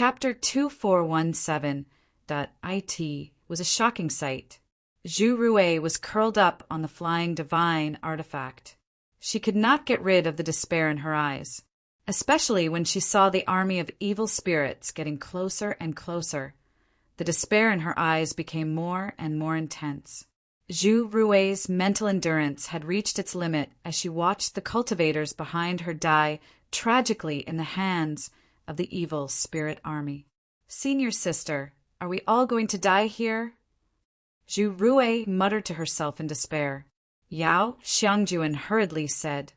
Chapter 2417.it was a shocking sight. Zhu Rui was curled up on the flying divine artifact. She could not get rid of the despair in her eyes, especially when she saw the army of evil spirits getting closer and closer. The despair in her eyes became more and more intense. Zhu Rui's mental endurance had reached its limit as she watched the cultivators behind her die tragically in the hands of the evil spirit army. "Senior sister, are we all going to die here?" Zhu Rui muttered to herself in despair. Yao Xiangjuan hurriedly said,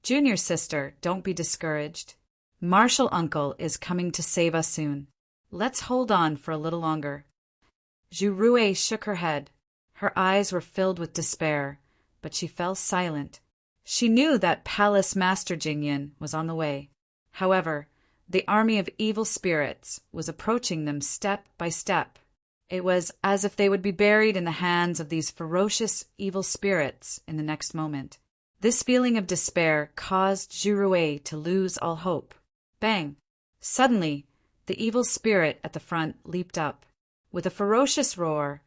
"Junior sister, don't be discouraged. Martial uncle is coming to save us soon. Let's hold on for a little longer." Zhu Rui shook her head. Her eyes were filled with despair, but she fell silent. She knew that Palace Master Jingyan was on the way. However, the army of evil spirits was approaching them step by step. It was as if they would be buried in the hands of these ferocious evil spirits in the next moment. This feeling of despair caused Zhu Rui to lose all hope. Bang! Suddenly, the evil spirit at the front leaped up. With a ferocious roar,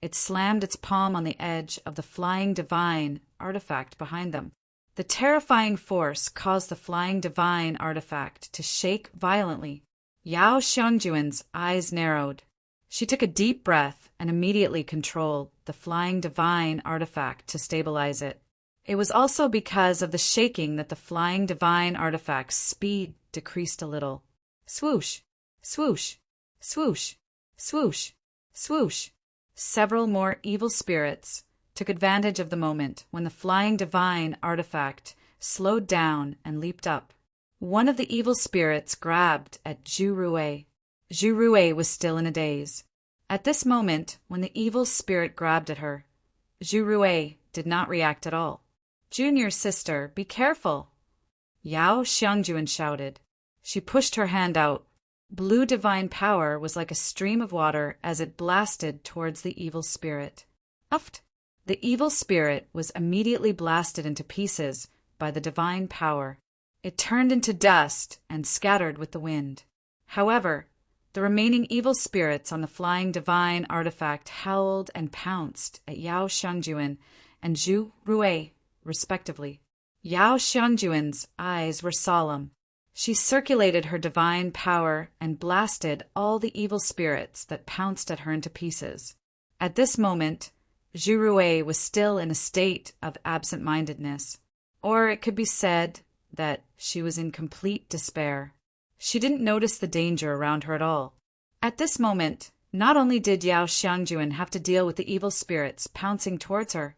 it slammed its palm on the edge of the flying divine artifact behind them. The terrifying force caused the flying divine artifact to shake violently. Yao Xiangjuan's eyes narrowed. She took a deep breath and immediately controlled the flying divine artifact to stabilize it. It was also because of the shaking that the flying divine artifact's speed decreased a little. Swoosh! Swoosh! Swoosh! Swoosh! Swoosh! Several more evil spirits took advantage of the moment when the flying divine artifact slowed down and leaped up. One of the evil spirits grabbed at Zhu Rui. Zhu Rui was still in a daze. At this moment, when the evil spirit grabbed at her, Zhu Rui did not react at all. "Junior sister, be careful!" Yao Xiangjuan shouted. She pushed her hand out. Blue divine power was like a stream of water as it blasted towards the evil spirit. Uft! The evil spirit was immediately blasted into pieces by the divine power. It turned into dust and scattered with the wind. However, the remaining evil spirits on the flying divine artifact howled and pounced at Yao Xiangjuan and Zhu Rui, respectively. Yao Xiangjuan's eyes were solemn. She circulated her divine power and blasted all the evil spirits that pounced at her into pieces. At this moment, Zhu Rui was still in a state of absent-mindedness, or it could be said that she was in complete despair. She didn't notice the danger around her at all. At this moment, not only did Yao Xiangjuan have to deal with the evil spirits pouncing towards her,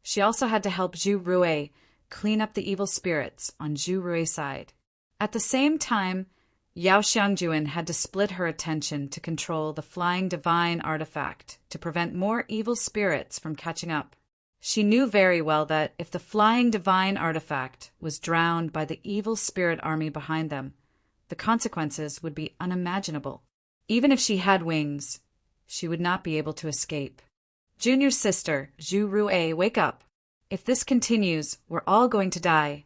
she also had to help Zhu Rui clean up the evil spirits on Zhu Rui's side. At the same time, Yao Xiangjuan had to split her attention to control the flying divine artifact to prevent more evil spirits from catching up. She knew very well that if the flying divine artifact was drowned by the evil spirit army behind them, the consequences would be unimaginable. Even if she had wings, she would not be able to escape. "Junior sister, Zhu Rui, wake up. If this continues, we're all going to die."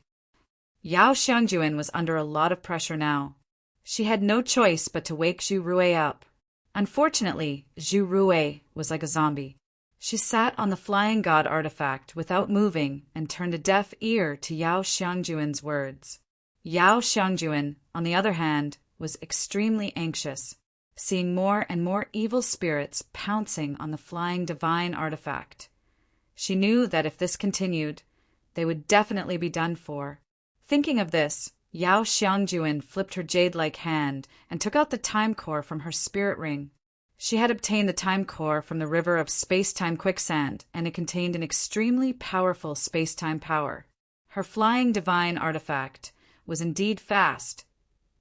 Yao Xiangjuan was under a lot of pressure now. She had no choice but to wake Zhu Rui up. Unfortunately, Zhu Rui was like a zombie. She sat on the flying god artifact without moving and turned a deaf ear to Yao Xiangjuan's words. Yao Xiangjuan, on the other hand, was extremely anxious, seeing more and more evil spirits pouncing on the flying divine artifact. She knew that if this continued, they would definitely be done for. Thinking of this, Yao Xiangjuan flipped her jade-like hand and took out the time core from her spirit ring. She had obtained the time core from the river of space-time quicksand, and it contained an extremely powerful space-time power. Her flying divine artifact was indeed fast,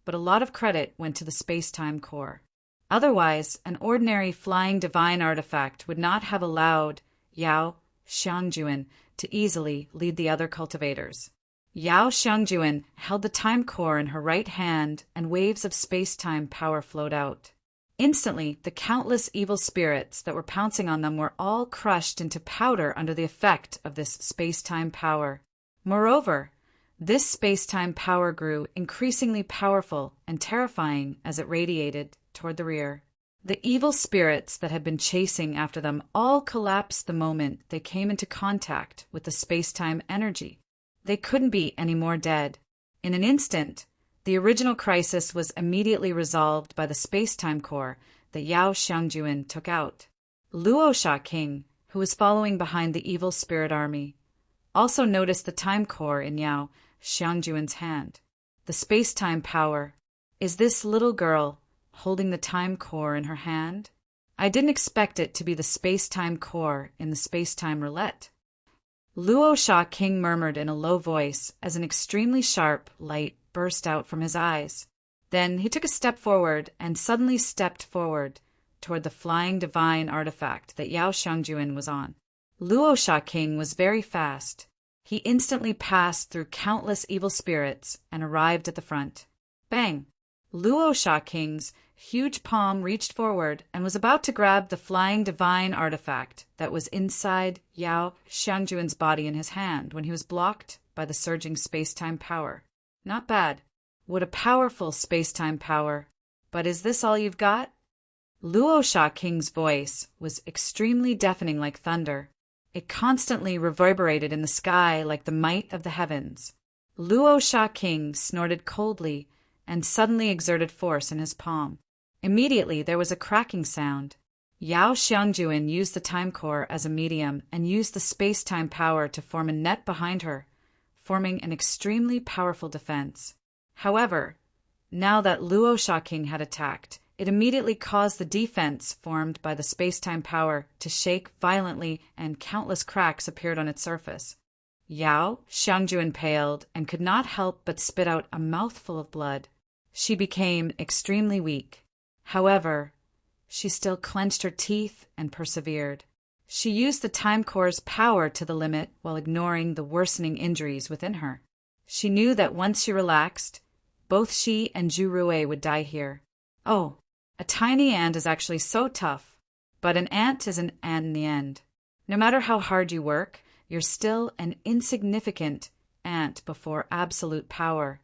but a lot of credit went to the space-time core. Otherwise, an ordinary flying divine artifact would not have allowed Yao Xiangjuan to easily lead the other cultivators. Yao Xiangjuan held the time core in her right hand, and waves of space-time power flowed out. Instantly, the countless evil spirits that were pouncing on them were all crushed into powder under the effect of this space-time power. Moreover, This space-time power grew increasingly powerful and terrifying as it radiated toward the rear. The evil spirits that had been chasing after them all collapsed the moment they came into contact with the space-time energy. They couldn't be any more dead. In an instant, the original crisis was immediately resolved by the space-time core that Yao Xiangjuan took out. Luo Sha King, who was following behind the evil spirit army, also noticed the time core in Yao Xiangjuan's hand. The space-time power. Is this little girl holding the time core in her hand? I didn't expect it to be the space-time core in the space-time roulette. Luo Sha King murmured in a low voice as an extremely sharp light burst out from his eyes. Then he took a step forward and suddenly stepped forward toward the flying divine artifact that Yao Xiangjuan was on. Luo Sha King was very fast. He instantly passed through countless evil spirits and arrived at the front. Bang! Luo Sha King's huge palm reached forward and was about to grab the flying divine artifact that was inside Yao Xiangjuan's body in his hand when he was blocked by the surging space-time power. Not bad. What a powerful space-time power. But is this all you've got? Luo Sha King's voice was extremely deafening like thunder. It constantly reverberated in the sky like the might of the heavens. Luo Sha King snorted coldly and suddenly exerted force in his palm. Immediately there was a cracking sound. Yao Xiangjuan used the time core as a medium and used the space-time power to form a net behind her, forming an extremely powerful defense. However, now that Luo Sha King had attacked, it immediately caused the defense formed by the space-time power to shake violently and countless cracks appeared on its surface. Yao Xiangjuan paled and could not help but spit out a mouthful of blood. She became extremely weak. However, she still clenched her teeth and persevered. She used the time core's power to the limit while ignoring the worsening injuries within her. She knew that once she relaxed, both she and Zhu Rui would die here. Oh, a tiny ant is actually so tough, but an ant is an ant in the end. No matter how hard you work, you're still an insignificant ant before absolute power.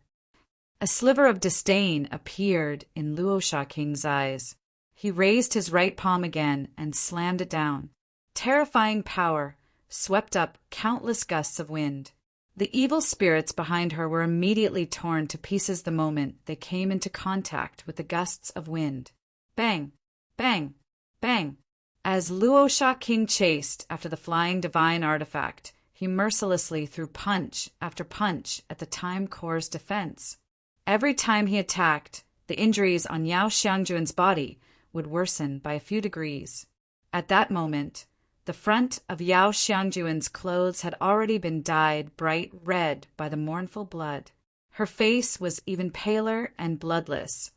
A sliver of disdain appeared in Luo Sha King's eyes. He raised his right palm again and slammed it down. Terrifying power swept up countless gusts of wind. The evil spirits behind her were immediately torn to pieces the moment they came into contact with the gusts of wind. Bang! Bang! Bang! As Luo Sha King chased after the flying divine artifact, he mercilessly threw punch after punch at the time core's defense. Every time he attacked, the injuries on Yao Xiangjuan's body would worsen by a few degrees. At that moment, the front of Yao Xiangjuan's clothes had already been dyed bright red by the mournful blood. Her face was even paler and bloodless,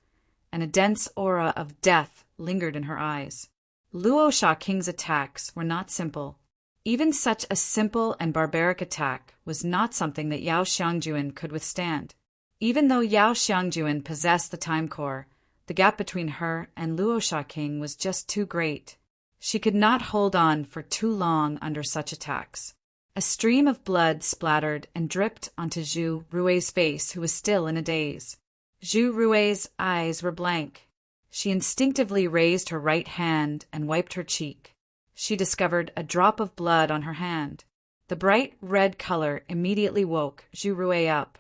and a dense aura of death lingered in her eyes. Luo Sha King's attacks were not simple. Even such a simple and barbaric attack was not something that Yao Xiangjuan could withstand. Even though Yao Xiangjuan possessed the time core, the gap between her and Luo Sha King was just too great. She could not hold on for too long under such attacks. A stream of blood splattered and dripped onto Zhu Rui's face, who was still in a daze. Zhu Rui's eyes were blank. She instinctively raised her right hand and wiped her cheek. She discovered a drop of blood on her hand. The bright red color immediately woke Zhu Rui up.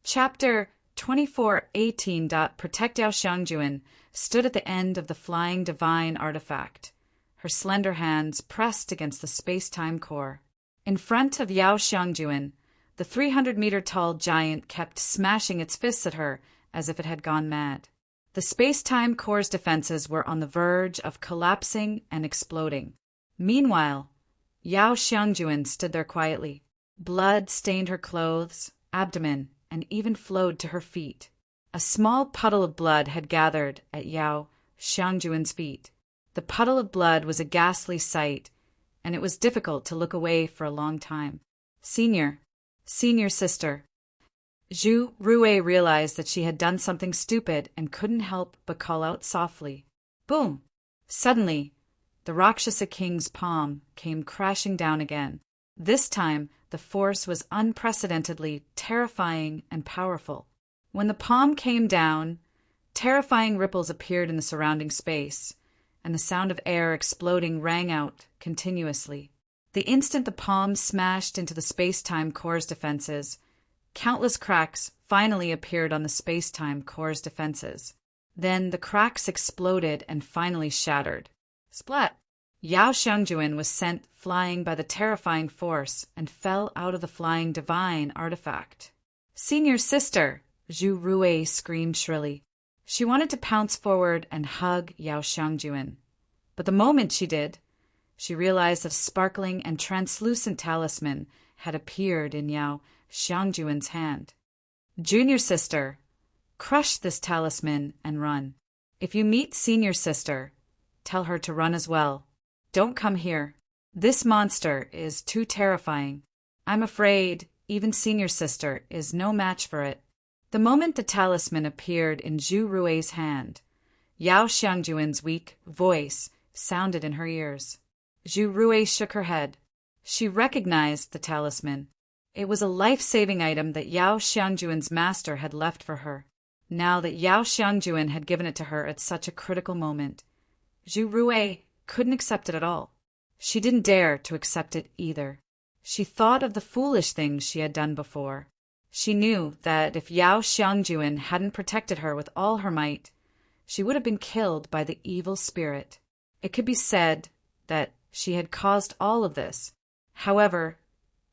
Chapter 2418. Protect Yao Xiangjuan stood at the end of the flying divine artifact, her slender hands pressed against the space-time core. In front of Yao Xiangjuan, the 300-meter-tall giant kept smashing its fists at her as if it had gone mad. The space-time core's defenses were on the verge of collapsing and exploding. Meanwhile, Yao Xiangjuan stood there quietly. Blood stained her clothes, abdomen, and even flowed to her feet. A small puddle of blood had gathered at Yao Xiangjuan's feet. The puddle of blood was a ghastly sight, and it was difficult to look away for a long time. Senior sister. Zhu Rui realized that she had done something stupid and couldn't help but call out softly. Boom! Suddenly, the Rakshasa King's palm came crashing down again. This time, The force was unprecedentedly terrifying and powerful. When the palm came down, terrifying ripples appeared in the surrounding space, and the sound of air exploding rang out continuously. The instant the palm smashed into the space-time core's defenses, countless cracks finally appeared on the space-time core's defenses. Then the cracks exploded and finally shattered. Splat! Yao Xiangjuan was sent flying by the terrifying force and fell out of the flying divine artifact. "Senior sister!" Zhu Rui screamed shrilly. She wanted to pounce forward and hug Yao Xiangjuan. But the moment she did, she realized that a sparkling and translucent talisman had appeared in Yao Xiangjuan's hand. "Junior sister, crush this talisman and run. If you meet senior sister, tell her to run as well. Don't come here. This monster is too terrifying. I'm afraid even senior sister is no match for it." The moment the talisman appeared in Zhu Rui's hand, Yao Xiangjuan's weak voice sounded in her ears. Zhu Rui shook her head. She recognized the talisman. It was a life-saving item that Yao Xiangjuan's master had left for her. Now that Yao Xiangjuan had given it to her at such a critical moment, Zhu Rui couldn't accept it at all. She didn't dare to accept it either. She thought of the foolish things she had done before. She knew that if Yao Xiangjuan hadn't protected her with all her might, she would have been killed by the evil spirit. It could be said that she had caused all of this. However,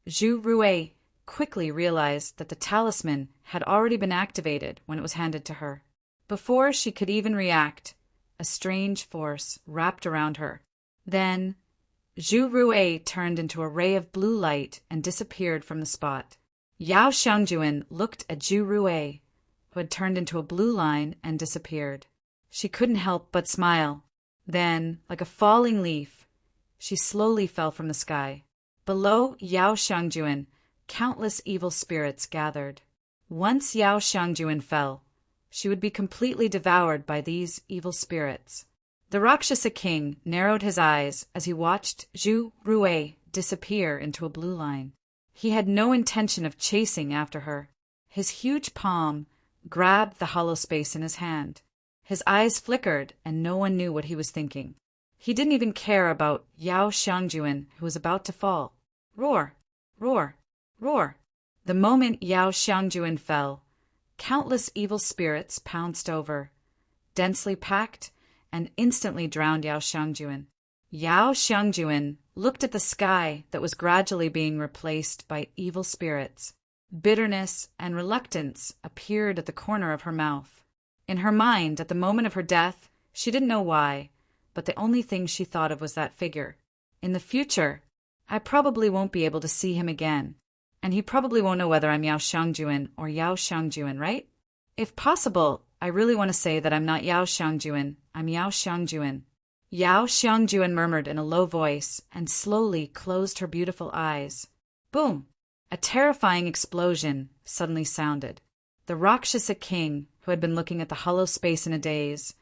Zhu Rui quickly realized that the talisman had already been activated when it was handed to her. Before she could even react, a strange force wrapped around her. Then, Zhu Rui turned into a ray of blue light and disappeared from the spot. Yao Xiangjuan looked at Zhu Rui, who had turned into a blue line and disappeared. She couldn't help but smile. Then, like a falling leaf, she slowly fell from the sky. Below Yao Xiangjuan, countless evil spirits gathered. Once Yao Xiangjuan fell, she would be completely devoured by these evil spirits. The Rakshasa king narrowed his eyes as he watched Zhu Rui disappear into a blue line. He had no intention of chasing after her. His huge palm grabbed the hollow space in his hand. His eyes flickered, and no one knew what he was thinking. He didn't even care about Yao Xiangjuan, who was about to fall. Roar! Roar! Roar! The moment Yao Xiangjuan fell, countless evil spirits pounced over, densely packed, and instantly drowned Yao Xiangjuan. Yao Xiangjuan looked at the sky that was gradually being replaced by evil spirits. Bitterness and reluctance appeared at the corner of her mouth. In her mind, at the moment of her death, she didn't know why, but the only thing she thought of was that figure. In the future, I probably won't be able to see him again, and he probably won't know whether I'm Yao Xiangjuan or Yao Xiangjuan, right? If possible, I really want to say that I'm not Yao Xiangjuan, I'm Yao Xiangjuan. Yao Xiangjuan murmured in a low voice and slowly closed her beautiful eyes. Boom! A terrifying explosion suddenly sounded. The Rakshasa king, who had been looking at the hollow space in a daze,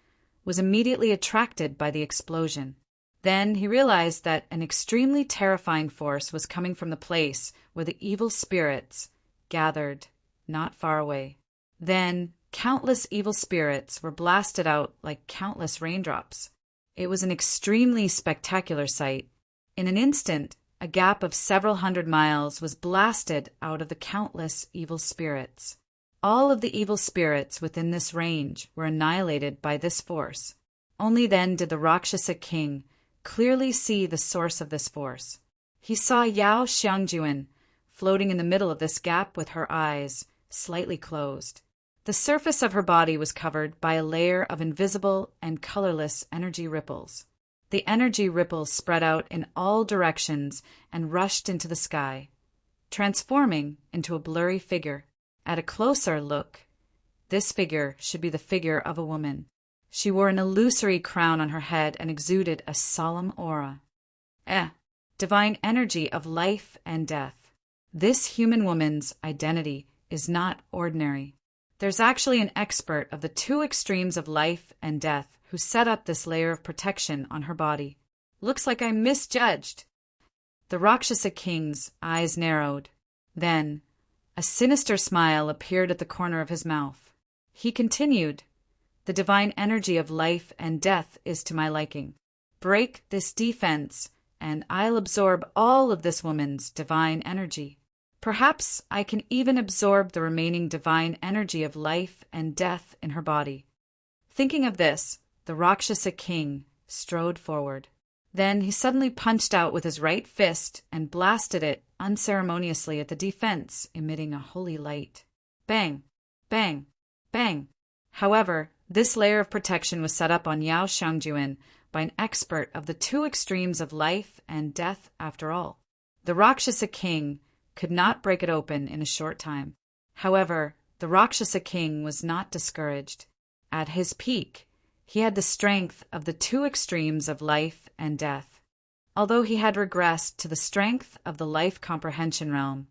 was immediately attracted by the explosion. Then he realized that an extremely terrifying force was coming from the place where the evil spirits gathered not far away. Then countless evil spirits were blasted out like countless raindrops. It was an extremely spectacular sight. In an instant, a gap of several hundred miles was blasted out of the countless evil spirits. All of the evil spirits within this range were annihilated by this force. Only then did the Rakshasa king clearly see the source of this force. He saw Yao Xiangjuan floating in the middle of this gap with her eyes slightly closed. The surface of her body was covered by a layer of invisible and colorless energy ripples. The energy ripples spread out in all directions and rushed into the sky, transforming into a blurry figure. At a closer look, this figure should be the figure of a woman. She wore an illusory crown on her head and exuded a solemn aura. Divine energy of life and death. This human woman's identity is not ordinary. There's actually an expert of the two extremes of life and death who set up this layer of protection on her body. Looks like I misjudged. The Rakshasa king's eyes narrowed. Then, a sinister smile appeared at the corner of his mouth. He continued, "The divine energy of life and death is to my liking. Break this defense, and I'll absorb all of this woman's divine energy. Perhaps I can even absorb the remaining divine energy of life and death in her body." Thinking of this, the Rakshasa king strode forward. Then he suddenly punched out with his right fist and blasted it unceremoniously at the defense, emitting a holy light. Bang! Bang! Bang! However, this layer of protection was set up on Yao Xiangjuan by an expert of the two extremes of life and death after all. The Rakshasa king could not break it open in a short time. However, the Rakshasa king was not discouraged. At his peak, he had the strength of the two extremes of life and death. Although he had regressed to the strength of the life comprehension realm,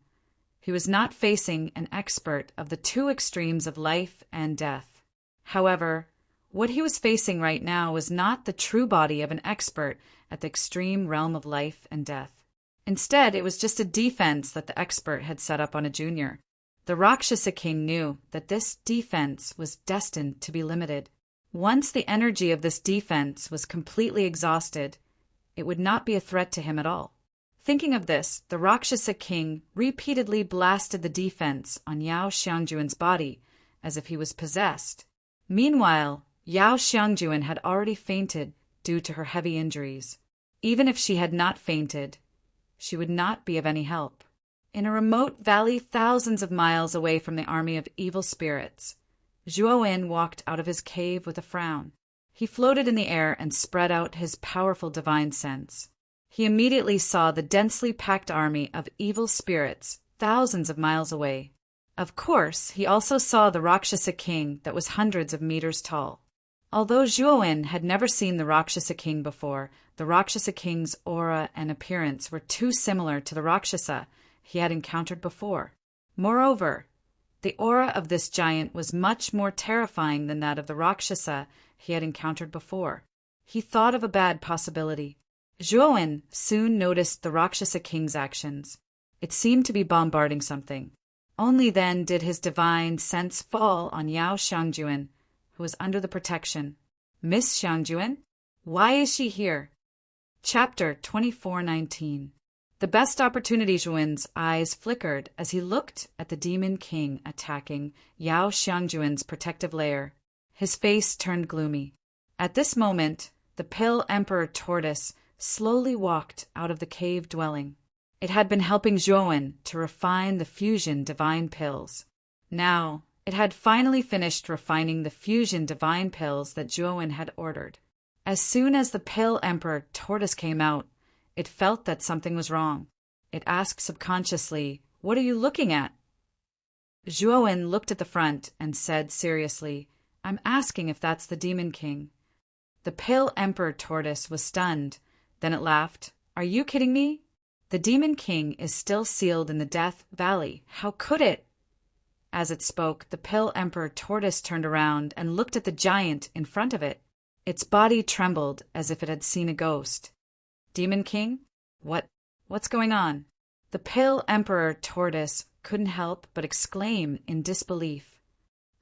he was not facing an expert of the two extremes of life and death. However, what he was facing right now was not the true body of an expert at the extreme realm of life and death. Instead, it was just a defense that the expert had set up on a junior. The Rakshasa king knew that this defense was destined to be limited. Once the energy of this defense was completely exhausted, it would not be a threat to him at all. Thinking of this, the Rakshasa king repeatedly blasted the defense on Yao Xiangjuan's body as if he was possessed. Meanwhile, Yao Xiangjuan had already fainted due to her heavy injuries. Even if she had not fainted, she would not be of any help. In a remote valley thousands of miles away from the army of evil spirits, Zhuowen walked out of his cave with a frown. He floated in the air and spread out his powerful divine sense. He immediately saw the densely packed army of evil spirits thousands of miles away. Of course, he also saw the Rakshasa king that was hundreds of meters tall. Although Zhuowen had never seen the Rakshasa king before, the Rakshasa king's aura and appearance were too similar to the Rakshasa he had encountered before. Moreover, the aura of this giant was much more terrifying than that of the Rakshasa he had encountered before. He thought of a bad possibility. Zhuowen soon noticed the Rakshasa king's actions. It seemed to be bombarding something. Only then did his divine sense fall on Yao Xiangjuan, who was under the protection. "Miss Xiangjuan? Why is she here?" Chapter 24:19. The best opportunity. Zhuowen's eyes flickered as he looked at the demon king attacking Yao Xiangjuan's protective layer. His face turned gloomy. At this moment, the Pill Emperor Tortoise slowly walked out of the cave dwelling. It had been helping Zhuowen to refine the fusion divine pills. Now, it had finally finished refining the fusion divine pills that Zhuowen had ordered. As soon as the Pill Emperor Tortoise came out, it felt that something was wrong. It asked subconsciously, "What are you looking at?" Zhuowen looked at the front and said seriously, "I'm asking if that's the Demon King." The Pill Emperor Tortoise was stunned. Then it laughed. "Are you kidding me? The Demon King is still sealed in the Death Valley. How could it?" As it spoke, the Pill Emperor Tortoise turned around and looked at the giant in front of it. Its body trembled as if it had seen a ghost. "Demon King? What's going on?" The Pill Emperor Tortoise couldn't help but exclaim in disbelief.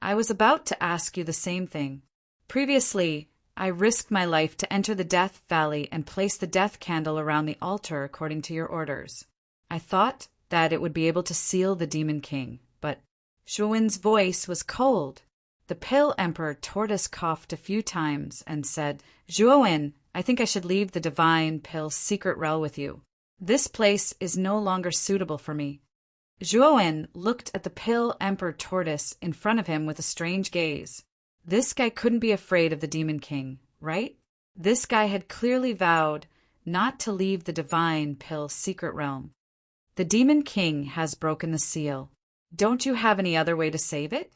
"I was about to ask you the same thing. Previously, I risked my life to enter the Death Valley and place the death candle around the altar according to your orders. I thought that it would be able to seal the Demon King, but..." Zhuowen's voice was cold. The Pill Emperor Tortoise coughed a few times and said, "Zhuowen, I think I should leave the Divine Pill's secret realm with you. This place is no longer suitable for me." Zhuowen looked at the Pill Emperor Tortoise in front of him with a strange gaze. This guy couldn't be afraid of the Demon King, right? This guy had clearly vowed not to leave the Divine Pill's secret realm. The Demon King has broken the seal. Don't you have any other way to save it?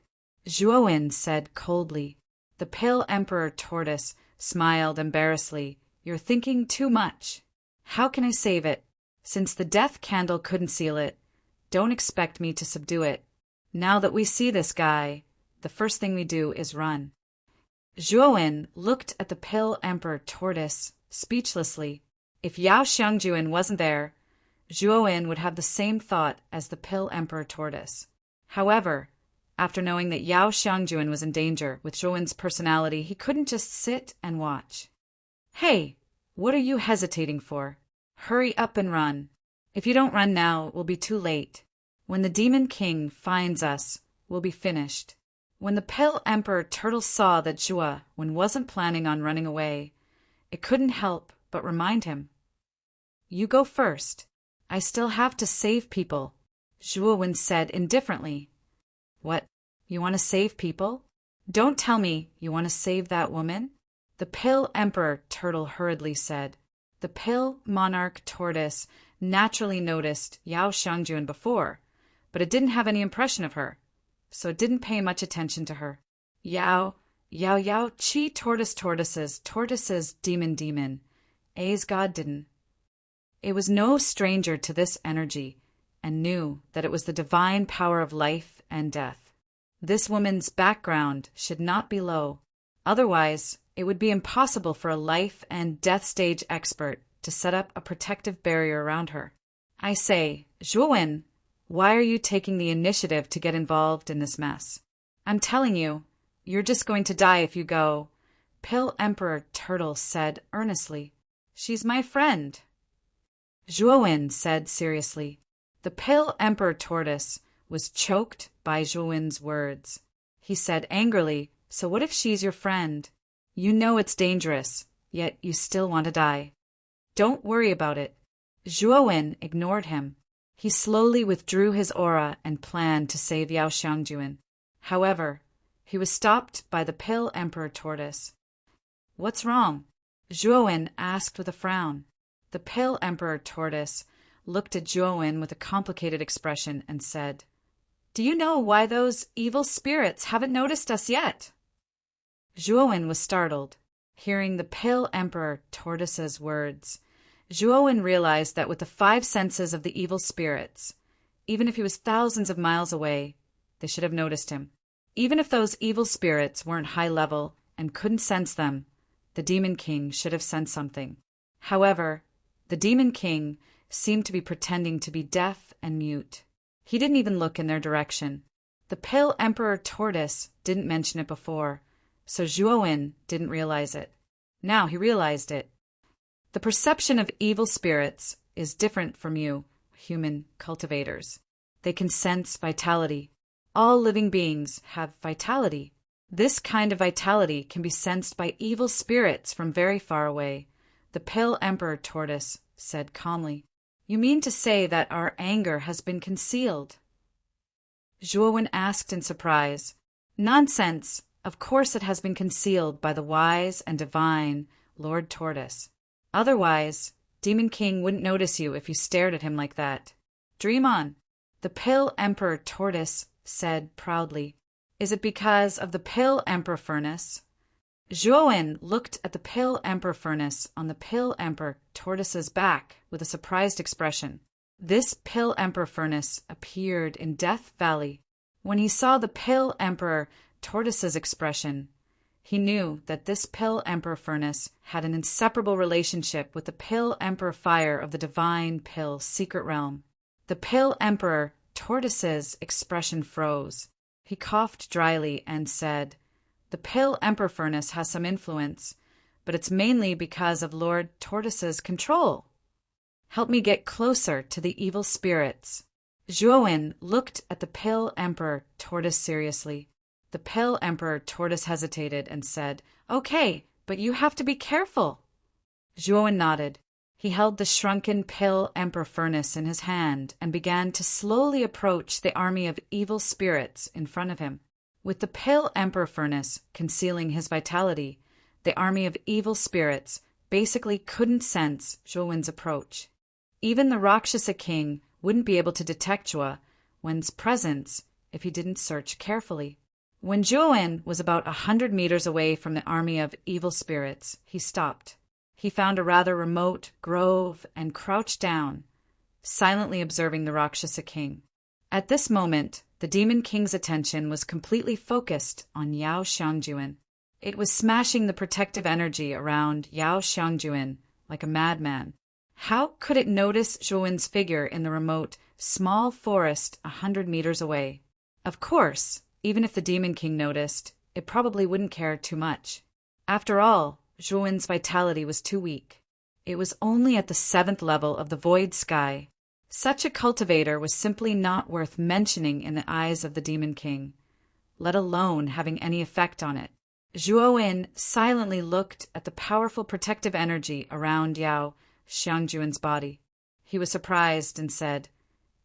Zhuowen said coldly. The Pill Emperor Tortoise smiled embarrassedly. "You're thinking too much. How can I save it? Since the death candle couldn't seal it, don't expect me to subdue it. Now that we see this guy, the first thing we do is run." Zhuowen looked at the Pill Emperor Tortoise speechlessly. If Yao Xiangjuan wasn't there, Zhuowen would have the same thought as the Pill Emperor Tortoise. However, after knowing that Yao Xiangjuan was in danger with Zhuowen's personality, he couldn't just sit and watch. Hey, what are you hesitating for? Hurry up and run. If you don't run now, it will be too late. When the Demon King finds us, we'll be finished. When the Pill Emperor Turtle saw that Zhuowen wasn't planning on running away, it couldn't help but remind him. You go first. I still have to save people, Zhuowen said indifferently. What? You want to save people? Don't tell me you want to save that woman? The Pill Emperor Turtle hurriedly said. The Pill Monarch Tortoise naturally noticed Yao Xiangjuan before, but it didn't have any impression of her, so it didn't pay much attention to her. Yao, chi tortoises, demon, A's God didn't. It was no stranger to this energy, and knew that it was the divine power of life and death. This woman's background should not be low, otherwise it would be impossible for a life and death stage expert to set up a protective barrier around her. I say, Zhuowen, why are you taking the initiative to get involved in this mess? I'm telling you, you're just going to die if you go, Pill Emperor Turtle said earnestly. She's my friend. Zhuowen said seriously. The Pill Emperor Tortoise was choked by Zhuowen's words. He said angrily, so what if she's your friend? You know it's dangerous, yet you still want to die. Don't worry about it. Zhuowen ignored him. He slowly withdrew his aura and planned to save Yao Xiangjuan. However, he was stopped by the Pill Emperor Tortoise. What's wrong? Zhuowen asked with a frown. The Pill Emperor Tortoise looked at Zhuowen with a complicated expression and said, Do you know why those evil spirits haven't noticed us yet? Zhuowen was startled. Hearing the Pill Emperor Tortoise's words, Zhuowen realized that with the 5 senses of the evil spirits, even if he was thousands of miles away, they should have noticed him. Even if those evil spirits weren't high level and couldn't sense them, the Demon King should have sensed something. However, the Demon King seemed to be pretending to be deaf and mute. He didn't even look in their direction. The Pill Emperor Tortoise didn't mention it before, so Zhuowen didn't realize it. Now he realized it. The perception of evil spirits is different from you, human cultivators. They can sense vitality. All living beings have vitality. This kind of vitality can be sensed by evil spirits from very far away. The Pill Emperor Tortoise said calmly. You mean to say that our anger has been concealed? Zhuowen asked in surprise. Nonsense! Of course it has been concealed by the wise and divine Lord Tortoise. Otherwise, Demon King wouldn't notice you if you stared at him like that. Dream on. The Pill Emperor Tortoise said proudly. Is it because of the Pill Emperor furnace? Zhuowen looked at the Pill Emperor furnace on the Pill Emperor Tortoise's back with a surprised expression. This Pill Emperor furnace appeared in Death Valley. When he saw the Pill Emperor Tortoise's expression, he knew that this Pill Emperor furnace had an inseparable relationship with the Pill Emperor fire of the divine Pill secret realm. The Pill Emperor Tortoise's expression froze. He coughed dryly and said, The Pill Emperor furnace has some influence, but it's mainly because of Lord Tortoise's control. Help me get closer to the evil spirits. Zhuowen looked at the Pill Emperor Tortoise seriously. The Pill Emperor Tortoise hesitated and said, Okay, but you have to be careful. Zhuowen nodded. He held the shrunken Pill Emperor furnace in his hand and began to slowly approach the army of evil spirits in front of him. With the Pill Emperor furnace concealing his vitality, the army of evil spirits basically couldn't sense Zhuowen's approach. Even the Rakshasa King wouldn't be able to detect Zhuowen's presence if he didn't search carefully. When Zhuowen was about 100 meters away from the army of evil spirits, he stopped. He found a rather remote grove and crouched down, silently observing the Rakshasa King. At this moment, the Demon King's attention was completely focused on Yao Xiangjuan. It was smashing the protective energy around Yao Xiangjuan like a madman. How could it notice Zhuowen's figure in the remote, small forest 100 meters away? Of course, even if the Demon King noticed, it probably wouldn't care too much. After all, Zhuowen's vitality was too weak. It was only at the 7th level of the void sky. Such a cultivator was simply not worth mentioning in the eyes of the Demon King, let alone having any effect on it. Zhuowen silently looked at the powerful protective energy around Yao Xiangjuan's body. He was surprised and said,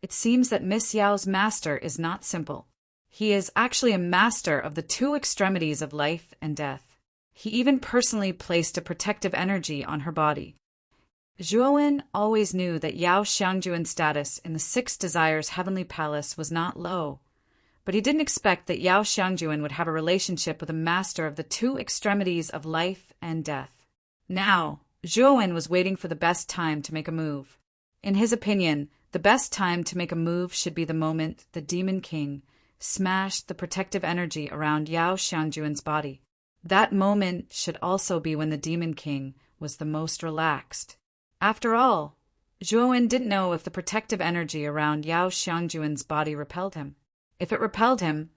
"It seems that Miss Yao's master is not simple. He is actually a master of the 2 extremities of life and death. He even personally placed a protective energy on her body." Zhuowen always knew that Yao Xiangjuan's status in the 6 Desires Heavenly Palace was not low, but he didn't expect that Yao Xiangjuan would have a relationship with a master of the 2 extremities of life and death. Now, Zhuowen was waiting for the best time to make a move. In his opinion, the best time to make a move should be the moment the Demon King smashed the protective energy around Yao Xiangjuan's body. That moment should also be when the Demon King was the most relaxed. After all, Zhuowen didn't know if the protective energy around Yao Xiangjuan's body repelled him. If it repelled him,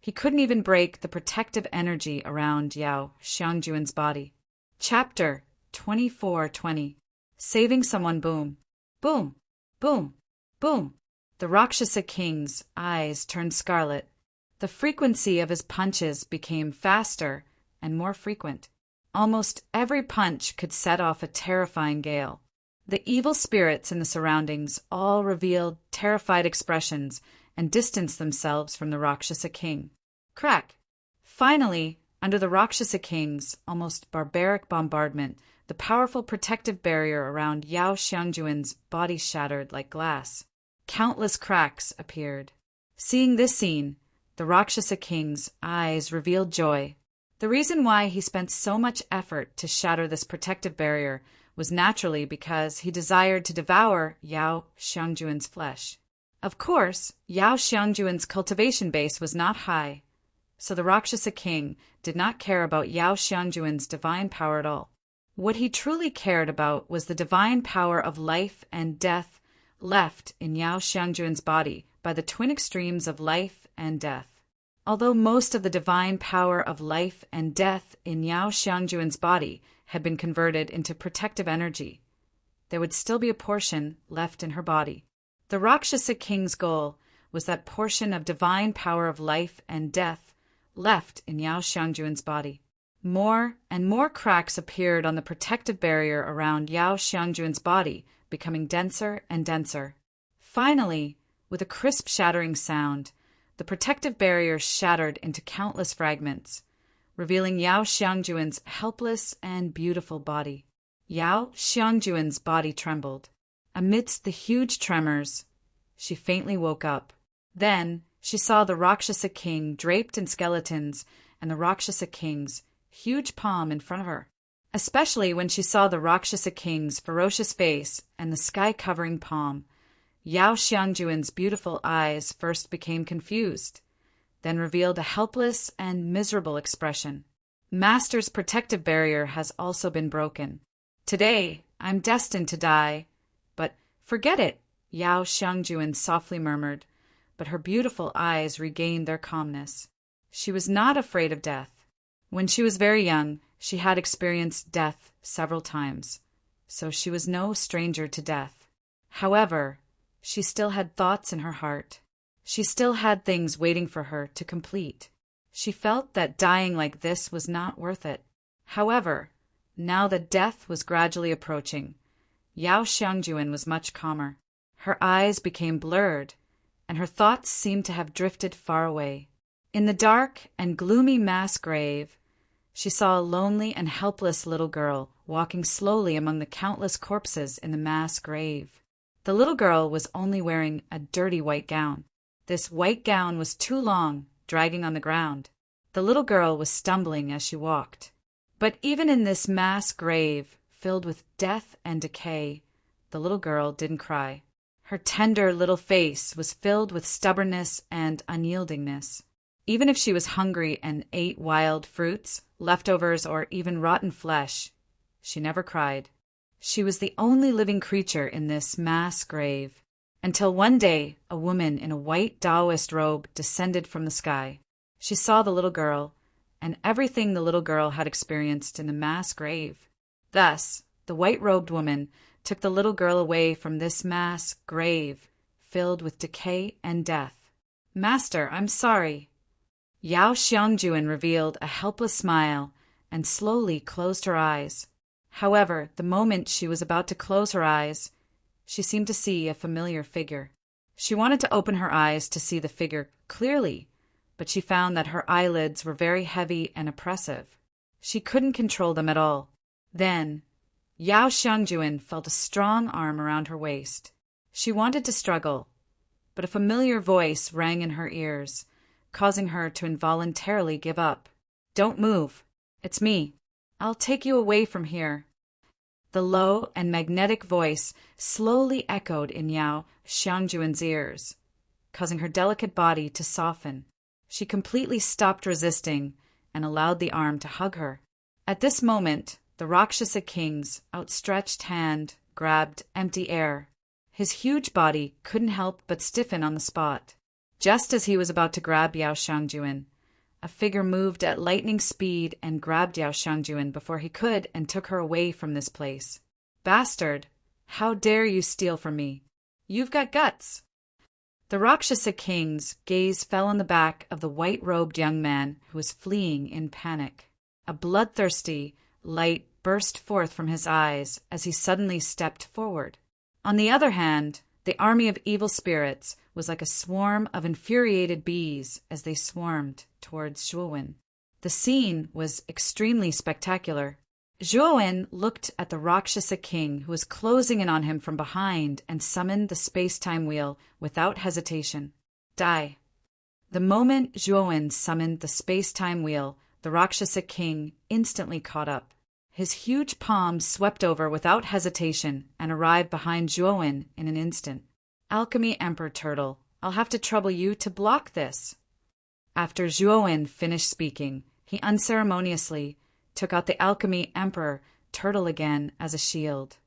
he couldn't even break the protective energy around Yao Xiangjuan's body. Chapter 24:20. Saving Someone. Boom. Boom. Boom. Boom. The Rakshasa King's eyes turned scarlet. The frequency of his punches became faster and more frequent. Almost every punch could set off a terrifying gale. The evil spirits in the surroundings all revealed terrified expressions and distanced themselves from the Rakshasa King. Crack! Finally, under the Rakshasa King's almost barbaric bombardment, the powerful protective barrier around Yao Xiangjuan's body shattered like glass. Countless cracks appeared. Seeing this scene, the Rakshasa King's eyes revealed joy. The reason why he spent so much effort to shatter this protective barrier was naturally because he desired to devour Yao Xiangjuan's flesh. Of course, Yao Xiangjuan's cultivation base was not high, so the Rakshasa King did not care about Yao Xiangjuan's divine power at all. What he truly cared about was the divine power of life and death left in Yao Xiangjuan's body by the 2 extremes of life and death. Although most of the divine power of life and death in Yao Xiangjuan's body had been converted into protective energy, there would still be a portion left in her body. The Rakshasa King's goal was that portion of divine power of life and death left in Yao Xiangjuan's body. More and more cracks appeared on the protective barrier around Yao Xiangjuan's body, becoming denser and denser. Finally, with a crisp shattering sound, the protective barrier shattered into countless fragments, revealing Yao Xiangjuan's helpless and beautiful body. Yao Xiangjuan's body trembled. Amidst the huge tremors, she faintly woke up. Then she saw the Rakshasa King draped in skeletons and the Rakshasa King's huge palm in front of her. Especially when she saw the Rakshasa King's ferocious face and the sky-covering palm, Yao Xiangjuan's beautiful eyes first became confused, then revealed a helpless and miserable expression. Master's protective barrier has also been broken. Today, I'm destined to die. But forget it, Yao Xiangjuan softly murmured, but her beautiful eyes regained their calmness. She was not afraid of death. When she was very young, she had experienced death several times, so she was no stranger to death. However, she still had thoughts in her heart. She still had things waiting for her to complete. She felt that dying like this was not worth it. However, now that death was gradually approaching, Yao Xiangjuan was much calmer. Her eyes became blurred, and her thoughts seemed to have drifted far away. In the dark and gloomy mass grave, she saw a lonely and helpless little girl walking slowly among the countless corpses in the mass grave. The little girl was only wearing a dirty white gown. This white gown was too long, dragging on the ground. The little girl was stumbling as she walked. But even in this mass grave, filled with death and decay, the little girl didn't cry. Her tender little face was filled with stubbornness and unyieldingness. Even if she was hungry and ate wild fruits, leftovers, or even rotten flesh, she never cried. She was the only living creature in this mass grave, until one day a woman in a white Taoist robe descended from the sky. She saw the little girl, and everything the little girl had experienced in the mass grave. Thus, the white-robed woman took the little girl away from this mass grave, filled with decay and death. "Master, I'm sorry." Yao Xiangjuan revealed a helpless smile and slowly closed her eyes. However, the moment she was about to close her eyes, she seemed to see a familiar figure. She wanted to open her eyes to see the figure clearly, but she found that her eyelids were very heavy and oppressive. She couldn't control them at all. Then, Yao Xiangjuan felt a strong arm around her waist. She wanted to struggle, but a familiar voice rang in her ears, causing her to involuntarily give up. "Don't move. It's me. I'll take you away from here." The low and magnetic voice slowly echoed in Yao Xiangjuan's ears, causing her delicate body to soften. She completely stopped resisting and allowed the arm to hug her. At this moment, the Rakshasa king's outstretched hand grabbed empty air. His huge body couldn't help but stiffen on the spot. Just as he was about to grab Yao Xiangjuan, a figure moved at lightning speed and grabbed Yao Xiangjuan before he could and took her away from this place. "Bastard! How dare you steal from me? You've got guts!" The Rakshasa king's gaze fell on the back of the white-robed young man who was fleeing in panic. A bloodthirsty light burst forth from his eyes as he suddenly stepped forward. On the other hand, the army of evil spirits was like a swarm of infuriated bees as they swarmed towards Zhuowen. The scene was extremely spectacular. Zhuowen looked at the Rakshasa king who was closing in on him from behind and summoned the space-time wheel without hesitation. "Die." The moment Zhuowen summoned the space-time wheel, the Rakshasa king instantly caught up. His huge palm swept over without hesitation and arrived behind Zhuowen in an instant. "Alchemy Emperor Turtle, I'll have to trouble you to block this." After Zhuowen finished speaking, he unceremoniously took out the Alchemy Emperor Turtle again as a shield.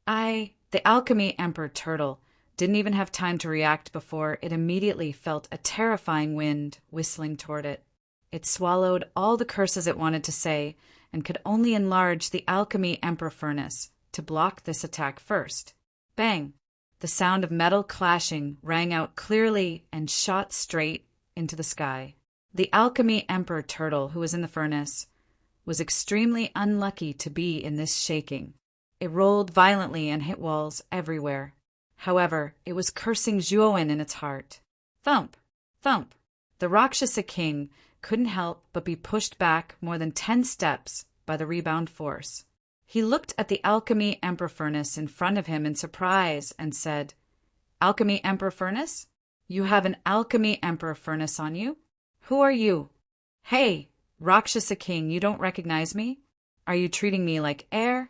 The Alchemy Emperor Turtle didn't even have time to react before it immediately felt a terrifying wind whistling toward it. It swallowed all the curses it wanted to say and could only enlarge the Alchemy Emperor furnace to block this attack first. Bang! The sound of metal clashing rang out clearly and shot straight into the sky. The Alchemy Emperor Turtle, who was in the furnace, was extremely unlucky to be in this shaking. It rolled violently and hit walls everywhere. However, it was cursing Zhuowen in its heart. Thump! Thump! The Rakshasa king couldn't help but be pushed back more than 10 steps by the rebound force. He looked at the Alchemy Emperor furnace in front of him in surprise and said, "Alchemy Emperor furnace? You have an Alchemy Emperor furnace on you? Who are you? Hey, Rakshasa king, you don't recognize me? Are you treating me like air?"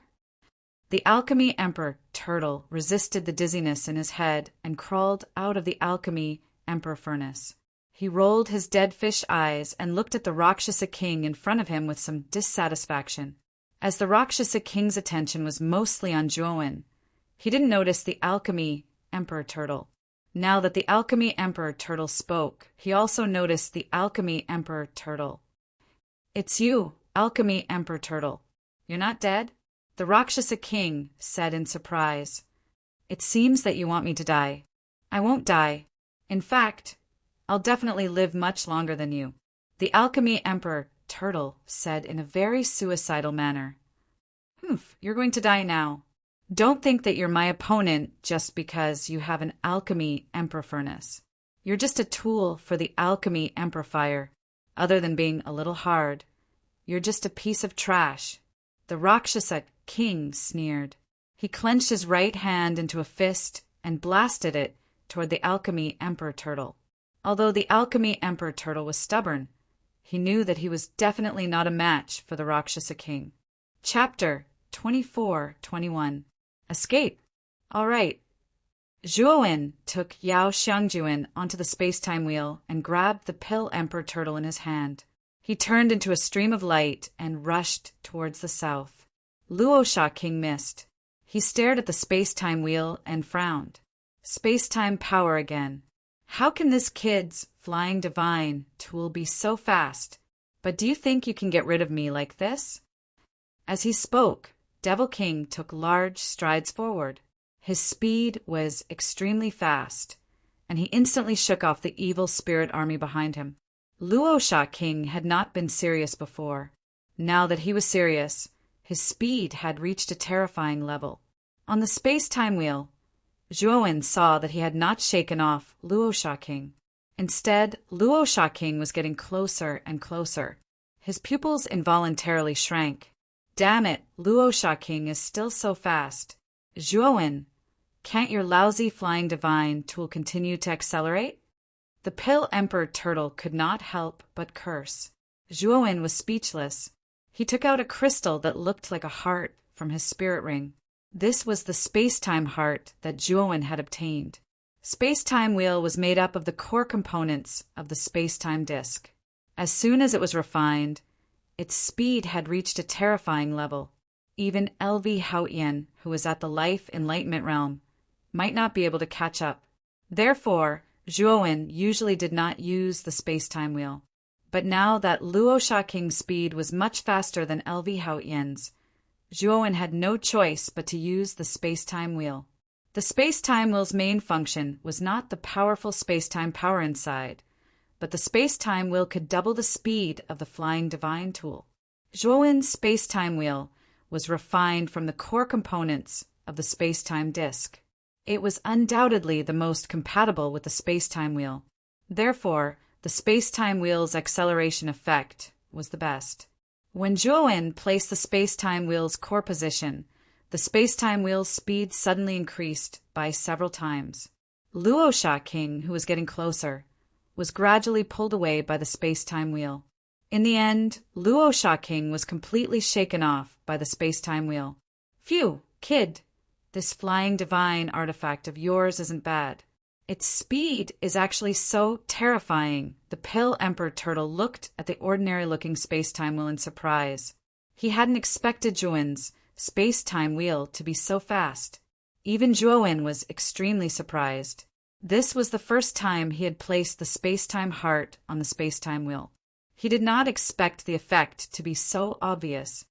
The Alchemy Emperor Turtle resisted the dizziness in his head and crawled out of the Alchemy Emperor furnace. He rolled his dead fish eyes and looked at the Rakshasa king in front of him with some dissatisfaction. As the Rakshasa king's attention was mostly on Zhuowen, he didn't notice the Alchemy Emperor Turtle. Now that the Alchemy Emperor Turtle spoke, he also noticed the Alchemy Emperor Turtle. "It's you, Alchemy Emperor Turtle. You're not dead?" The Rakshasa king said in surprise. "It seems that you want me to die. I won't die. In fact, I'll definitely live much longer than you," the Alchemy Emperor Turtle said in a very suicidal manner. "Humph, you're going to die now. Don't think that you're my opponent just because you have an Alchemy Emperor furnace. You're just a tool for the Alchemy Emperor fire. Other than being a little hard, you're just a piece of trash," the Rakshasa king sneered. He clenched his right hand into a fist and blasted it toward the Alchemy Emperor Turtle. Although the Alchemy Emperor Turtle was stubborn, he knew that he was definitely not a match for the Rakshasa king. Chapter 24-21. Escape. All right. Zhuowen took Yao Xiangjuan onto the space-time wheel and grabbed the Pill Emperor Turtle in his hand. He turned into a stream of light and rushed towards the south. Luosha King missed. He stared at the space-time wheel and frowned. Space-time power again. How can this kid's flying divine tool be so fast? But do you think you can get rid of me like this? As he spoke, Devil King took large strides forward. His speed was extremely fast, and he instantly shook off the evil spirit army behind him. Luosha King had not been serious before. Now that he was serious, his speed had reached a terrifying level. On the space-time wheel, Zhuowen saw that he had not shaken off Luosha King. Instead, Luosha King was getting closer and closer. His pupils involuntarily shrank. Damn it, Luosha King is still so fast. Zhuowen, can't your lousy flying divine tool continue to accelerate? The Pill Emperor Turtle could not help but curse. Zhuowen was speechless. He took out a crystal that looked like a heart from his spirit ring. This was the space-time heart that Zhuowen had obtained. Space-time wheel was made up of the core components of the space-time disk. As soon as it was refined, its speed had reached a terrifying level. Even LV Haotian, who was at the life enlightenment realm, might not be able to catch up. Therefore, Zhuowen usually did not use the space-time wheel. But now that Luosha King's speed was much faster than LV Haotian's, Zhuowen had no choice but to use the space-time wheel. The space-time wheel's main function was not the powerful space-time power inside, but the space-time wheel could double the speed of the flying divine tool. Zhuowen's space-time wheel was refined from the core components of the space-time disk. It was undoubtedly the most compatible with the space-time wheel. Therefore, the space-time wheel's acceleration effect was the best. When Zhuowen placed the space-time wheel's core position, the space-time wheel's speed suddenly increased by several times. Luosha King, who was getting closer, was gradually pulled away by the space-time wheel. In the end, Luosha King was completely shaken off by the space-time wheel. Phew, kid, this flying divine artifact of yours isn't bad. Its speed is actually so terrifying. The Pill Emperor Turtle looked at the ordinary-looking space-time wheel in surprise. He hadn't expected Zhuowen's space-time wheel to be so fast. Even Zhuowen was extremely surprised. This was the first time he had placed the space-time heart on the space-time wheel. He did not expect the effect to be so obvious.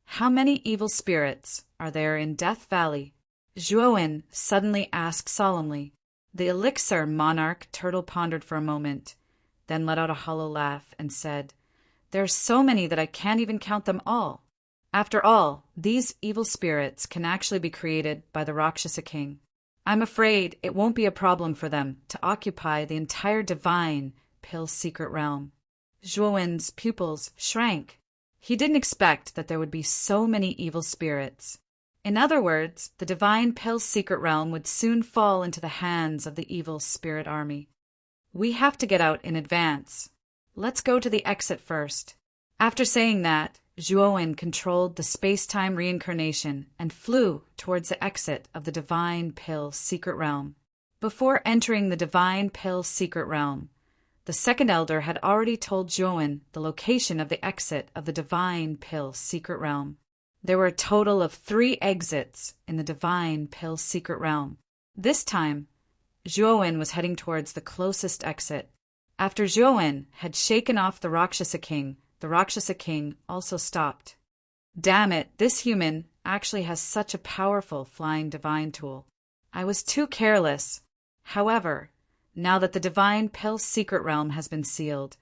How many evil spirits are there in Death Valley? Zhuowen suddenly asked solemnly. The elixir monarch Turtle pondered for a moment, then let out a hollow laugh and said, "There are so many that I can't even count them all. After all, these evil spirits can actually be created by the Rakshasa King. I'm afraid it won't be a problem for them to occupy the entire divine Pill secret realm." Zhuowen's pupils shrank. He didn't expect that there would be so many evil spirits. In other words, the divine Pill secret realm would soon fall into the hands of the evil spirit army. We have to get out in advance. Let's go to the exit first. After saying that, Zhuowen controlled the space-time reincarnation and flew towards the exit of the divine Pill secret realm. Before entering the divine Pill secret realm, the second elder had already told Zhuowen the location of the exit of the divine Pill secret realm. There were a total of 3 exits in the divine Pill secret realm. This time, Zhuowen was heading towards the closest exit. After Zhuowen had shaken off the Rakshasa King also stopped. Damn it, this human actually has such a powerful flying divine tool. I was too careless. However, now that the divine Pill secret realm has been sealed,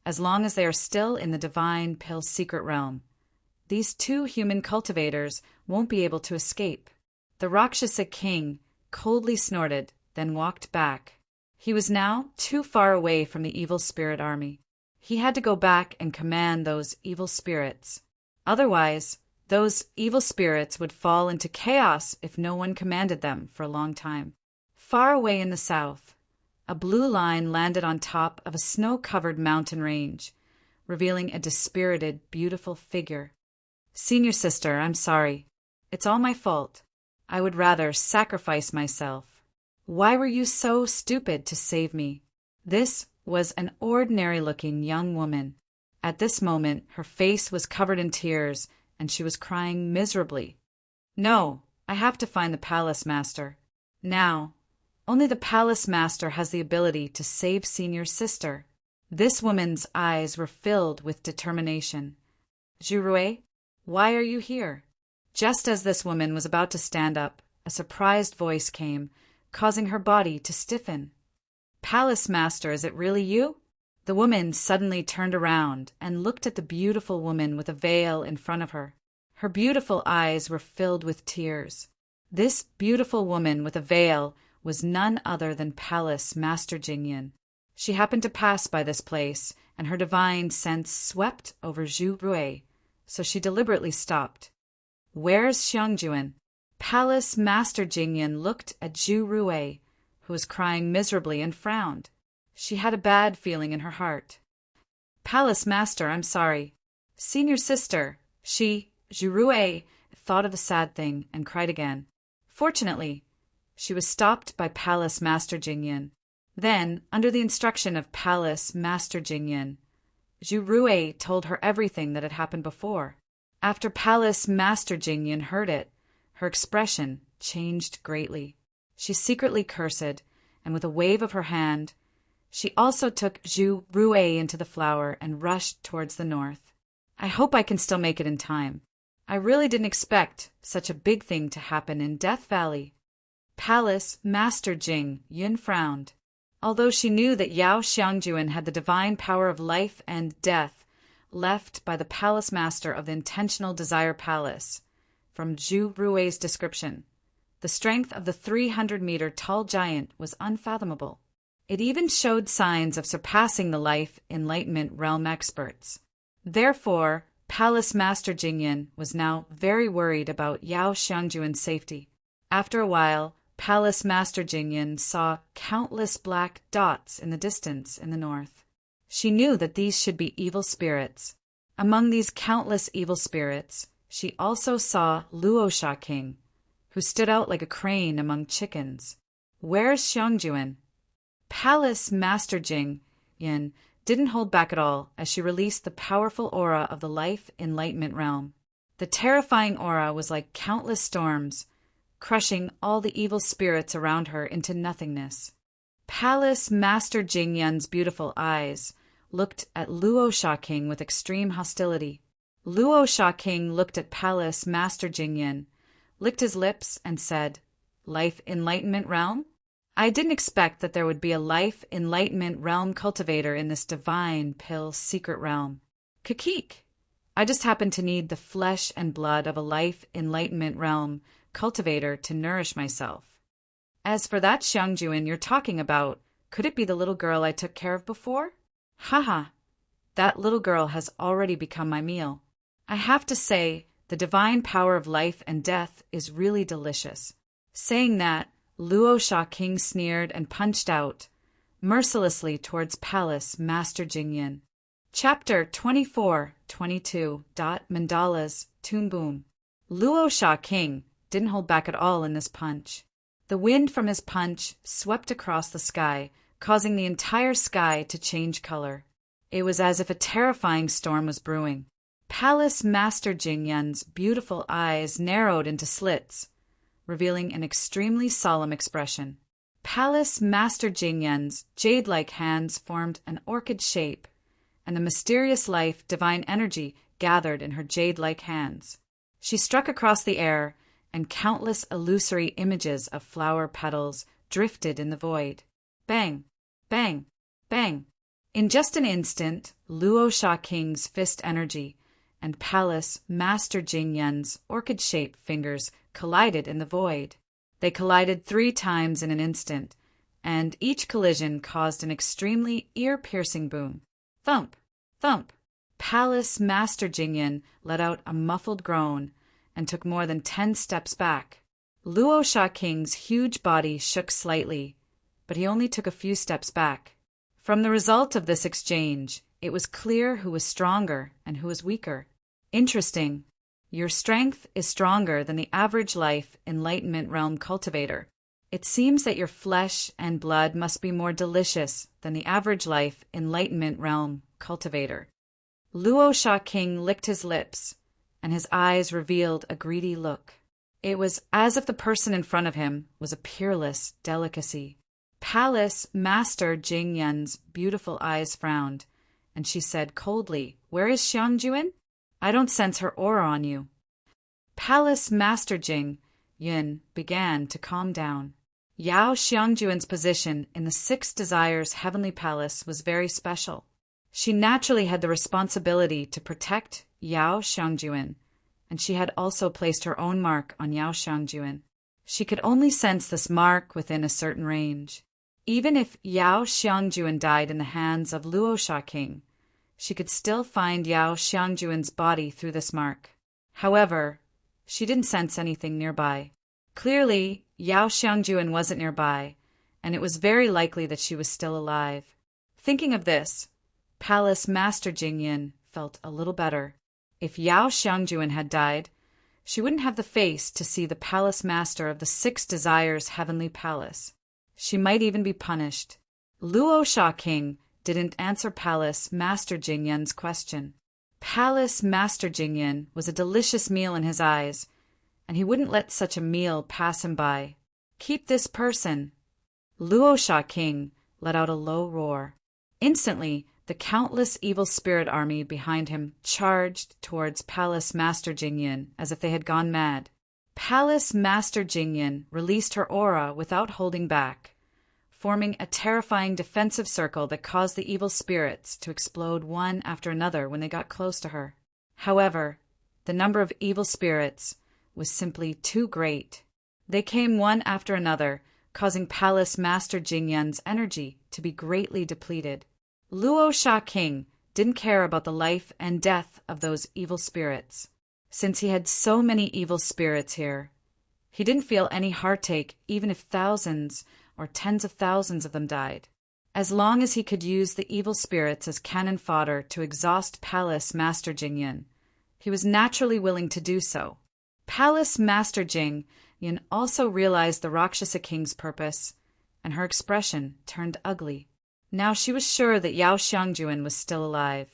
as long as they are still in the divine Pill secret realm, these 2 human cultivators won't be able to escape. The Rakshasa King coldly snorted, then walked back. He was now too far away from the evil spirit army. He had to go back and command those evil spirits. Otherwise, those evil spirits would fall into chaos if no one commanded them for a long time. Far away in the south, a blue line landed on top of a snow-covered mountain range, revealing a dispirited, beautiful figure. "Senior sister, I'm sorry. It's all my fault. I would rather sacrifice myself. Why were you so stupid to save me?" This was an ordinary-looking young woman. At this moment, her face was covered in tears, and she was crying miserably. "No, I have to find the palace master. Now, only the palace master has the ability to save Senior's sister. This woman's eyes were filled with determination. Zhu Rui, why are you here? Just as this woman was about to stand up, a surprised voice came, causing her body to stiffen. Palace master, is it really you? The woman suddenly turned around and looked at the beautiful woman with a veil in front of her. Her beautiful eyes were filled with tears. This beautiful woman with a veil was none other than Palace Master Jingyan. She happened to pass by this place, and her divine sense swept over Zhu Rui, so she deliberately stopped. Where's Xiangjuan? Palace Master Jingyan looked at Zhu Rui, who was crying miserably, and frowned. She had a bad feeling in her heart. Palace Master, I'm sorry. Senior sister, Zhu Rui thought of the sad thing and cried again. Fortunately, she was stopped by Palace Master Jingyan. Then, under the instruction of Palace Master Jingyan, Zhu Rui told her everything that had happened before. After Palace Master Jingyan heard it, her expression changed greatly. She secretly cursed, and with a wave of her hand, she also took Zhu Rui into the flower and rushed towards the north. I hope I can still make it in time. I really didn't expect such a big thing to happen in Death Valley. Palace Master Jing-yun frowned. Although she knew that Yao Xiangjuan had the divine power of life and death left by the Palace Master of the Intentional Desire Palace, from Zhu Rui's description, the strength of the 300-meter tall giant was unfathomable. It even showed signs of surpassing the life enlightenment realm experts. Therefore, Palace Master Jingyan was now very worried about Yao Xiangjuan's safety. After a while, Palace Master Jingyan saw countless black dots in the distance in the north. She knew that these should be evil spirits. Among these countless evil spirits, she also saw Luosha King, who stood out like a crane among chickens. Where's Xiangjuan? Palace Master Jingyan didn't hold back at all as she released the powerful aura of the life enlightenment realm. The terrifying aura was like countless storms, crushing all the evil spirits around her into nothingness. Palace Master Jingyan's beautiful eyes looked at Luosha King with extreme hostility. Luosha King looked at Palace Master Jingyan, licked his lips, and said, Life Enlightenment Realm? I didn't expect that there would be a Life Enlightenment Realm cultivator in this divine pill secret realm. Kakik! I just happen to need the flesh and blood of a Life Enlightenment Realm cultivator to nourish myself. As for that Xiangjuan you're talking about, could it be the little girl I took care of before? Haha, that little girl has already become my meal. I have to say, the divine power of life and death is really delicious. Saying that, Luosha King sneered and punched out, mercilessly towards Palace Master Jingyan. Chapter 24-22. Mandalas, Toon Boom. Luosha King didn't hold back at all in this punch. The wind from his punch swept across the sky, causing the entire sky to change color. It was as if a terrifying storm was brewing. Palace Master Jingyan's beautiful eyes narrowed into slits, revealing an extremely solemn expression. Palace Master Jingyan's jade-like hands formed an orchid shape, and the mysterious life, divine energy, gathered in her jade-like hands. She struck across the air, and countless illusory images of flower petals drifted in the void. Bang! Bang! Bang! In just an instant, Luosha King's fist energy and Palace Master Jingyan's orchid-shaped fingers collided in the void. They collided 3 times in an instant, and each collision caused an extremely ear-piercing boom. Thump! Thump! Palace Master Jingyan let out a muffled groan and took more than 10 steps back. Luosha King's huge body shook slightly, but he only took a few steps back. From the result of this exchange, it was clear who was stronger and who was weaker. Interesting. Your strength is stronger than the average life enlightenment realm cultivator. It seems that your flesh and blood must be more delicious than the average life enlightenment realm cultivator. Luosha King licked his lips, and his eyes revealed a greedy look. It was as if the person in front of him was a peerless delicacy. Palace Master Jing Yun's beautiful eyes frowned, and she said coldly, "Where is Xiangjuan? I don't sense her aura on you." Palace Master Jing Yun began to calm down. Yao Xiangjuan's position in the Six Desires Heavenly Palace was very special. She naturally had the responsibility to protect Yao Xiangjuan, and she had also placed her own mark on Yao Xiangjuan. She could only sense this mark within a certain range. Even if Yao Xiangjuan died in the hands of Luosha King, she could still find Yao Xiangjuan's body through this mark. However, she didn't sense anything nearby. Clearly, Yao Xiangjuan wasn't nearby, and it was very likely that she was still alive. Thinking of this, Palace Master Jingyan felt a little better. If Yao Xiangjuan had died, she wouldn't have the face to see the Palace Master of the Six Desires Heavenly Palace. She might even be punished. Luosha King didn't answer Palace Master Jingyan's question. Palace Master Jingyan was a delicious meal in his eyes, and he wouldn't let such a meal pass him by. "Keep this person." Luosha King let out a low roar. Instantly, the countless evil spirit army behind him charged towards Palace Master Jingyan as if they had gone mad. Palace Master Jingyan released her aura without holding back, forming a terrifying defensive circle that caused the evil spirits to explode one after another when they got close to her. However, the number of evil spirits was simply too great. They came one after another, causing Palace Master Jingyan's energy to be greatly depleted. Luosha King didn't care about the life and death of those evil spirits. Since he had so many evil spirits here, he didn't feel any heartache even if thousands or tens of thousands of them died. As long as he could use the evil spirits as cannon fodder to exhaust Palace Master Jingyan, he was naturally willing to do so. Palace Master Jingyan also realized the Rakshasa King's purpose, and her expression turned ugly. Now she was sure that Yao Xiangjuan was still alive.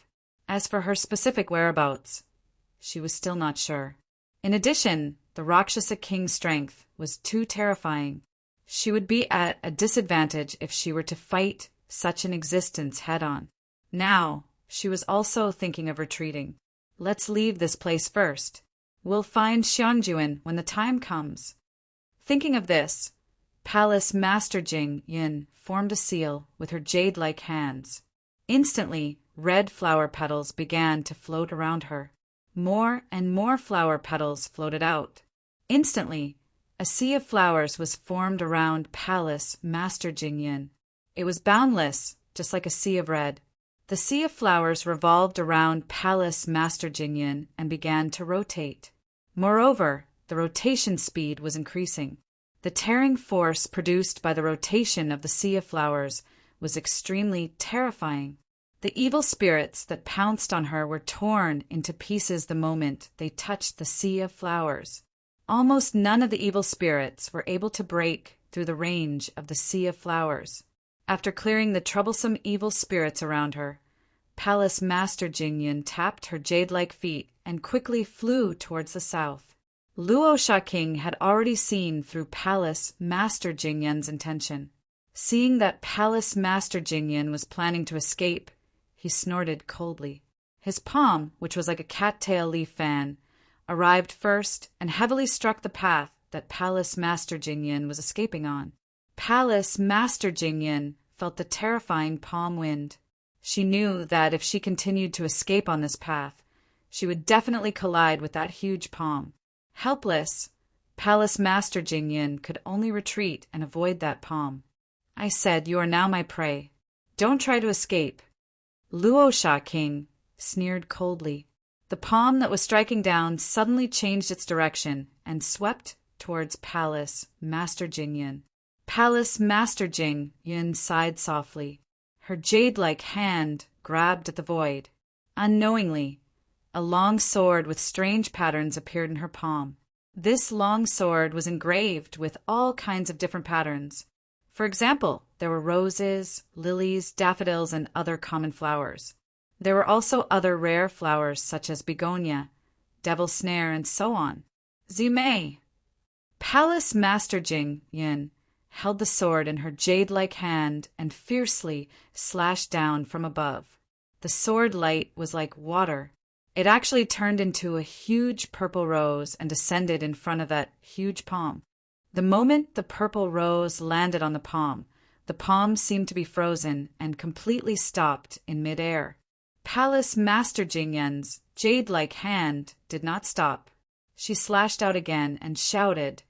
As for her specific whereabouts, she was still not sure. In addition, the Rakshasa King's strength was too terrifying. She would be at a disadvantage if she were to fight such an existence head-on. Now, she was also thinking of retreating. "Let's leave this place first. We'll find Xiangjuan when the time comes." Thinking of this, Palace Master Jing Yin formed a seal with her jade-like hands. Instantly, red flower petals began to float around her. More and more flower petals floated out. Instantly, a sea of flowers was formed around Palace Master Jing Yin. It was boundless, just like a sea of red. The sea of flowers revolved around Palace Master Jing Yin and began to rotate. Moreover, the rotation speed was increasing. The tearing force produced by the rotation of the sea of flowers was extremely terrifying. The evil spirits that pounced on her were torn into pieces the moment they touched the sea of flowers. Almost none of the evil spirits were able to break through the range of the sea of flowers. After clearing the troublesome evil spirits around her, Palace Master Jingyan tapped her jade-like feet and quickly flew towards the south. Luosha King had already seen through Palace Master Jingyan's intention. Seeing that Palace Master Jingyan was planning to escape, he snorted coldly. His palm, which was like a cattail leaf fan, arrived first and heavily struck the path that Palace Master Jingyan was escaping on. Palace Master Jingyan felt the terrifying palm wind. She knew that if she continued to escape on this path, she would definitely collide with that huge palm. Helpless, Palace Master Jingyan could only retreat and avoid that palm. "I said, you are now my prey. Don't try to escape." Luosha King sneered coldly. The palm that was striking down suddenly changed its direction and swept towards Palace Master Jingyan. Palace Master Jingyan sighed softly. Her jade-like hand grabbed at the void. Unknowingly, a long sword with strange patterns appeared in her palm. This long sword was engraved with all kinds of different patterns. For example, there were roses, lilies, daffodils, and other common flowers. There were also other rare flowers such as begonia, devil's snare, and so on. "Zume, Palace Master Jing Yin held the sword in her jade-like hand and fiercely slashed down from above. The sword light was like water. It actually turned into a huge purple rose and descended in front of that huge palm. The moment the purple rose landed on the palm seemed to be frozen and completely stopped in midair. Palace Master Jing Yin's jade-like hand did not stop. She slashed out again and shouted,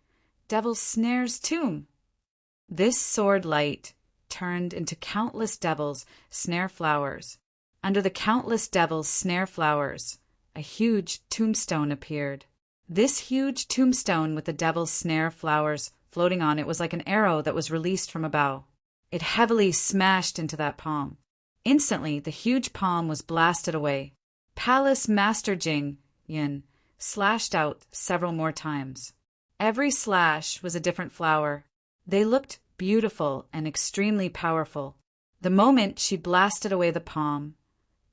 "Devil's Snare's tomb!" This sword light turned into countless devil's snare flowers. Under the countless devil's snare flowers, a huge tombstone appeared. This huge tombstone with the devil's snare flowers floating on it was like an arrow that was released from a bow. It heavily smashed into that palm. Instantly, the huge palm was blasted away. Palace Master Jing Yin slashed out several more times. Every slash was a different flower. They looked beautiful and extremely powerful. The moment she blasted away the palm,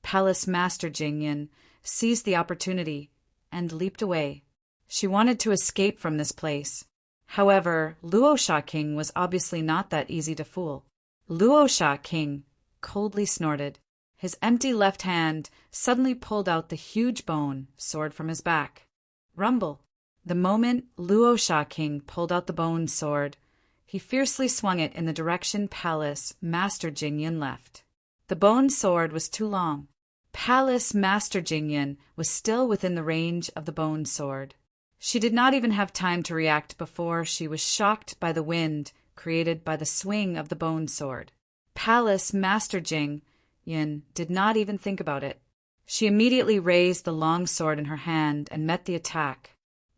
Palace Master Jing Yin seized the opportunity and leaped away. She wanted to escape from this place. However, Luosha King was obviously not that easy to fool. Luosha King coldly snorted. His empty left hand suddenly pulled out the huge bone sword from his back. Rumble! The moment Luosha King pulled out the bone sword, he fiercely swung it in the direction Palace Master Jing Yin left. The bone sword was too long. Palace Master Jing Yin was still within the range of the bone sword. She did not even have time to react before she was shocked by the wind created by the swing of the bone sword. Palace Master Jing Yin did not even think about it. She immediately raised the long sword in her hand and met the attack.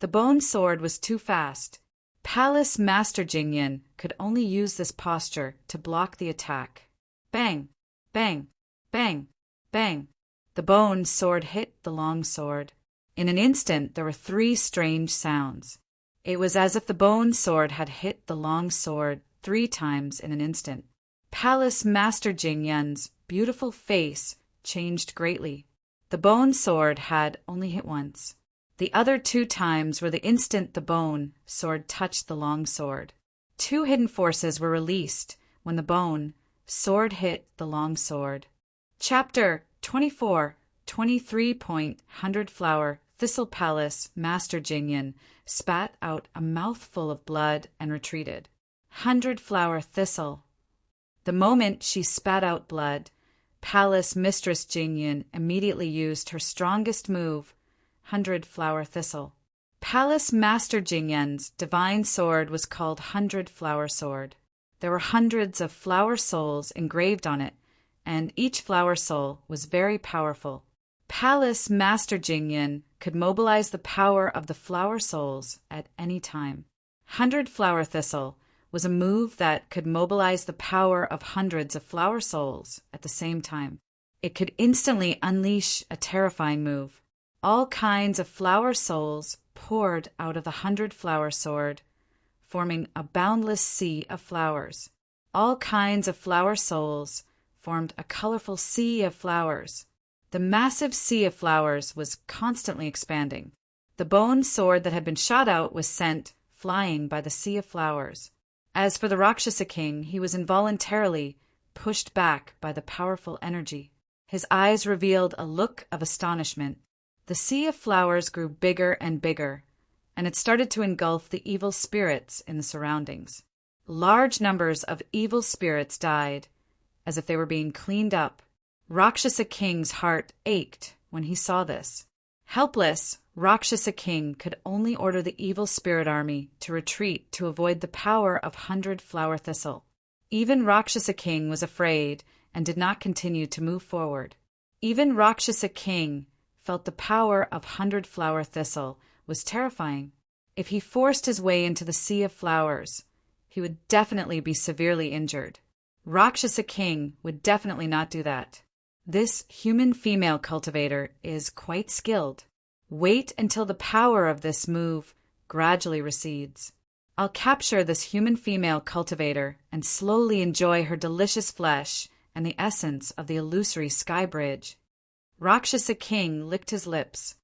The bone sword was too fast. Palace Master Jing Yin could only use this posture to block the attack. Bang! Bang! Bang! Bang! The bone sword hit the long sword. In an instant, there were 3 strange sounds. It was as if the bone sword had hit the long sword 3 times in an instant. Palace Master Jing Yin's beautiful face changed greatly. The bone sword had only hit once. The other 2 times were the instant the bone sword touched the long sword. 2 hidden forces were released when the bone sword hit the long sword. Chapter 24, 23.100 Flower Thistle Palace Master Jing Yin spat out a mouthful of blood and retreated. 100 Flower Thistle. The moment she spat out blood, Palace Mistress Jing Yin immediately used her strongest move, 100 Flower Thistle. Palace Master Jing Yin's divine sword was called 100 Flower Sword. There were hundreds of flower souls engraved on it, and each flower soul was very powerful. Palace Master Jing Yin could mobilize the power of the flower souls at any time. 100 Flower Thistle was a move that could mobilize the power of hundreds of flower souls at the same time. It could instantly unleash a terrifying move. All kinds of flower souls poured out of the 100 Flower Sword, forming a boundless sea of flowers. All kinds of flower souls formed a colorful sea of flowers. The massive sea of flowers was constantly expanding. The bone sword that had been shot out was sent flying by the sea of flowers. As for the Rakshasa King, he was involuntarily pushed back by the powerful energy. His eyes revealed a look of astonishment. The sea of flowers grew bigger and bigger, and it started to engulf the evil spirits in the surroundings. Large numbers of evil spirits died, as if they were being cleaned up. Rakshasa King's heart ached when he saw this. Helpless, Rakshasa King could only order the evil spirit army to retreat to avoid the power of 100 Flower Thistle. Even Rakshasa King was afraid and did not continue to move forward. Even Rakshasa King felt the power of 100 Flower Thistle was terrifying. If he forced his way into the sea of flowers, he would definitely be severely injured. Rakshasa King would definitely not do that. This human female cultivator is quite skilled. Wait until the power of this move gradually recedes. I'll capture this human female cultivator and slowly enjoy her delicious flesh and the essence of the illusory sky bridge. Rakshasa King licked his lips.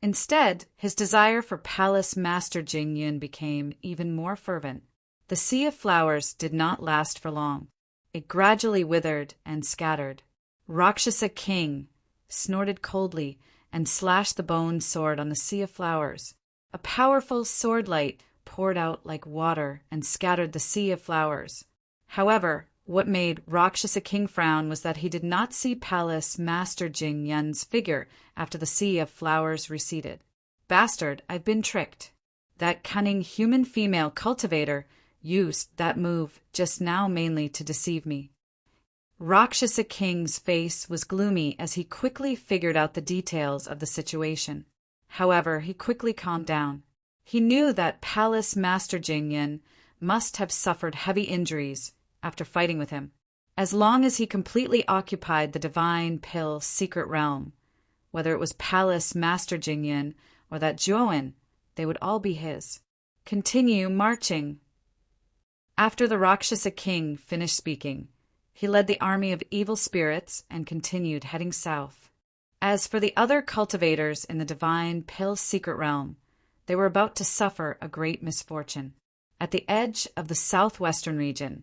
Instead, his desire for Palace Master Jingyun became even more fervent. The Sea of Flowers did not last for long. It gradually withered and scattered. Rakshasa King snorted coldly and slashed the bone sword on the Sea of Flowers. A powerful sword light poured out like water and scattered the Sea of Flowers. However, what made Rakshasa King frown was that he did not see Palace Master Jingyun's figure after the Sea of Flowers receded. Bastard, I've been tricked. That cunning human female cultivator used that move just now mainly to deceive me. Rakshasa King's face was gloomy as he quickly figured out the details of the situation. However, he quickly calmed down. He knew that Palace Master Jingyun must have suffered heavy injuries after fighting with him. As long as he completely occupied the Divine Pill secret realm, whether it was Palace Master Jingyun or that Zhuowen, they would all be his. Continue marching. After the Rakshasa King finished speaking, he led the army of evil spirits and continued heading south. As for the other cultivators in the Divine Pill secret realm, they were about to suffer a great misfortune. At the edge of the southwestern region,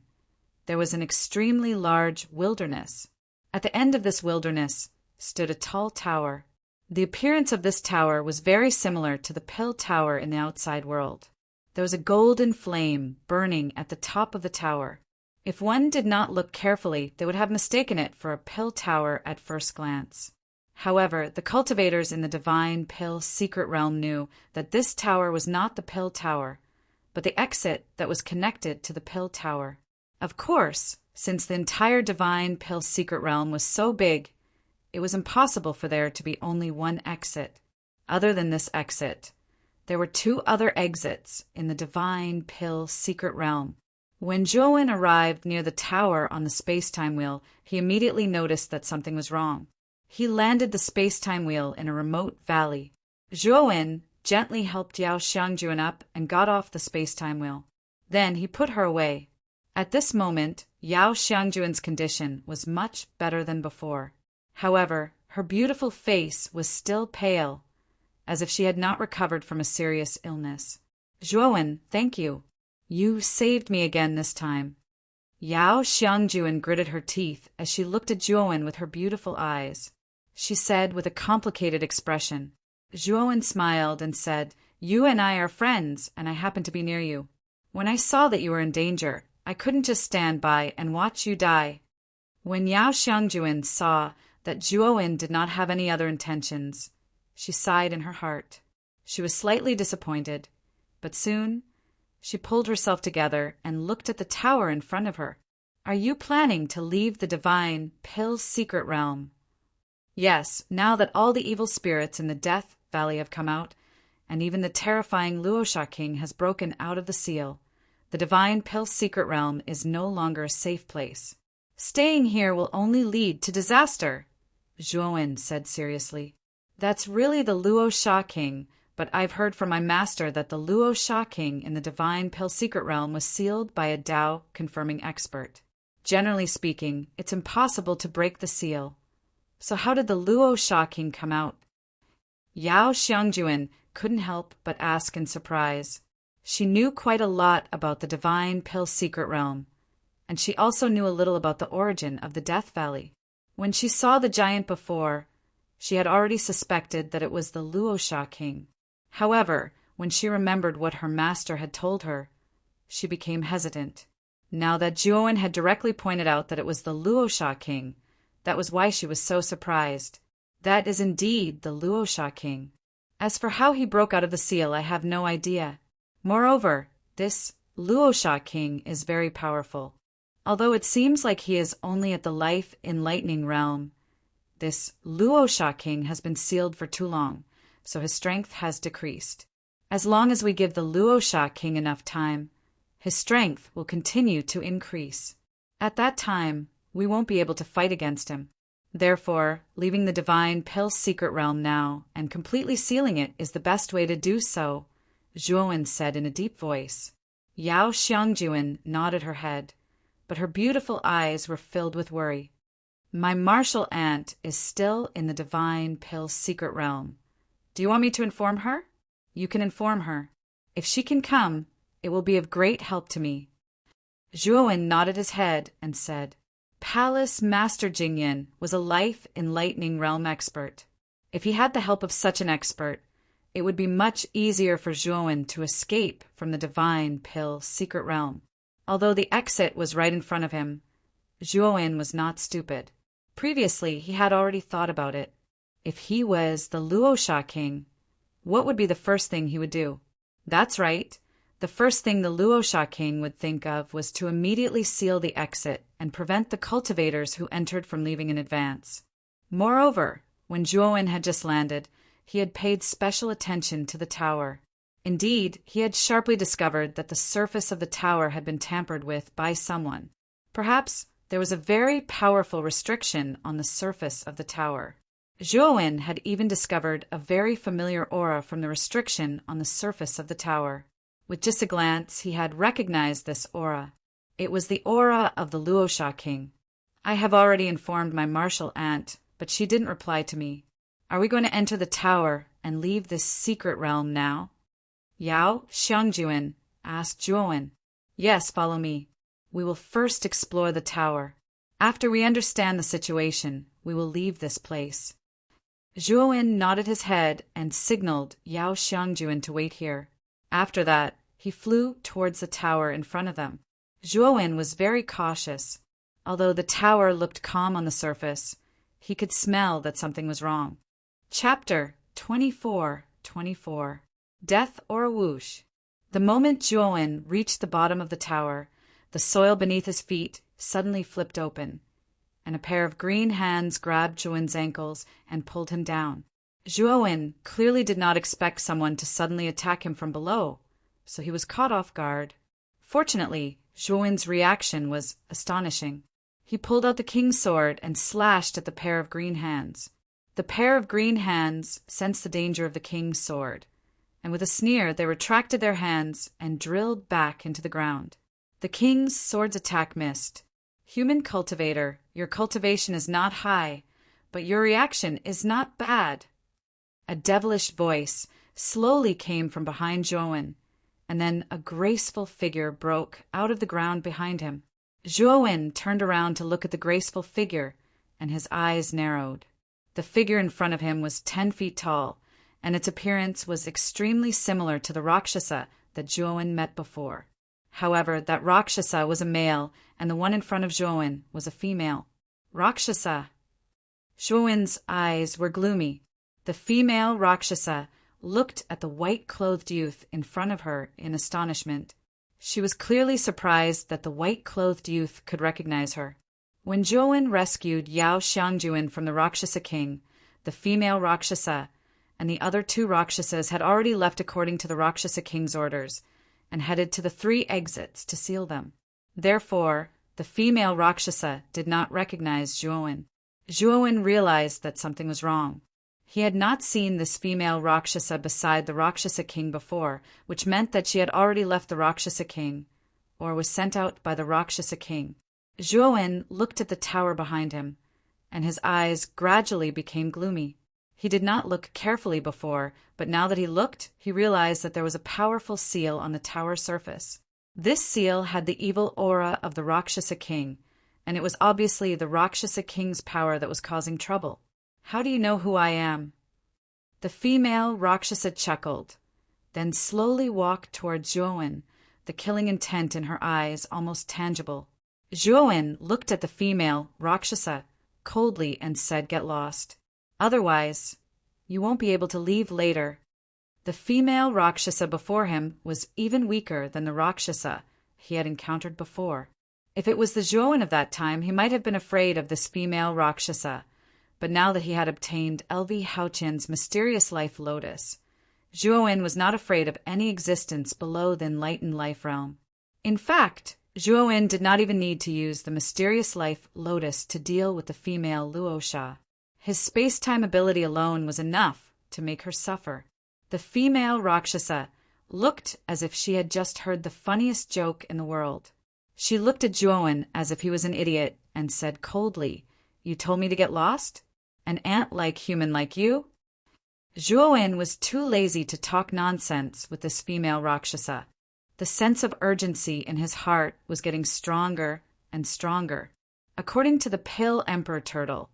there was an extremely large wilderness. At the end of this wilderness stood a tall tower. The appearance of this tower was very similar to the Pill Tower in the outside world. There was a golden flame burning at the top of the tower. If one did not look carefully, they would have mistaken it for a pill tower at first glance. However, the cultivators in the Divine Pill secret realm knew that this tower was not the Pill Tower, but the exit that was connected to the Pill Tower. Of course, since the entire Divine Pill secret realm was so big, it was impossible for there to be only one exit. Other than this exit, there were two other exits in the Divine Pill secret realm. When Zhuowen arrived near the tower on the space-time wheel, he immediately noticed that something was wrong. He landed the space-time wheel in a remote valley. Zhuowen gently helped Yao Xiangjuan up and got off the space-time wheel. Then he put her away. At this moment, Yao Xiangjuan's condition was much better than before. However, her beautiful face was still pale, as if she had not recovered from a serious illness. Zhuowen, thank you. You saved me again this time. Yao Xiangjuan gritted her teeth as she looked at Zhuowen with her beautiful eyes. She said with a complicated expression. Zhuowen smiled and said, You and I are friends, and I happen to be near you. When I saw that you were in danger, I couldn't just stand by and watch you die. When Yao Xiangjuan saw that Zhuowen did not have any other intentions, she sighed in her heart. She was slightly disappointed, but soon she pulled herself together and looked at the tower in front of her. Are you planning to leave the Divine Pill secret realm? Yes, now that all the evil spirits in the Death Valley have come out, and even the terrifying Luosha King has broken out of the seal, the Divine Pill secret realm is no longer a safe place. Staying here will only lead to disaster, Zhuowen said seriously. That's really the Luosha King, but I've heard from my master that the Luosha King in the Divine Pill secret realm was sealed by a Dao-confirming expert. Generally speaking, it's impossible to break the seal. So how did the Luosha King come out? Yao Xiangjuan couldn't help but ask in surprise. She knew quite a lot about the Divine Pill secret realm, and she also knew a little about the origin of the Death Valley. When she saw the giant before, she had already suspected that it was the Luosha King. However, when she remembered what her master had told her, she became hesitant. Now that Zhuowen had directly pointed out that it was the Luosha King, that was why she was so surprised. That is indeed the Luosha King. As for how he broke out of the seal, I have no idea. Moreover, this Luosha King is very powerful. Although it seems like he is only at the life enlightening realm, this Luosha King has been sealed for too long, so his strength has decreased. As long as we give the Luosha King enough time, his strength will continue to increase. At that time, we won't be able to fight against him. Therefore, leaving the Divine Pill secret realm now and completely sealing it is the best way to do so, Zhuowen said in a deep voice. Yao Xiangjuan nodded her head, but her beautiful eyes were filled with worry. My martial aunt is still in the Divine Pill secret realm. Do you want me to inform her? You can inform her. If she can come, it will be of great help to me. Zhuowen nodded his head and said, Palace Master Jingyan was a life-enlightening realm expert. If he had the help of such an expert, it would be much easier for Zhuowen to escape from the divine pill secret realm. Although the exit was right in front of him, Zhuowen was not stupid. Previously, he had already thought about it. If he was the Luosha king, what would be the first thing he would do? That's right. The first thing the Luosha king would think of was to immediately seal the exit and prevent the cultivators who entered from leaving in advance. Moreover, when Zhuowen had just landed, he had paid special attention to the tower. Indeed, he had sharply discovered that the surface of the tower had been tampered with by someone. Perhaps there was a very powerful restriction on the surface of the tower. Zhuowen had even discovered a very familiar aura from the restriction on the surface of the tower. With just a glance, he had recognized this aura. It was the aura of the Luosha king. I have already informed my martial aunt, but she didn't reply to me. Are we going to enter the tower and leave this secret realm now? Yao Xiangjuan asked Zhuowen. Yes, follow me. We will first explore the tower. After we understand the situation, we will leave this place. Zhuowen nodded his head and signaled Yao Xiangjuan to wait here. After that, he flew towards the tower in front of them. Zhuowen was very cautious. Although the tower looked calm on the surface, he could smell that something was wrong. Chapter 24:24 Death or a Whoosh. The moment Zhuowen reached the bottom of the tower, the soil beneath his feet suddenly flipped open, and a pair of green hands grabbed Zhuowen's ankles and pulled him down. Zhuowen clearly did not expect someone to suddenly attack him from below, so he was caught off guard. Fortunately, Zhuowen's reaction was astonishing. He pulled out the king's sword and slashed at the pair of green hands. The pair of green hands sensed the danger of the king's sword, and with a sneer they retracted their hands and drilled back into the ground. The king's sword's attack missed. Human cultivator, your cultivation is not high, but your reaction is not bad. A devilish voice slowly came from behind Zhuowen, and then a graceful figure broke out of the ground behind him. Zhuowen turned around to look at the graceful figure, and his eyes narrowed. The figure in front of him was 10 feet tall, and its appearance was extremely similar to the Rakshasa that Zhuowen met before. However, that Rakshasa was a male, and the one in front of Zhuowen was a female. Rakshasa! Zhuowen's eyes were gloomy. The female Rakshasa looked at the white-clothed youth in front of her in astonishment. She was clearly surprised that the white-clothed youth could recognize her. When Zhuowen rescued Yao Xiangjuan from the Rakshasa king, the female Rakshasa and the other 2 Rakshasas had already left according to the Rakshasa king's orders and headed to the 3 exits to seal them. Therefore, the female Rakshasa did not recognize Zhuowen. Zhuowen realized that something was wrong. He had not seen this female Rakshasa beside the Rakshasa king before, which meant that she had already left the Rakshasa king, or was sent out by the Rakshasa king. Zhuowen looked at the tower behind him, and his eyes gradually became gloomy. He did not look carefully before, but now that he looked, he realized that there was a powerful seal on the tower surface. This seal had the evil aura of the Rakshasa king, and it was obviously the Rakshasa king's power that was causing trouble. How do you know who I am? The female Rakshasa chuckled, then slowly walked toward Zhuowen, the killing intent in her eyes almost tangible. Zhuowen looked at the female Rakshasa coldly and said, "Get lost. Otherwise, you won't be able to leave later." The female Rakshasa before him was even weaker than the Rakshasa he had encountered before. If it was the Zhuowen of that time, he might have been afraid of this female Rakshasa. But now that he had obtained L.V. Haoqian's mysterious life lotus, Zhuowen was not afraid of any existence below the enlightened life realm. In fact, Zhuowen did not even need to use the mysterious life lotus to deal with the female Luosha. His space-time ability alone was enough to make her suffer. The female Rakshasa looked as if she had just heard the funniest joke in the world. She looked at Zhuowen as if he was an idiot and said coldly, "You told me to get lost? An ant-like human like you?" Zhuowen was too lazy to talk nonsense with this female Rakshasa. The sense of urgency in his heart was getting stronger and stronger. According to the Pale Emperor Turtle,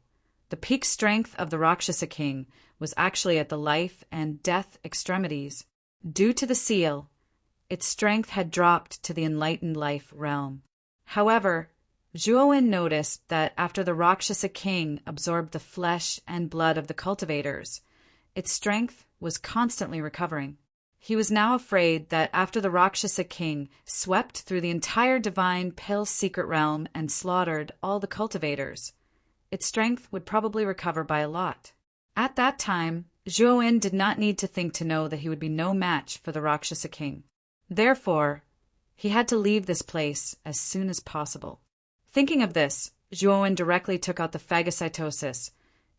the peak strength of the Rakshasa king was actually at the life and death extremities. Due to the seal, its strength had dropped to the enlightened life realm. However, Zhuowen noticed that after the Rakshasa king absorbed the flesh and blood of the cultivators, its strength was constantly recovering. He was now afraid that after the Rakshasa king swept through the entire divine Pale secret realm and slaughtered all the cultivators, its strength would probably recover by a lot. At that time, Zhuowen did not need to think to know that he would be no match for the Rakshasa king. Therefore, he had to leave this place as soon as possible. Thinking of this, Zhuowen directly took out the phagocytosis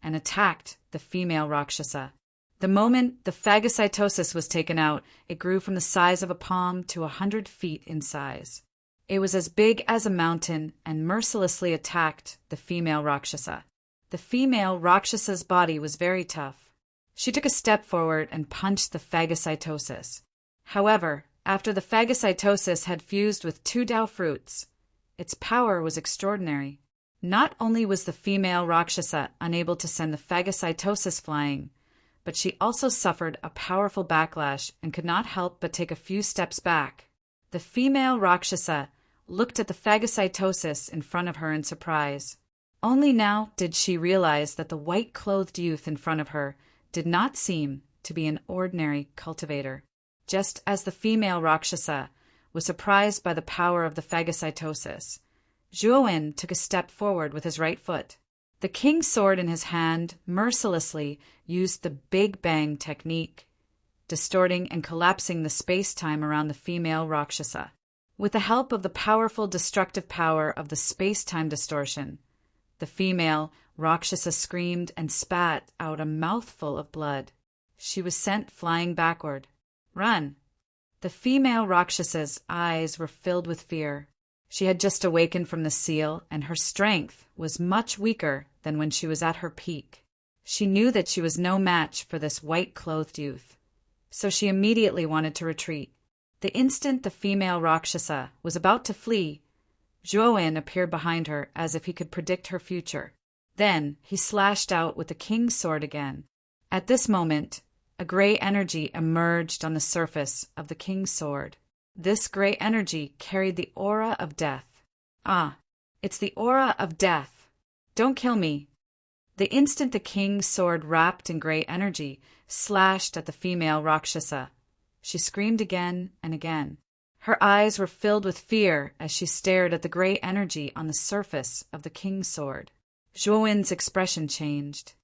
and attacked the female Rakshasa. The moment the phagocytosis was taken out, it grew from the size of a palm to 100 feet in size. It was as big as a mountain and mercilessly attacked the female Rakshasa. The female Rakshasa's body was very tough. She took a step forward and punched the phagocytosis. However, after the phagocytosis had fused with 2 Dao fruits, its power was extraordinary. Not only was the female Rakshasa unable to send the phagocytosis flying, but she also suffered a powerful backlash and could not help but take a few steps back. The female Rakshasa looked at the phagocytosis in front of her in surprise. Only now did she realize that the white-clothed youth in front of her did not seem to be an ordinary cultivator. Just as the female Rakshasa was surprised by the power of the phagocytosis, Zhuowen took a step forward with his right foot. The king's sword in his hand mercilessly used the Big Bang technique, distorting and collapsing the space-time around the female Rakshasa. With the help of the powerful destructive power of the space-time distortion, the female Rakshasa screamed and spat out a mouthful of blood. She was sent flying backward. Run! The female Rakshasa's eyes were filled with fear. She had just awakened from the seal, and her strength was much weaker than when she was at her peak. She knew that she was no match for this white-clothed youth, so she immediately wanted to retreat. The instant the female Rakshasa was about to flee, Zhuowen appeared behind her as if he could predict her future. Then he slashed out with the king's sword again. At this moment, a gray energy emerged on the surface of the king's sword. This gray energy carried the aura of death. Ah, it's the aura of death. Don't kill me. The instant the king's sword wrapped in gray energy slashed at the female Rakshasa, she screamed again and again. Her eyes were filled with fear as she stared at the gray energy on the surface of the king's sword. Zhuowen's expression changed.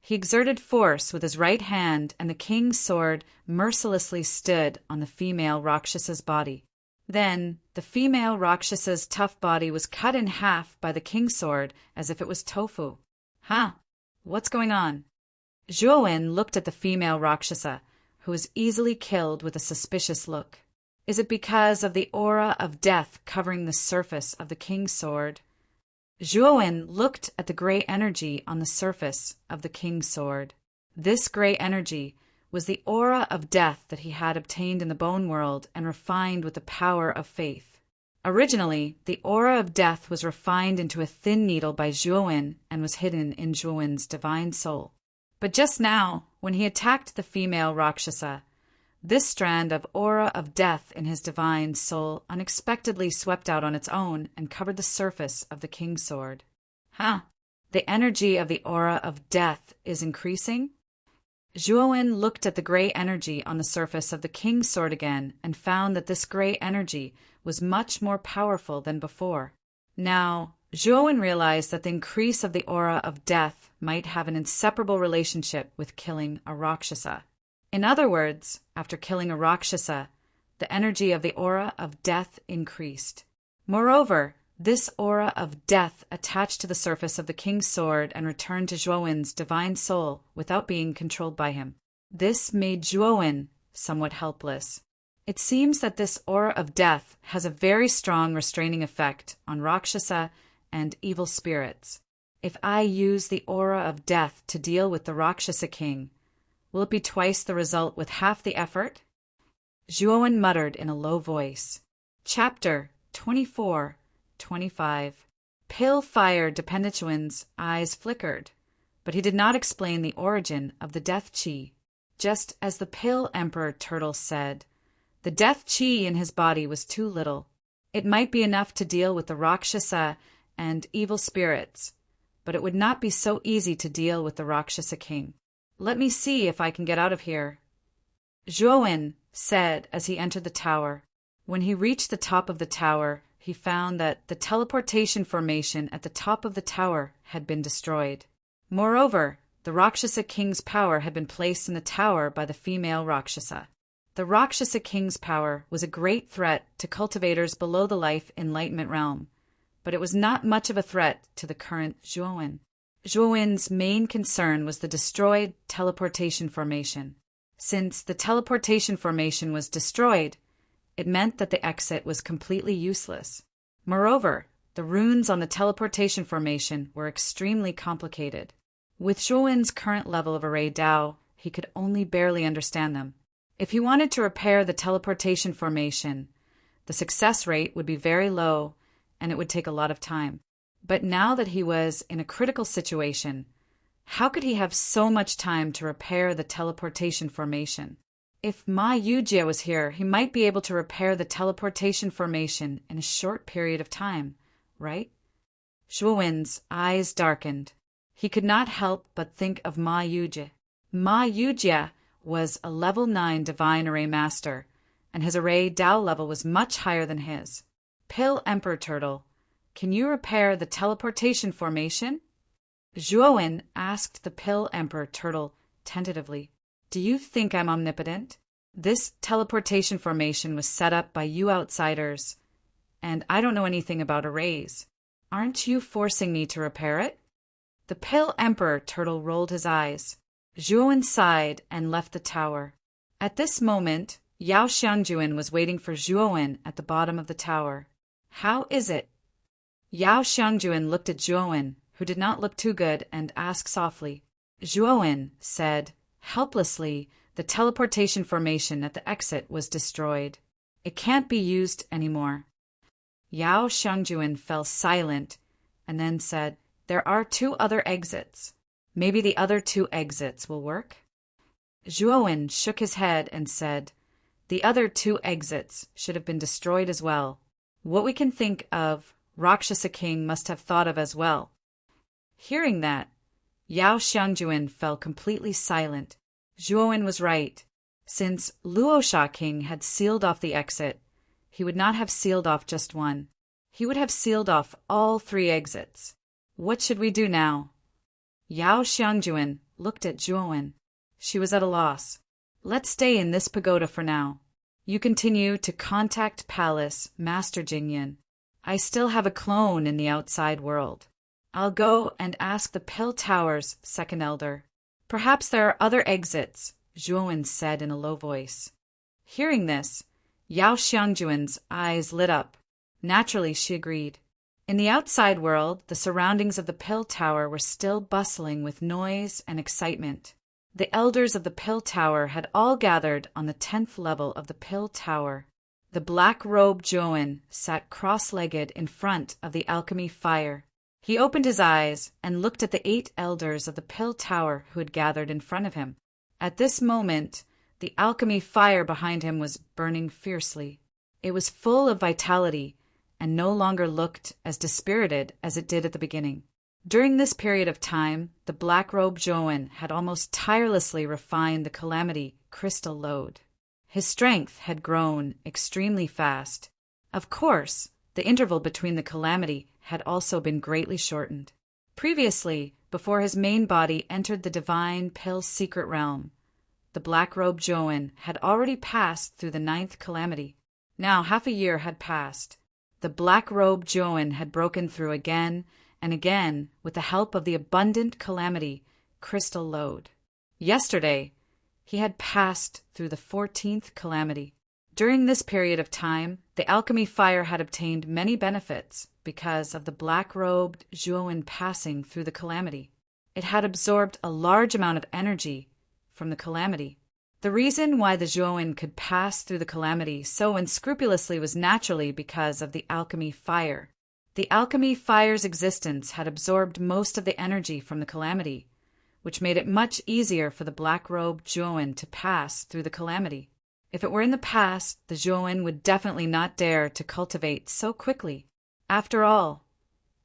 He exerted force with his right hand, and the king's sword mercilessly stood on the female Rakshasa's body. Then, the female Rakshasa's tough body was cut in half by the king's sword as if it was tofu. Huh? What's going on? Zhuowen looked at the female Rakshasa, who was easily killed with a suspicious look. Is it because of the aura of death covering the surface of the king's sword? Zhuowen looked at the gray energy on the surface of the king's sword. This gray energy was the aura of death that he had obtained in the bone world and refined with the power of faith. Originally, the aura of death was refined into a thin needle by Zhuowen and was hidden in Zhuowen's divine soul. But just now, when he attacked the female Rakshasa, this strand of aura of death in his divine soul unexpectedly swept out on its own and covered the surface of the king's sword. Huh? The energy of the aura of death is increasing? Zhuowen looked at the gray energy on the surface of the king's sword again and found that this gray energy was much more powerful than before. Now, Zhuowen realized that the increase of the aura of death might have an inseparable relationship with killing a Rakshasa. In other words, after killing a Rakshasa, the energy of the aura of death increased. Moreover, this aura of death attached to the surface of the king's sword and returned to Zhuowen's divine soul without being controlled by him. This made Zhuowen somewhat helpless. It seems that this aura of death has a very strong restraining effect on Rakshasa and evil spirits. If I use the aura of death to deal with the Rakshasa king, Will it be twice the result with half the effort? Zhuowen muttered in a low voice. Chapter 24-25. Pill fire Dependichuan's eyes flickered, but he did not explain the origin of the death chi. Just as the Pill Emperor Turtle said, the death chi in his body was too little. It might be enough to deal with the Rakshasa and evil spirits, but it would not be so easy to deal with the Rakshasa king. Let me see if I can get out of here, Zhuowen said as he entered the tower. When he reached the top of the tower, he found that the teleportation formation at the top of the tower had been destroyed. Moreover, the Rakshasa king's power had been placed in the tower by the female Rakshasa. The Rakshasa king's power was a great threat to cultivators below the life enlightenment realm, but it was not much of a threat to the current Zhuowen. Zhuowen's main concern was the destroyed teleportation formation. Since the teleportation formation was destroyed, it meant that the exit was completely useless. Moreover, the runes on the teleportation formation were extremely complicated. With Zhuowen's current level of array Dao, he could only barely understand them. If he wanted to repair the teleportation formation, the success rate would be very low and it would take a lot of time. But now that he was in a critical situation, how could he have so much time to repair the teleportation formation? If Ma Yujie was here, he might be able to repair the teleportation formation in a short period of time, right? Zhuowen's eyes darkened. He could not help but think of Ma Yujie. Ma Yujie was a level 9 divine array master, and his array Dao level was much higher than his. Pill Emperor Turtle, can you repair the teleportation formation? Zhuowen asked the Pill Emperor Turtle tentatively. Do you think I'm omnipotent? This teleportation formation was set up by you outsiders, and I don't know anything about arrays. Aren't you forcing me to repair it? The Pill Emperor Turtle rolled his eyes. Zhuowen sighed and left the tower. At this moment, Yao Xiangjuan was waiting for Zhuowen at the bottom of the tower. How is it? Yao Xiangjuan looked at Zhuowen, who did not look too good, and asked softly. Zhuowen said, helplessly, the teleportation formation at the exit was destroyed. It can't be used anymore. Yao Xiangjuan fell silent and then said, there are 2 other exits. Maybe the other 2 exits will work? Zhuowen shook his head and said, the other 2 exits should have been destroyed as well. What we can think of, Rakshasa King must have thought of as well. Hearing that, Yao Xiangjuan fell completely silent. Zhuowen was right. Since Luosha King had sealed off the exit, he would not have sealed off just one. He would have sealed off all 3 exits. What should we do now? Yao Xiangjuan looked at Zhuowen. She was at a loss. Let's stay in this pagoda for now. You continue to contact Palace, Master Jingyan. I still have a clone in the outside world. I'll go and ask the Pill Tower's second elder. Perhaps there are other exits, Zhuowen said in a low voice. Hearing this, Yao Xiangjuan's eyes lit up. Naturally, she agreed. In the outside world, the surroundings of the Pill Tower were still bustling with noise and excitement. The elders of the Pill Tower had all gathered on the 10th level of the Pill Tower. The black-robed Zhuowen sat cross-legged in front of the alchemy fire. He opened his eyes and looked at the 8 elders of the Pill Tower who had gathered in front of him. At this moment, the alchemy fire behind him was burning fiercely. It was full of vitality and no longer looked as dispirited as it did at the beginning. During this period of time, the black-robed Zhuowen had almost tirelessly refined the calamity crystal lode. His strength had grown extremely fast. Of course, the interval between the calamity had also been greatly shortened. Previously, before his main body entered the divine Pill's secret realm, the black-robed Zhuowen had already passed through the 9th calamity. Now half a year had passed. The black-robed Zhuowen had broken through again and again with the help of the abundant calamity crystal lode. Yesterday, he had passed through the 14th calamity. During this period of time, the alchemy fire had obtained many benefits because of the black-robed Zhuowen passing through the calamity. It had absorbed a large amount of energy from the calamity. The reason why the Zhuowen could pass through the calamity so unscrupulously was naturally because of the alchemy fire. The alchemy fire's existence had absorbed most of the energy from the calamity, which made it much easier for the black-robed Zhuowen to pass through the calamity. If it were in the past, the Zhuowen would definitely not dare to cultivate so quickly. After all,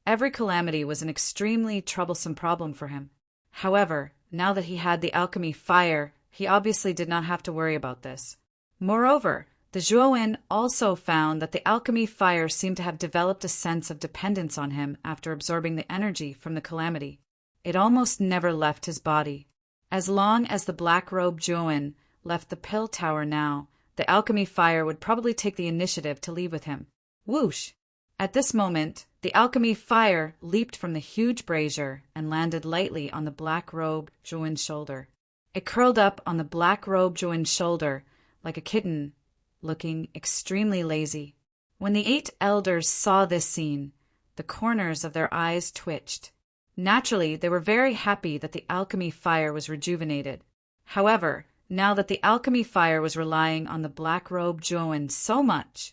every calamity was an extremely troublesome problem for him. However, now that he had the alchemy fire, he obviously did not have to worry about this. Moreover, the Zhuowen also found that the alchemy fire seemed to have developed a sense of dependence on him after absorbing the energy from the calamity. It almost never left his body. As long as the black-robed Zhuowen left the pill tower now, the alchemy fire would probably take the initiative to leave with him. Whoosh! At this moment, the alchemy fire leaped from the huge brazier and landed lightly on the black-robed Zhuowen's shoulder. It curled up on the black-robed Zhuowen's shoulder like a kitten, looking extremely lazy. When the 8 elders saw this scene, the corners of their eyes twitched. Naturally, they were very happy that the alchemy fire was rejuvenated. However, now that the alchemy fire was relying on the black-robed Zhuowen so much,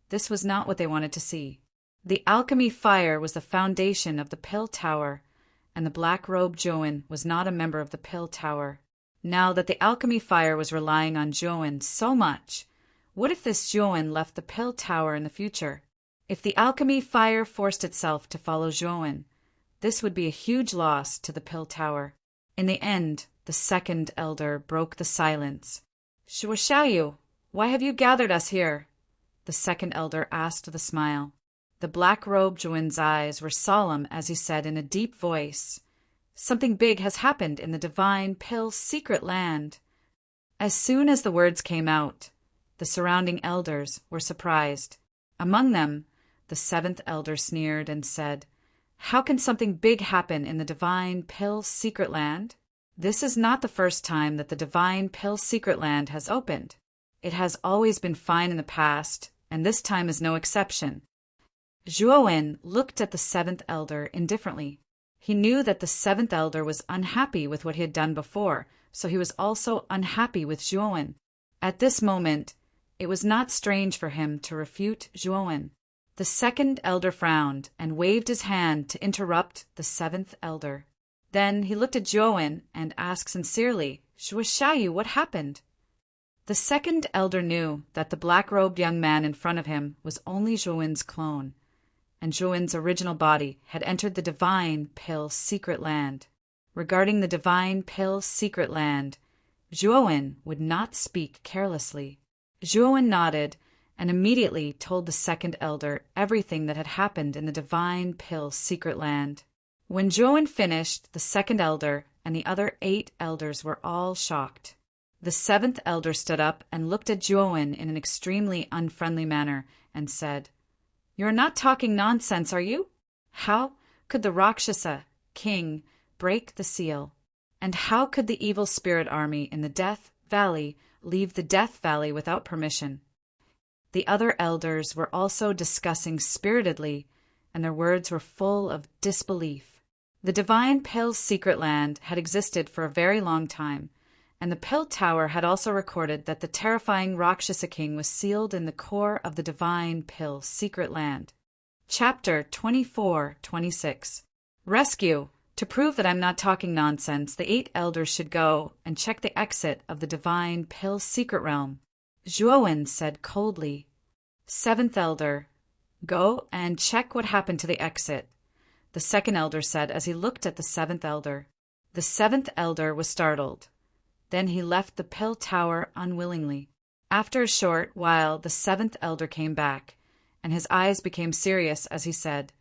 this was not what they wanted to see. The alchemy fire was the foundation of the pill tower, and the black-robed Zhuowen was not a member of the pill tower. Now that the alchemy fire was relying on Zhuowen so much, what if this Zhuowen left the pill tower in the future? If the alchemy fire forced itself to follow Zhuowen, this would be a huge loss to the pill tower. In the end, the second elder broke the silence. "Xiaoyu, why have you gathered us here?" the second elder asked with a smile. The black-robed Zhuowen's eyes were solemn as he said in a deep voice, "Something big has happened in the divine pill's secret land." As soon as the words came out, the surrounding elders were surprised. Among them, the 7th elder sneered and said, "How can something big happen in the divine pill's secret land? This is not the first time that the divine pill's secret land has opened. It has always been fine in the past, and this time is no exception." Zhuowen looked at the 7th elder indifferently. He knew that the 7th elder was unhappy with what he had done before, so he was also unhappy with Zhuowen. At this moment, it was not strange for him to refute Zhuowen. The 2nd elder frowned and waved his hand to interrupt the 7th elder. Then he looked at Zhuowen and asked sincerely, "Xiaoyu, what happened?" The 2nd elder knew that the black-robed young man in front of him was only Zhuowen's clone, and Zhuowen's original body had entered the divine pill's secret land. Regarding the divine pill's secret land, Zhuowen would not speak carelessly. Zhuowen nodded and immediately told the 2nd elder everything that had happened in the divine pill's secret land. When Zhuowen finished, the 2nd elder and the other 8 elders were all shocked. The 7th elder stood up and looked at Zhuowen in an extremely unfriendly manner and said, "You're not talking nonsense, are you? How could the Rakshasa king break the seal? And how could the evil spirit army in the Death Valley leave the Death Valley without permission?" The other elders were also discussing spiritedly, and their words were full of disbelief. The divine pill's secret land had existed for a very long time, and the pill tower had also recorded that the terrifying Rakshasa king was sealed in the core of the divine pill's secret land. Chapter 24-26. Rescue. To prove that I'm not talking nonsense, the 8 elders should go and check the exit of the divine pill's secret realm. Zhuowen said coldly. 7th elder, go and check what happened to the exit, the 2nd elder said as he looked at the 7th elder. The 7th elder was startled. Then he left the pill tower unwillingly. After a short while, the 7th elder came back, and his eyes became serious as he said,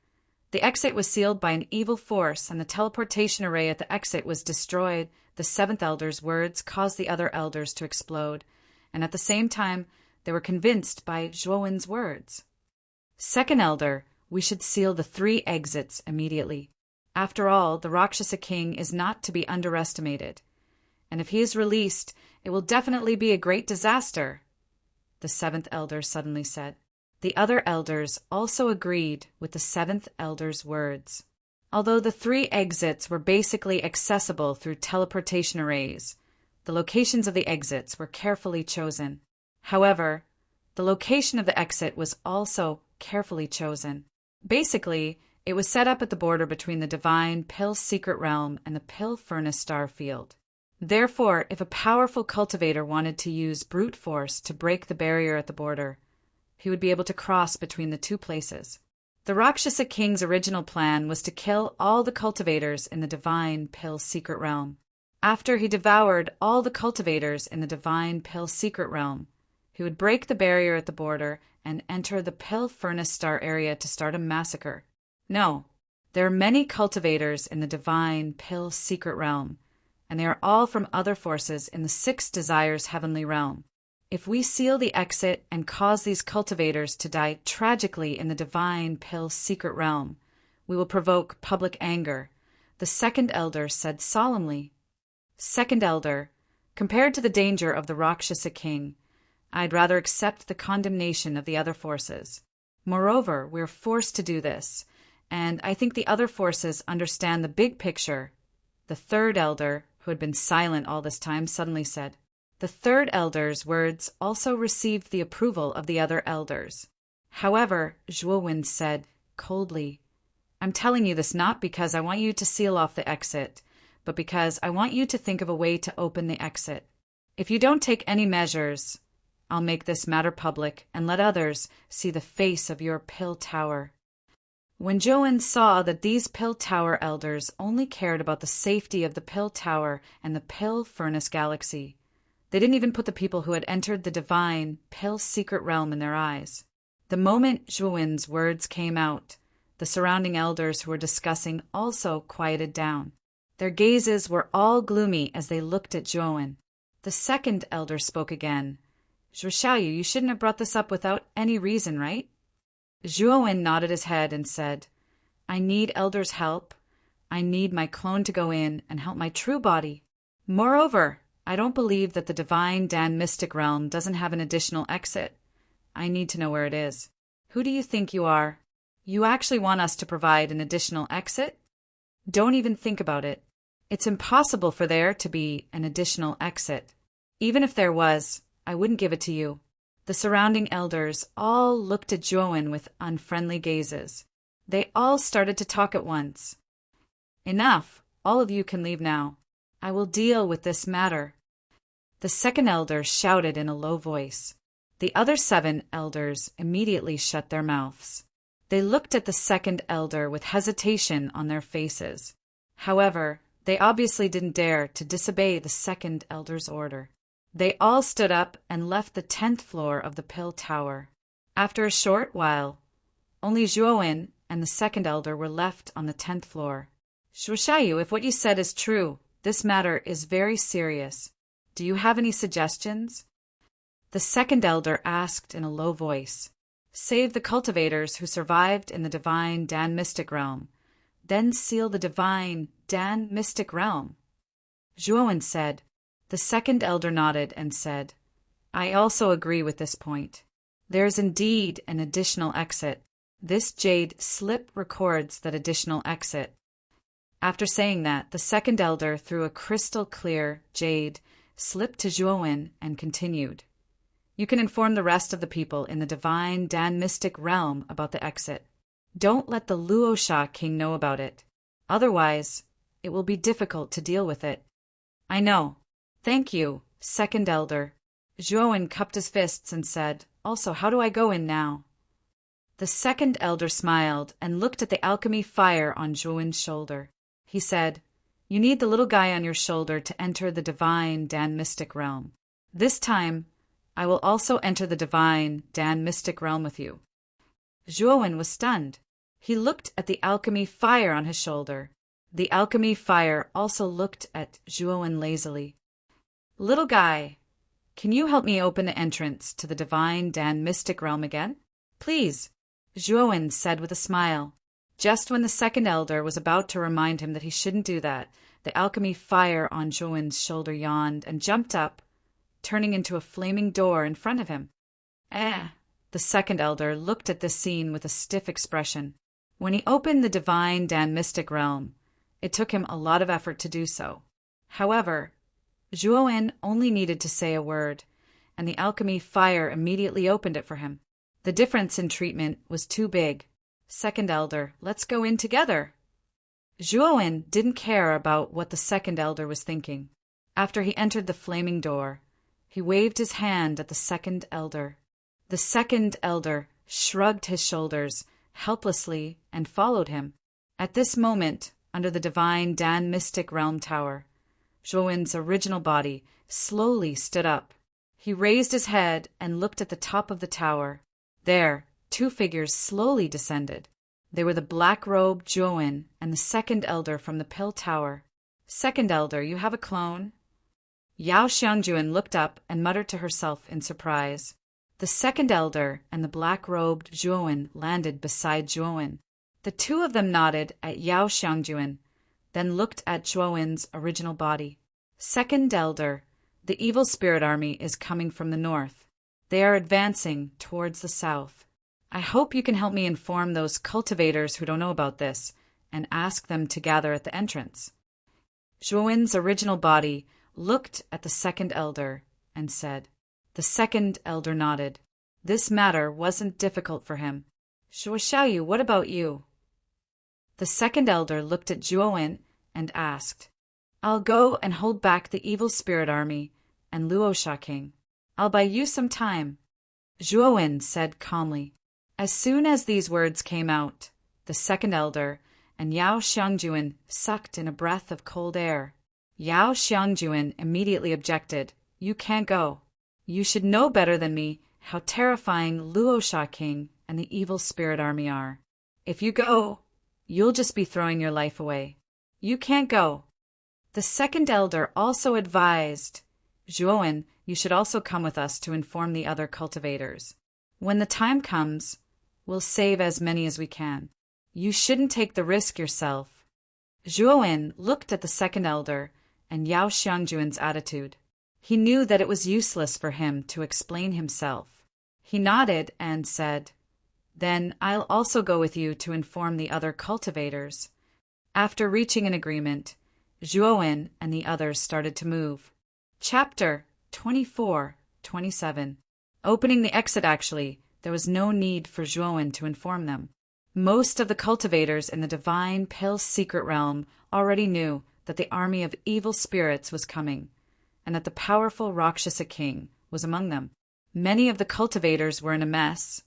"The exit was sealed by an evil force, and the teleportation array at the exit was destroyed." The 7th elder's words caused the other elders to explode, and at the same time, they were convinced by Zhuowen's words. 2nd elder, we should seal the 3 exits immediately. After all, the Rakshasa king is not to be underestimated, and if he is released, it will definitely be a great disaster, the 7th elder suddenly said. The other elders also agreed with the 7th elder's words. Although the 3 exits were basically accessible through teleportation arrays, The locations of the exits were carefully chosen. However, the location of the exit was also carefully chosen. Basically, it was set up at the border between the divine Pill secret realm and the Pill furnace star field. Therefore, if a powerful cultivator wanted to use brute force to break the barrier at the border, he would be able to cross between the two places. The Rakshasa King's original plan was to kill all the cultivators in the divine Pill secret realm. After he devoured all the cultivators in the divine Pill secret realm, he would break the barrier at the border and enter the Pill furnace star area to start a massacre. No, there are many cultivators in the divine Pill secret realm, and they are all from other forces in the Six Desires heavenly realm. If we seal the exit and cause these cultivators to die tragically in the divine Pill secret realm, we will provoke public anger, the second elder said solemnly. Second elder, compared to the danger of the Rakshasa King, I'd rather accept the condemnation of the other forces. Moreover, we're forced to do this, and I think the other forces understand the big picture. The third elder, who had been silent all this time, suddenly said. The third elder's words also received the approval of the other elders. However, Zhuowen said coldly, I'm telling you this not because I want you to seal off the exit, but because I want you to think of a way to open the exit. If you don't take any measures, I'll make this matter public and let others see the face of your Pill Tower. When Zhuowen saw that these Pill Tower elders only cared about the safety of the Pill Tower and the Pill Furnace Galaxy, they didn't even put the people who had entered the divine Pill secret realm in their eyes. The moment Zhuowen's words came out, the surrounding elders who were discussing also quieted down. Their gazes were all gloomy as they looked at Zhuowen. The second elder spoke again. Zhuoxiaoyu, you shouldn't have brought this up without any reason, right? Zhuowen nodded his head and said, I need elders' help. I need my clone to go in and help my true body. Moreover, I don't believe that the divine Dan mystic realm doesn't have an additional exit. I need to know where it is. Who do you think you are? You actually want us to provide an additional exit? Don't even think about it. It's impossible for there to be an additional exit. Even if there was, I wouldn't give it to you. The surrounding elders all looked at Zhuowen with unfriendly gazes. They all started to talk at once. Enough. All of you can leave now. I will deal with this matter. The second elder shouted in a low voice. The other 7 elders immediately shut their mouths. They looked at the second elder with hesitation on their faces. However, they obviously didn't dare to disobey the second elder's order. They all stood up and left the 10th floor of the Pill Tower. After a short while, only Zhuowen and the second elder were left on the 10th floor. Zhuoxiaoyu, if what you said is true, this matter is very serious. Do you have any suggestions? The second elder asked in a low voice. Save the cultivators who survived in the divine Dan mystic realm. Then seal the divine Dan mystic realm. Zhuowen said. The second elder nodded and said, I also agree with this point. There is indeed an additional exit. This jade slip records that additional exit. After saying that, the second elder threw a crystal-clear jade slip to Zhuowen and continued. You can inform the rest of the people in the divine Dan mystic realm about the exit. Don't let the Luosha king know about it. Otherwise, it will be difficult to deal with it. I know. Thank you, second elder. Zhuowen cupped his fists and said, Also, how do I go in now? The second elder smiled and looked at the alchemy fire on Zhuowen's shoulder. He said, You need the little guy on your shoulder to enter the divine Dan mystic realm. This time, I will also enter the divine Dan mystic realm with you. Zhuowen was stunned. He looked at the alchemy fire on his shoulder. The alchemy fire also looked at Zhuowen lazily. Little guy, can you help me open the entrance to the divine Dan mystic realm again? Please, Zhuowen said with a smile. Just when the second elder was about to remind him that he shouldn't do that, the alchemy fire on Zhuowen's shoulder yawned and jumped up, turning into a flaming door in front of him. The second elder looked at this scene with a stiff expression. When he opened the divine Dan mystic realm, it took him a lot of effort to do so. However, Zhuowen only needed to say a word, and the alchemy fire immediately opened it for him. The difference in treatment was too big. Second elder, let's go in together. Zhuowen didn't care about what the second elder was thinking. After he entered the flaming door, he waved his hand at the second elder. The second elder shrugged his shoulders helplessly and followed him. At this moment, under the divine Dan Mystic Realm Tower, Zhuowen's original body slowly stood up. He raised his head and looked at the top of the tower. There, two figures slowly descended. They were the black-robed Zhuowen and the second elder from the Pill Tower. Second elder, you have a clone? Yao Xiangjuan looked up and muttered to herself in surprise. The second elder and the black-robed Zhuowen landed beside Zhuowen. The two of them nodded at Yao Xiangjuan, then looked at Zhuowen's original body. Second elder, the evil spirit army is coming from the north. They are advancing towards the south. I hope you can help me inform those cultivators who don't know about this and ask them to gather at the entrance. Zhuowen's original body looked at the second elder and said. The second elder nodded. This matter wasn't difficult for him. Shuo Xiaoyu, what about you? The second elder looked at Zhuowen and asked. I'll go and hold back the evil spirit army and Luosha King. I'll buy you some time. Zhuowen said calmly. As soon as these words came out, the second elder and Yao Xiangjuan sucked in a breath of cold air. Yao Xiangjuan immediately objected. You can't go. You should know better than me how terrifying Luosha King and the evil spirit army are. If you go, you'll just be throwing your life away. You can't go. The second elder also advised, Zhuowen, you should also come with us to inform the other cultivators. When the time comes, we'll save as many as we can. You shouldn't take the risk yourself. Zhuowen looked at the second elder and Yao Xiangjuan's attitude. He knew that it was useless for him to explain himself. He nodded and said, Then I'll also go with you to inform the other cultivators. After reaching an agreement, Zhuowen and the others started to move. Chapter 24-27. Opening the exit actually, there was no need for Zhuowen to inform them. Most of the cultivators in the divine Pill secret realm already knew that the army of evil spirits was coming, and that the powerful Rakshasa king was among them. Many of the cultivators were in a mess,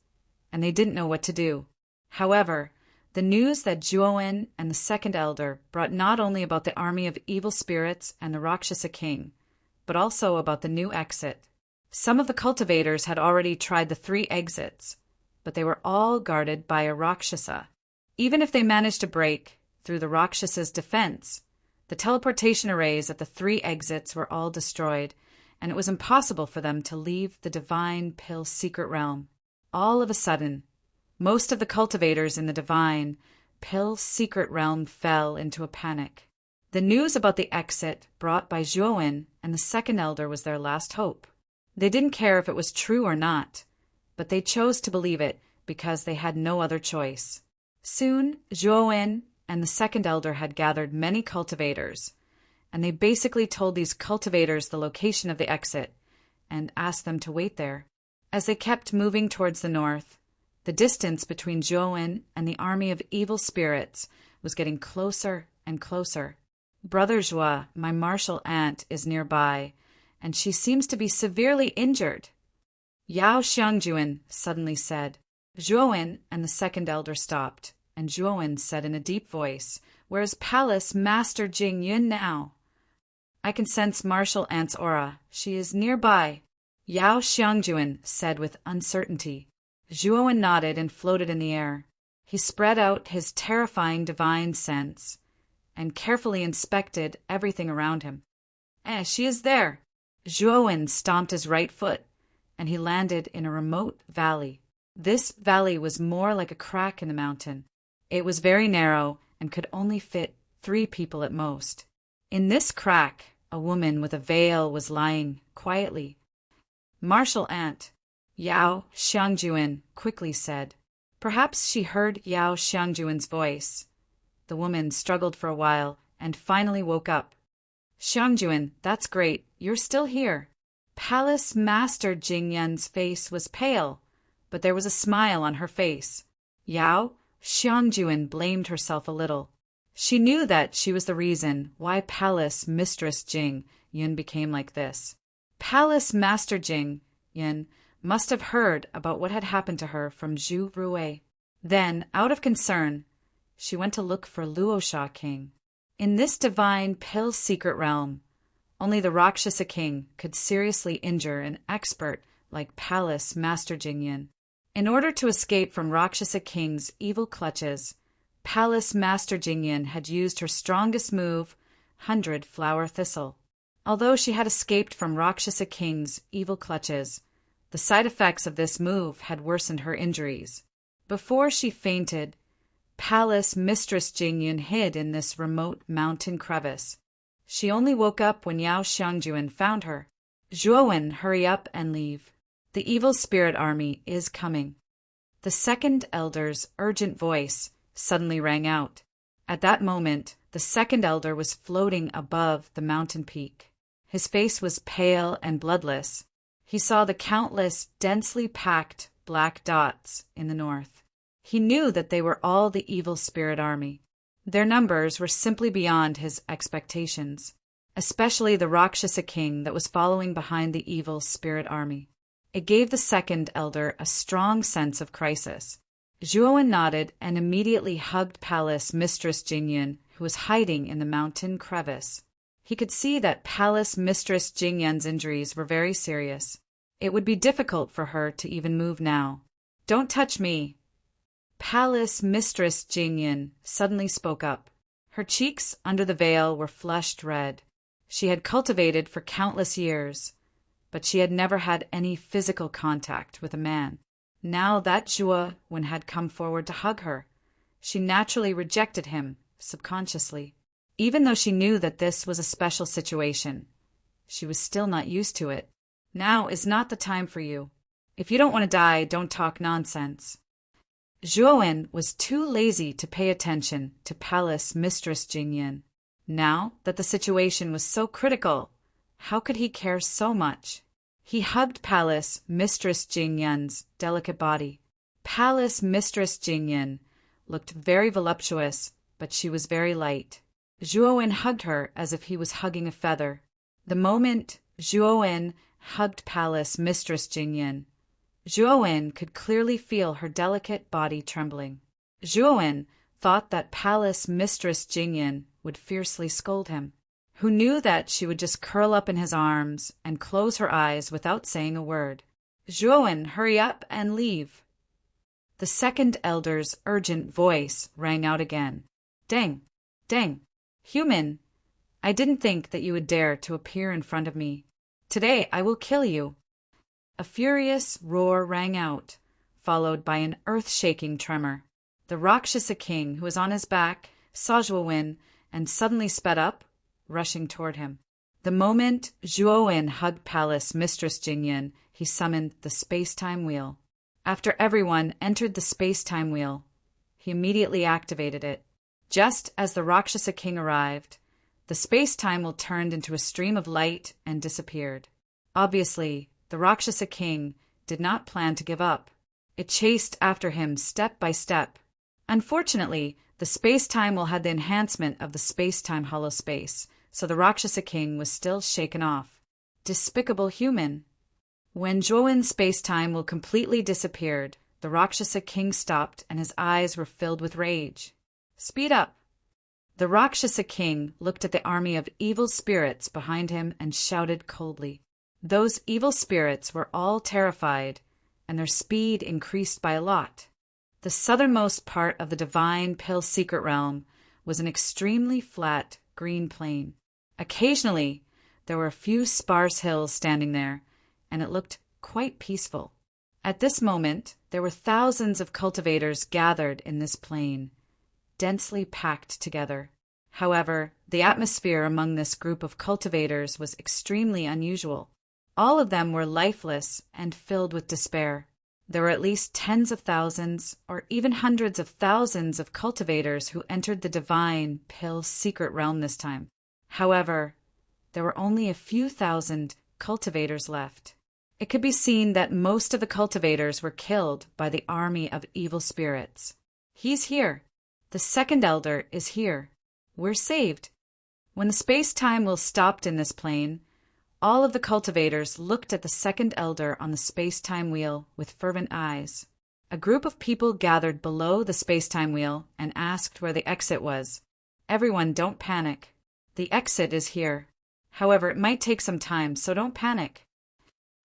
and they didn't know what to do. However, the news that Zhuowen and the second elder brought not only about the army of evil spirits and the Rakshasa king, but also about the new exit. Some of the cultivators had already tried the 3 exits, but they were all guarded by a Rakshasa. Even if they managed to break through the Rakshasa's defense, the teleportation arrays at the 3 exits were all destroyed, and it was impossible for them to leave the divine Pill secret realm. All of a sudden, most of the cultivators in the divine Pill secret realm fell into a panic. The news about the exit brought by Zhuowen and the second elder was their last hope. They didn't care if it was true or not, but they chose to believe it because they had no other choice. Soon, Zhuowen and the second elder had gathered many cultivators, and they basically told these cultivators the location of the exit and asked them to wait there. As they kept moving towards the north, the distance between Zhuowen and the army of evil spirits was getting closer and closer. Brother Zhua, my martial aunt, is nearby, and she seems to be severely injured. Yao Xiangjuan suddenly said. Zhuowen and the second elder stopped, and Zhuowen said in a deep voice, Where's Palace Master Jing Yun now? I can sense martial aunt's aura. She is nearby. Yao Xiangjuan said with uncertainty. Zhuowen nodded and floated in the air. He spread out his terrifying divine sense and carefully inspected everything around him. She is there. Zhuowen stomped his right foot, and he landed in a remote valley. This valley was more like a crack in the mountain. It was very narrow and could only fit 3 people at most. In this crack, a woman with a veil was lying quietly. Martial aunt, Yao Xiangjuan quickly said. Perhaps she heard Yao Xiangjuan's voice. The woman struggled for a while and finally woke up. Xiangjuan, that's great. you're still here." Palace Master Jingyan's face was pale, but there was a smile on her face. Yao Xiangjuan blamed herself a little. She knew that she was the reason why Palace Mistress Jing Yun became like this. Palace Master Jing Yun must have heard about what had happened to her from Zhu Rui. Then, out of concern, she went to look for Luosha King. In this divine pill secret realm, only the Rakshasa King could seriously injure an expert like Palace Master Jingyun. In order to escape from Rakshasa King's evil clutches, Palace Master Jingyun had used her strongest move, 100 Flower Thistle. Although she had escaped from Rakshasa King's evil clutches, the side effects of this move had worsened her injuries. Before she fainted, Palace Mistress Jingyun hid in this remote mountain crevice. She only woke up when Yao Xiangjuan found her. "Zhuowen, hurry up and leave. The evil spirit army is coming." The second elder's urgent voice suddenly rang out. At that moment, the second elder was floating above the mountain peak. His face was pale and bloodless. He saw the countless, densely packed black dots in the north. He knew that they were all the evil spirit army. Their numbers were simply beyond his expectations, especially the Rakshasa King that was following behind the evil spirit army. It gave the second elder a strong sense of crisis. Zhuowen nodded and immediately hugged Palace Mistress Jingyun, who was hiding in the mountain crevice. He could see that Palace Mistress Jingyun's injuries were very serious. It would be difficult for her to even move now. "Don't touch me." Palace Mistress Jingyun suddenly spoke up. Her cheeks under the veil were flushed red. She had cultivated for countless years, but she had never had any physical contact with a man. Now that Zhuowen had come forward to hug her, she naturally rejected him subconsciously. Even though she knew that this was a special situation, she was still not used to it. "Now is not the time for you. If you don't want to die, don't talk nonsense." Zhuowen was too lazy to pay attention to Palace Mistress Jingyun. Now that the situation was so critical, how could he care so much? He hugged Palace Mistress Jingyun's delicate body. Palace Mistress Jingyun looked very voluptuous, but she was very light. Zhuowen hugged her as if he was hugging a feather. The moment Zhuowen hugged Palace Mistress Jingyun, Zhuowen could clearly feel her delicate body trembling. Zhuowen thought that Palace Mistress Jingyun would fiercely scold him, who knew that she would just curl up in his arms and close her eyes without saying a word. "Zhuowen, hurry up and leave." The second elder's urgent voice rang out again. "Deng, deng, human, I didn't think that you would dare to appear in front of me. Today I will kill you." A furious roar rang out, followed by an earth-shaking tremor. The Rakshasa King, who was on his back, saw Zhuowen and suddenly sped up, rushing toward him. The moment Zhuowen hugged Palace Mistress Jingyun, he summoned the space-time wheel. After everyone entered the space-time wheel, he immediately activated it. Just as the Rakshasa King arrived, the space-time wheel turned into a stream of light and disappeared. Obviously, the Rakshasa King did not plan to give up. It chased after him step by step. Unfortunately, the space-time wheel had the enhancement of the space-time hollow space, so the Rakshasa King was still shaken off. Despicable human! When Zhuowen's space-time wheel completely disappeared, the Rakshasa King stopped and his eyes were filled with rage. "Speed up!" The Rakshasa King looked at the army of evil spirits behind him and shouted coldly. Those evil spirits were all terrified, and their speed increased by a lot. The southernmost part of the divine pill secret realm was an extremely flat green plain. Occasionally, there were a few sparse hills standing there, and it looked quite peaceful. At this moment, there were thousands of cultivators gathered in this plain, densely packed together. However, the atmosphere among this group of cultivators was extremely unusual. All of them were lifeless and filled with despair. There were at least tens of thousands, or even hundreds of thousands of cultivators who entered the divine pill secret realm this time. However, there were only a few thousand cultivators left. It could be seen that most of the cultivators were killed by the army of evil spirits. He's here. The second elder is here. We're saved. When the space-time wheel stopped in this plane, all of the cultivators looked at the second elder on the space-time wheel with fervent eyes. A group of people gathered below the space-time wheel and asked where the exit was. Everyone, don't panic. The exit is here. However, it might take some time, so don't panic.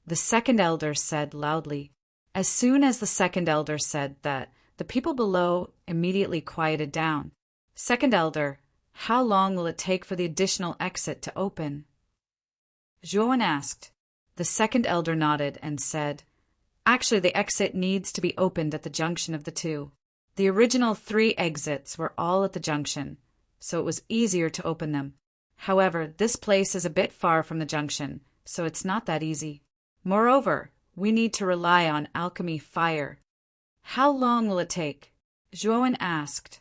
The second elder said loudly. As soon as the second elder said that, the people below immediately quieted down. Second elder, how long will it take for the additional exit to open? Zhuowen asked. The second elder nodded and said, actually, the exit needs to be opened at the junction of the two. The original 3 exits were all at the junction, so it was easier to open them. However, this place is a bit far from the junction, so it's not that easy. Moreover, we need to rely on alchemy fire. How long will it take? Zhuowen asked.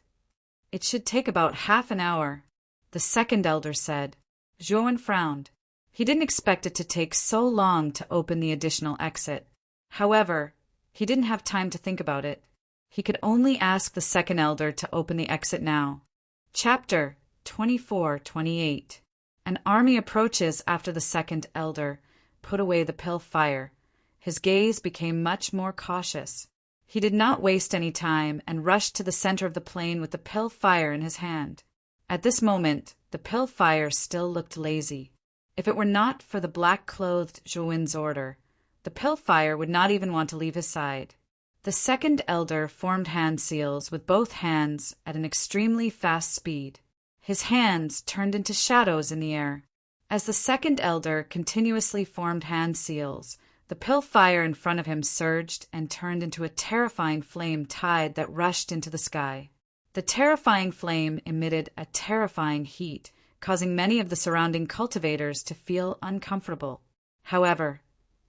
It should take about half an hour, the second elder said. Zhuowen frowned. He didn't expect it to take so long to open the additional exit. However, he didn't have time to think about it. He could only ask the second elder to open the exit now. Chapter 24-28. An army approaches after the second elder put away the pill fire. His gaze became much more cautious. He did not waste any time and rushed to the center of the plane with the pill fire in his hand. At this moment, the pill fire still looked lazy. If it were not for the black-clothed Zhuowen's order, the pill fire would not even want to leave his side. The second elder formed hand seals with both hands at an extremely fast speed. His hands turned into shadows in the air. As the second elder continuously formed hand seals, the pill fire in front of him surged and turned into a terrifying flame tide that rushed into the sky. The terrifying flame emitted a terrifying heat, causing many of the surrounding cultivators to feel uncomfortable. However,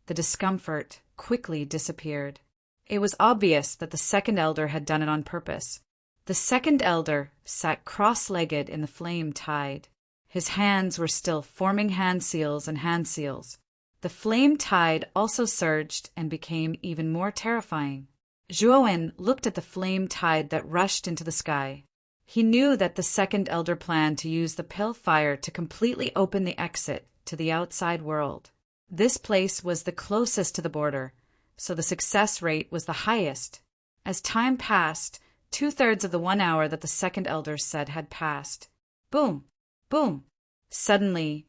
the discomfort quickly disappeared. It was obvious that the second elder had done it on purpose. The second elder sat cross-legged in the flame tide. His hands were still forming hand seals and hand seals. The flame tide also surged and became even more terrifying. Zhuowen looked at the flame tide that rushed into the sky. He knew that the second elder planned to use the pill fire to completely open the exit to the outside world. This place was the closest to the border, so the success rate was the highest. As time passed, 2/3 of the 1 hour that the second elder said had passed. Boom! Boom! Suddenly,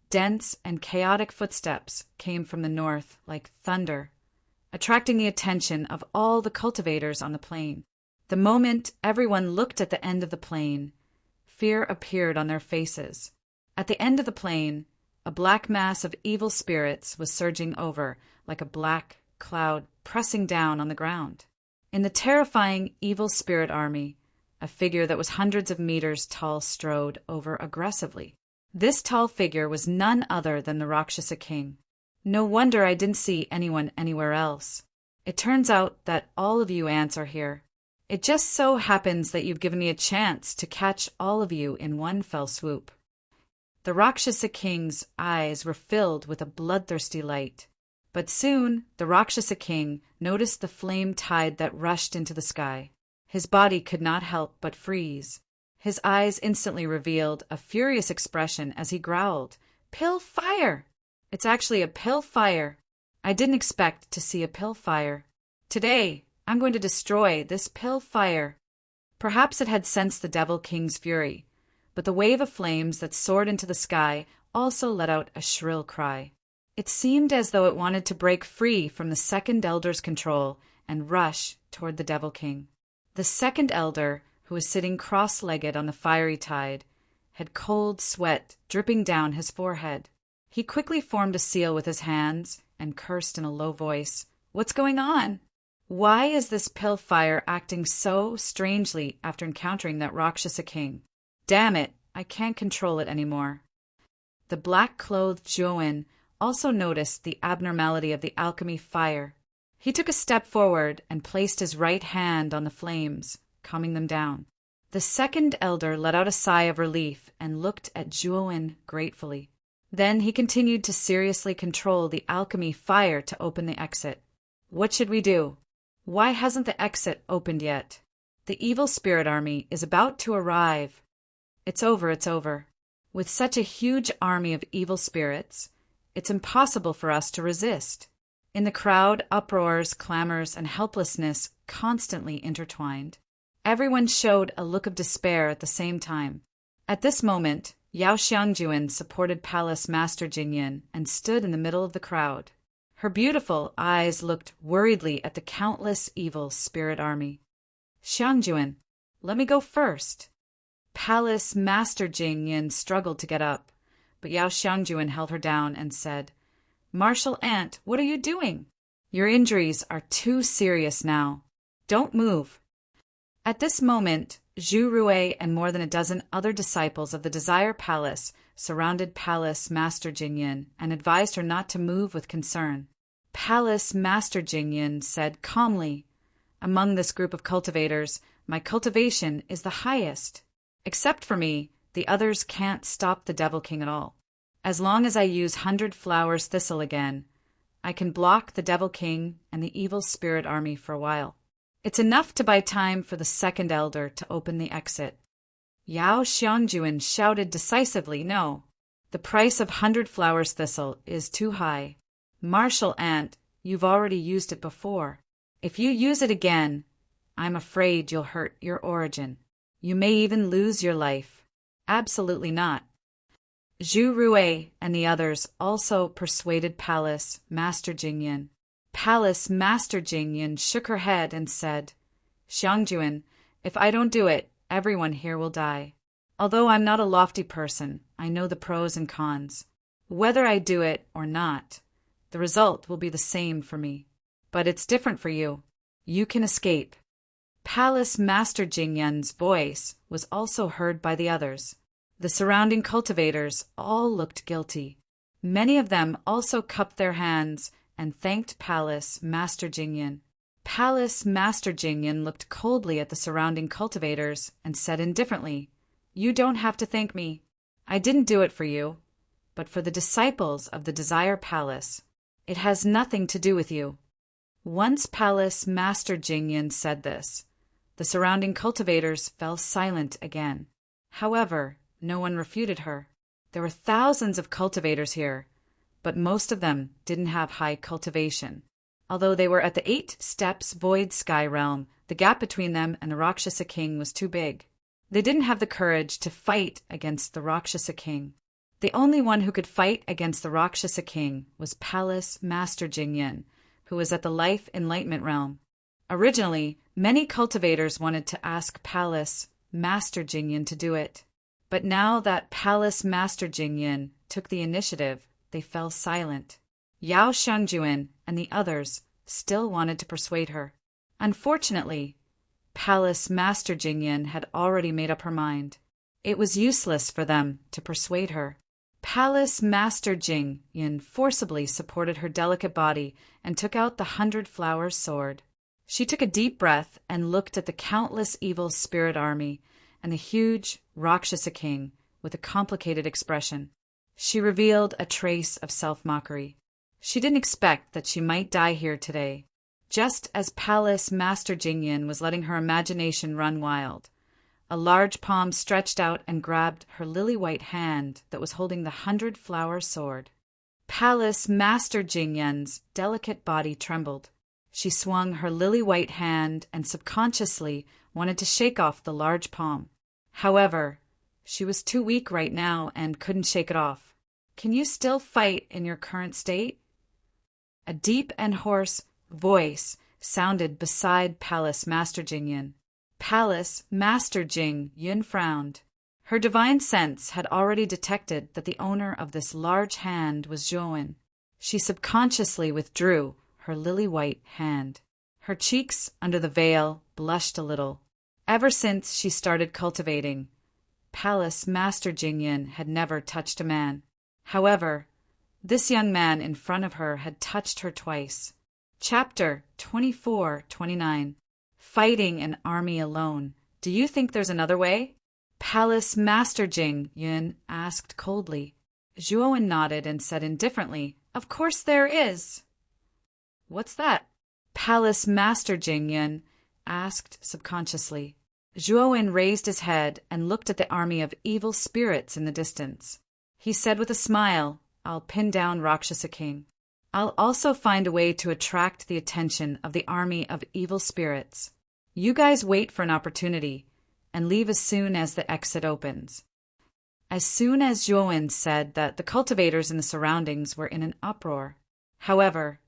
dense and chaotic footsteps came from the north like thunder, attracting the attention of all the cultivators on the plain. The moment everyone looked at the end of the plane, fear appeared on their faces. At the end of the plane, a black mass of evil spirits was surging over like a black cloud pressing down on the ground. In the terrifying evil spirit army, a figure that was hundreds of meters tall strode over aggressively. This tall figure was none other than the Rakshasa King. No wonder I didn't see anyone anywhere else. It turns out that all of you ants are here. It just so happens that you've given me a chance to catch all of you in one fell swoop. The Rakshasa King's eyes were filled with a bloodthirsty light. But soon the Rakshasa King noticed the flame tide that rushed into the sky. His body could not help but freeze. His eyes instantly revealed a furious expression as he growled, "Pill fire! It's actually a pill fire. I didn't expect to see a pill fire. Today, I'm going to destroy this pill fire." Perhaps it had sensed the Devil King's fury, but the wave of flames that soared into the sky also let out a shrill cry. It seemed as though it wanted to break free from the second elder's control and rush toward the Devil King. The second elder, who was sitting cross-legged on the fiery tide, had cold sweat dripping down his forehead. He quickly formed a seal with his hands and cursed in a low voice, "What's going on? Why is this pill fire acting so strangely after encountering that Rakshasa King? Damn it, I can't control it anymore." The black-clothed Zhuowen also noticed the abnormality of the alchemy fire. He took a step forward and placed his right hand on the flames, calming them down. The second elder let out a sigh of relief and looked at Zhuowen gratefully. Then he continued to seriously control the alchemy fire to open the exit. What should we do? Why hasn't the exit opened yet? The evil spirit army is about to arrive. It's over, it's over. With such a huge army of evil spirits, it's impossible for us to resist. In the crowd, uproars, clamors, and helplessness constantly intertwined. Everyone showed a look of despair at the same time. At this moment, Yao Xiangjuan supported Palace Master Jingyan and stood in the middle of the crowd. Her beautiful eyes looked worriedly at the countless evil spirit army. Xiangjuan, let me go first. Palace Master Jingyan struggled to get up, but Yao Xiangjuan held her down and said, Martial Aunt, what are you doing? Your injuries are too serious now. Don't move. At this moment, Zhu Rui and more than a dozen other disciples of the Desire Palace surrounded Palace Master Jingyan and advised her not to move with concern. Palace Master Jingyan said calmly, Among this group of cultivators, my cultivation is the highest. Except for me, the others can't stop the Devil King at all. As long as I use 100 Flowers Thistle again, I can block the Devil King and the evil spirit army for a while. It's enough to buy time for the second elder to open the exit. Yao Xiangjuan shouted decisively, No. The price of 100 Flowers Thistle is too high. Martial Aunt, you've already used it before. If you use it again, I'm afraid you'll hurt your origin. You may even lose your life. Absolutely not. Zhu Rui and the others also persuaded Palace Master Jingyan. Palace Master Jingyan shook her head and said, Xiangjuan, if I don't do it, everyone here will die. Although I'm not a lofty person, I know the pros and cons. Whether I do it or not, the result will be the same for me. But it's different for you. You can escape. Palace Master Jingyan's voice was also heard by the others. The surrounding cultivators all looked guilty. Many of them also cupped their hands and thanked Palace Master Jingyan. Palace Master Jingyan looked coldly at the surrounding cultivators and said indifferently, You don't have to thank me. I didn't do it for you, but for the disciples of the Desire Palace. It has nothing to do with you. Once Palace Master Jingyan said this, the surrounding cultivators fell silent again. However, no one refuted her. There were thousands of cultivators here, but most of them didn't have high cultivation. Although they were at the 8 steps void sky realm, the gap between them and the Rakshasa King was too big. They didn't have the courage to fight against the Rakshasa King. The only one who could fight against the Rakshasa King was Palace Master Jingyan, who was at the Life Enlightenment realm. Originally, many cultivators wanted to ask Palace Master Jingyan to do it. But now that Palace Master Jingyan took the initiative, they fell silent. Yao Xiangjuan and the others still wanted to persuade her. Unfortunately, Palace Master Jingyan had already made up her mind. It was useless for them to persuade her. Palace Master Jingyan forcibly supported her delicate body and took out the 100-flower sword. She took a deep breath and looked at the countless evil spirit army and the huge Rakshasa King with a complicated expression. She revealed a trace of self-mockery. She didn't expect that she might die here today. Just as Palace Master Jingyan was letting her imagination run wild, a large palm stretched out and grabbed her lily-white hand that was holding the 100-flower sword. Palace Master Jingyan's delicate body trembled. She swung her lily-white hand and subconsciously wanted to shake off the large palm. However, she was too weak right now and couldn't shake it off. Can you still fight in your current state? A deep and hoarse voice sounded beside Palace Master Jingyan. Palace Master Jingyan frowned. Her divine sense had already detected that the owner of this large hand was Zhouwen. She subconsciously withdrew her lily-white hand. Her cheeks under the veil blushed a little. Ever since she started cultivating, Palace Master Jingyan had never touched a man. However, this young man in front of her had touched her twice. Chapter 24-29. Fighting an army alone. Do you think there's another way? Palace Master Jingyan asked coldly. Zhuowen nodded and said indifferently, "Of course there is." "What's that?" Palace Master Jingyan asked subconsciously. Zhuowen raised his head and looked at the army of evil spirits in the distance. He said with a smile, "I'll pin down Rakshasa King. I'll also find a way to attract the attention of the army of evil spirits. You guys wait for an opportunity and leave as soon as the exit opens." As soon as Zhuowen said that, the cultivators in the surroundings were in an uproar. However,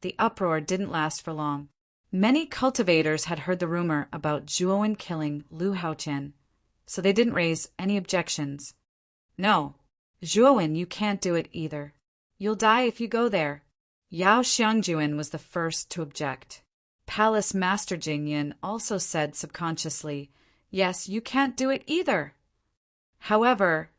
the uproar didn't last for long. Many cultivators had heard the rumor about Zhuowen killing Lu Haoqian, so they didn't raise any objections. "No, Zhuowen, you can't do it either. You'll die if you go there." Yao Xiangjuan was the first to object. Palace Master Jingyan also said subconsciously, "Yes, you can't do it either." However,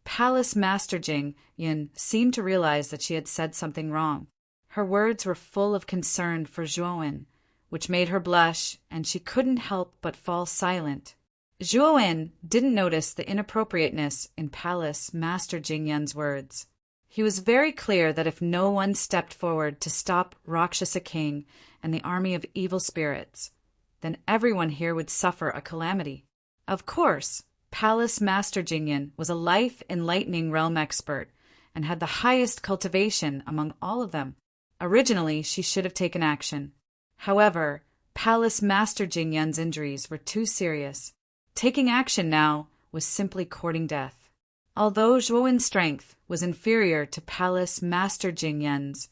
Palace Master Jingyan seemed to realize that she had said something wrong. Her words were full of concern for Zhuowen, which made her blush, and she couldn't help but fall silent. Zhuowen didn't notice the inappropriateness in Palace Master Jingyan's words. He was very clear that if no one stepped forward to stop Rakshasa King and the army of evil spirits, then everyone here would suffer a calamity. Of course, Palace Master Jingyan was a life-enlightening realm expert and had the highest cultivation among all of them. Originally, she should have taken action. However, Palace Master Jingyan's injuries were too serious. Taking action now was simply courting death. Although Zhuowen's strength was inferior to Palace Master Jingyan's,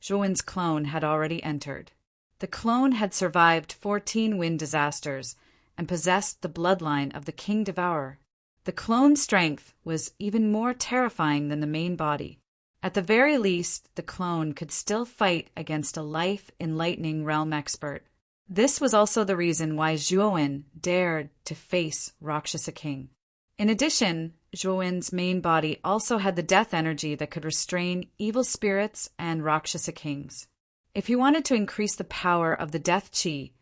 Zhuowen's clone had already entered. The clone had survived 14 wind disasters and possessed the bloodline of the King Devourer. The clone's strength was even more terrifying than the main body. At the very least, the clone could still fight against a life-enlightening realm expert. This was also the reason why Zhuowen dared to face Rakshasa King. In addition, Zhuowen's main body also had the death energy that could restrain evil spirits and Rakshasa Kings. If he wanted to increase the power of the death chi,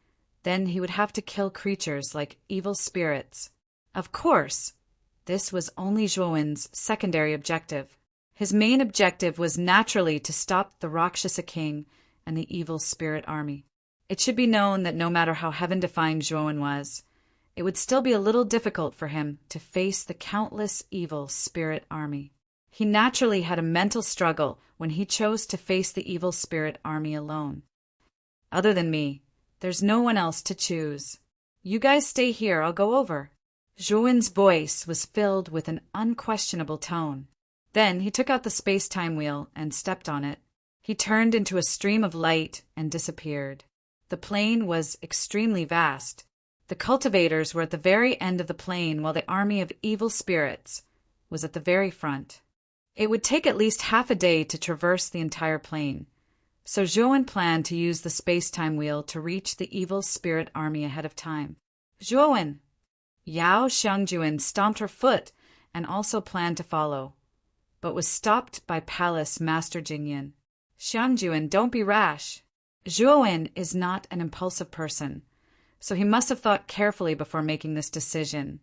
then he would have to kill creatures like evil spirits. Of course, this was only Zhuowen's secondary objective. His main objective was naturally to stop the Rakshasa King and the evil spirit army. It should be known that no matter how heaven-defined Zhuowen was, it would still be a little difficult for him to face the countless evil spirit army. He naturally had a mental struggle when he chose to face the evil spirit army alone. "Other than me, there's no one else to choose. You guys stay here, I'll go over." Zhuowen's voice was filled with an unquestionable tone. Then he took out the space-time wheel and stepped on it. He turned into a stream of light and disappeared. The plane was extremely vast. The cultivators were at the very end of the plane while the army of evil spirits was at the very front. It would take at least half a day to traverse the entire plane, so Zhuowen planned to use the space-time wheel to reach the evil spirit army ahead of time. "Zhuowen!" Yao Xiangjuan stomped her foot and also planned to follow, but was stopped by Palace Master Jingyan. "Xiangjuan, don't be rash." Zhuowen is not an impulsive person, so he must have thought carefully before making this decision.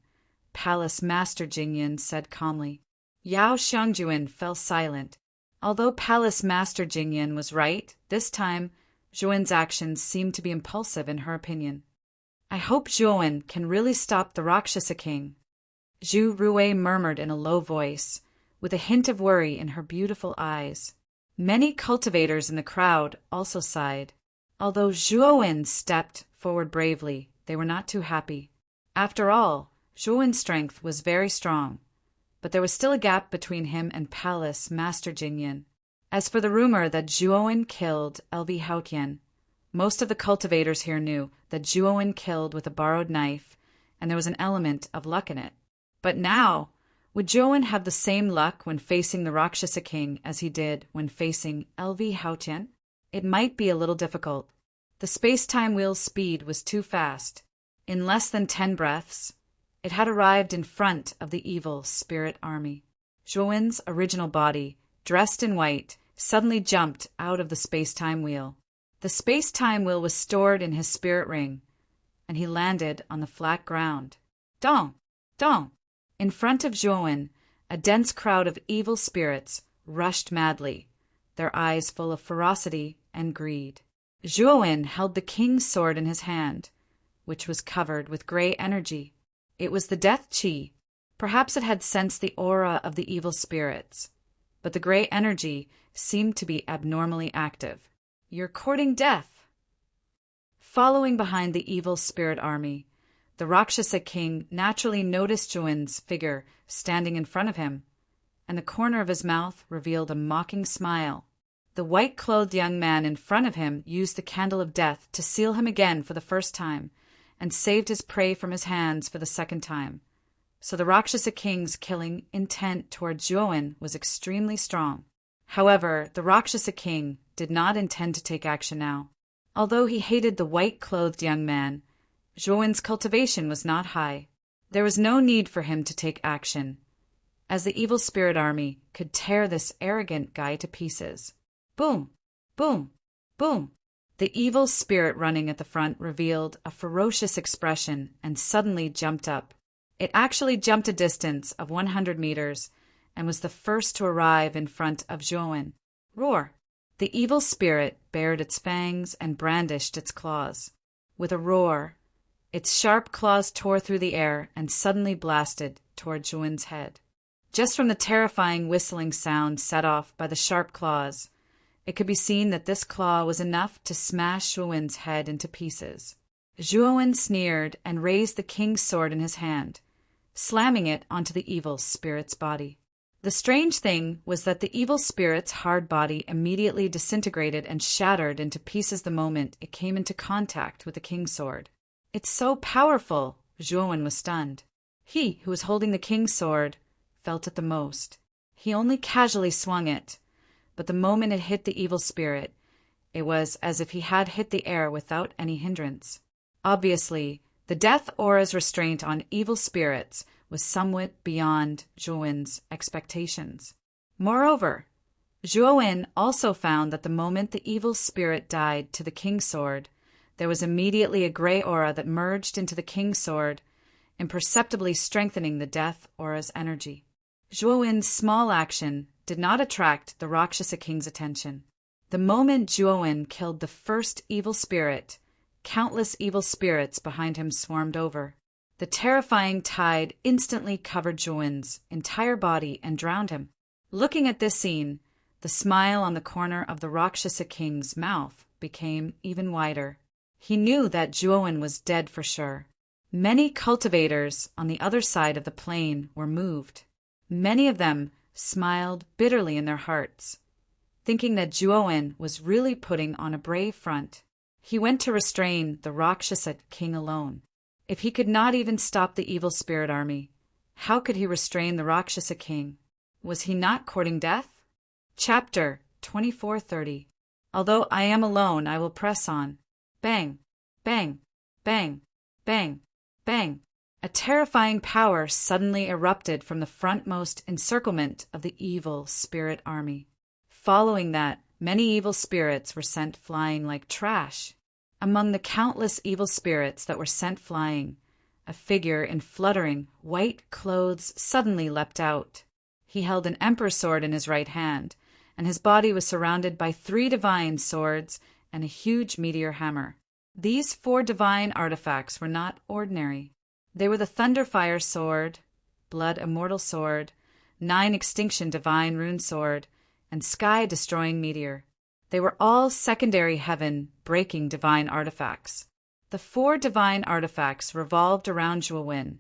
Palace Master Jingyan said calmly. Yao Xiangjuan fell silent. Although Palace Master Jingyan was right, this time Zhuowen's actions seemed to be impulsive in her opinion. "I hope Zhuowen can really stop the Rakshasa King," Zhu Rui murmured in a low voice, with a hint of worry in her beautiful eyes. Many cultivators in the crowd also sighed. Although Zhuowen stepped forward bravely, they were not too happy. After all, Zhuowen's strength was very strong, but there was still a gap between him and Palace Master Jingyan. As for the rumor that Zhuowen killed Lu Haoqian, most of the cultivators here knew that Zhuowen killed with a borrowed knife, and there was an element of luck in it. But now, would Zhuowen have the same luck when facing the Rakshasa King as he did when facing Lu Haoqian? It might be a little difficult. The space-time wheel's speed was too fast. In less than 10 breaths, it had arrived in front of the evil spirit army. Zhuowen's original body, dressed in white, suddenly jumped out of the space-time wheel. The space-time wheel was stored in his spirit ring, and he landed on the flat ground. Dong! Dong! In front of Zhuowen, A dense crowd of evil spirits rushed madly, their eyes full of ferocity and greed. Zhuowen held the king's sword in his hand, which was covered with gray energy. It was the death chi. Perhaps it had sensed the aura of the evil spirits, but the gray energy seemed to be abnormally active. "You're courting death." Following behind the evil spirit army, the Rakshasa king naturally noticed Zhuowen's figure standing in front of him, and the corner of his mouth revealed a mocking smile. The white-clothed young man in front of him used the candle of death to seal him again for the first time, and saved his prey from his hands for the second time. So the Rakshasa king's killing intent toward Zhuowen was extremely strong. However, the Rakshasa king did not intend to take action now. Although he hated the white-clothed young man, Zhuowen's cultivation was not high. There was no need for him to take action, as the evil spirit army could tear this arrogant guy to pieces. Boom! Boom! Boom! The evil spirit running at the front revealed a ferocious expression and suddenly jumped up. It actually jumped a distance of 100 meters and was the first to arrive in front of Zhuowen. Roar! The evil spirit bared its fangs and brandished its claws. With a roar, its sharp claws tore through the air and suddenly blasted toward Zhuowen's head. Just from the terrifying whistling sound set off by the sharp claws, it could be seen that this claw was enough to smash Zhuowen's head into pieces. Zhuowen sneered and raised the king's sword in his hand, slamming it onto the evil spirit's body. The strange thing was that the evil spirit's hard body immediately disintegrated and shattered into pieces the moment it came into contact with the king's sword. "It's so powerful!" Zhuowen was stunned. He, who was holding the king's sword, felt it the most. He only casually swung it, but the moment it hit the evil spirit, it was as if he had hit the air without any hindrance. Obviously, the death aura's restraint on evil spirits was somewhat beyond Zhuowen's expectations. Moreover, Zhuowen also found that the moment the evil spirit died to the king's sword, there was immediately a gray aura that merged into the king's sword, imperceptibly strengthening the death aura's energy. Zhuowen's small action did not attract the Rakshasa king's attention. The moment Zhuowen killed the first evil spirit, countless evil spirits behind him swarmed over. The terrifying tide instantly covered Zhuowen's entire body and drowned him. Looking at this scene, the smile on the corner of the Rakshasa king's mouth became even wider. He knew that Zhuowen was dead for sure. Many cultivators on the other side of the plain were moved. Many of them smiled bitterly in their hearts, thinking that Zhuowen was really putting on a brave front. He went to restrain the Rakshasa king alone. If he could not even stop the evil spirit army, how could he restrain the Rakshasa king? Was he not courting death? Chapter 2430. Although I am alone, I will press on. Bang, bang, bang, bang, bang. A terrifying power suddenly erupted from the frontmost encirclement of the evil spirit army. Following that, many evil spirits were sent flying like trash. Among the countless evil spirits that were sent flying, a figure in fluttering, white clothes suddenly leapt out. He held an emperor's sword in his right hand, and his body was surrounded by 3 divine swords and a huge meteor hammer. These 4 divine artifacts were not ordinary. They were the Thunderfire Sword, Blood Immortal Sword, 9 Extinction Divine Rune Sword, and Sky-Destroying Meteor. They were all secondary heaven-breaking divine artifacts. The 4 divine artifacts revolved around Zhuowen,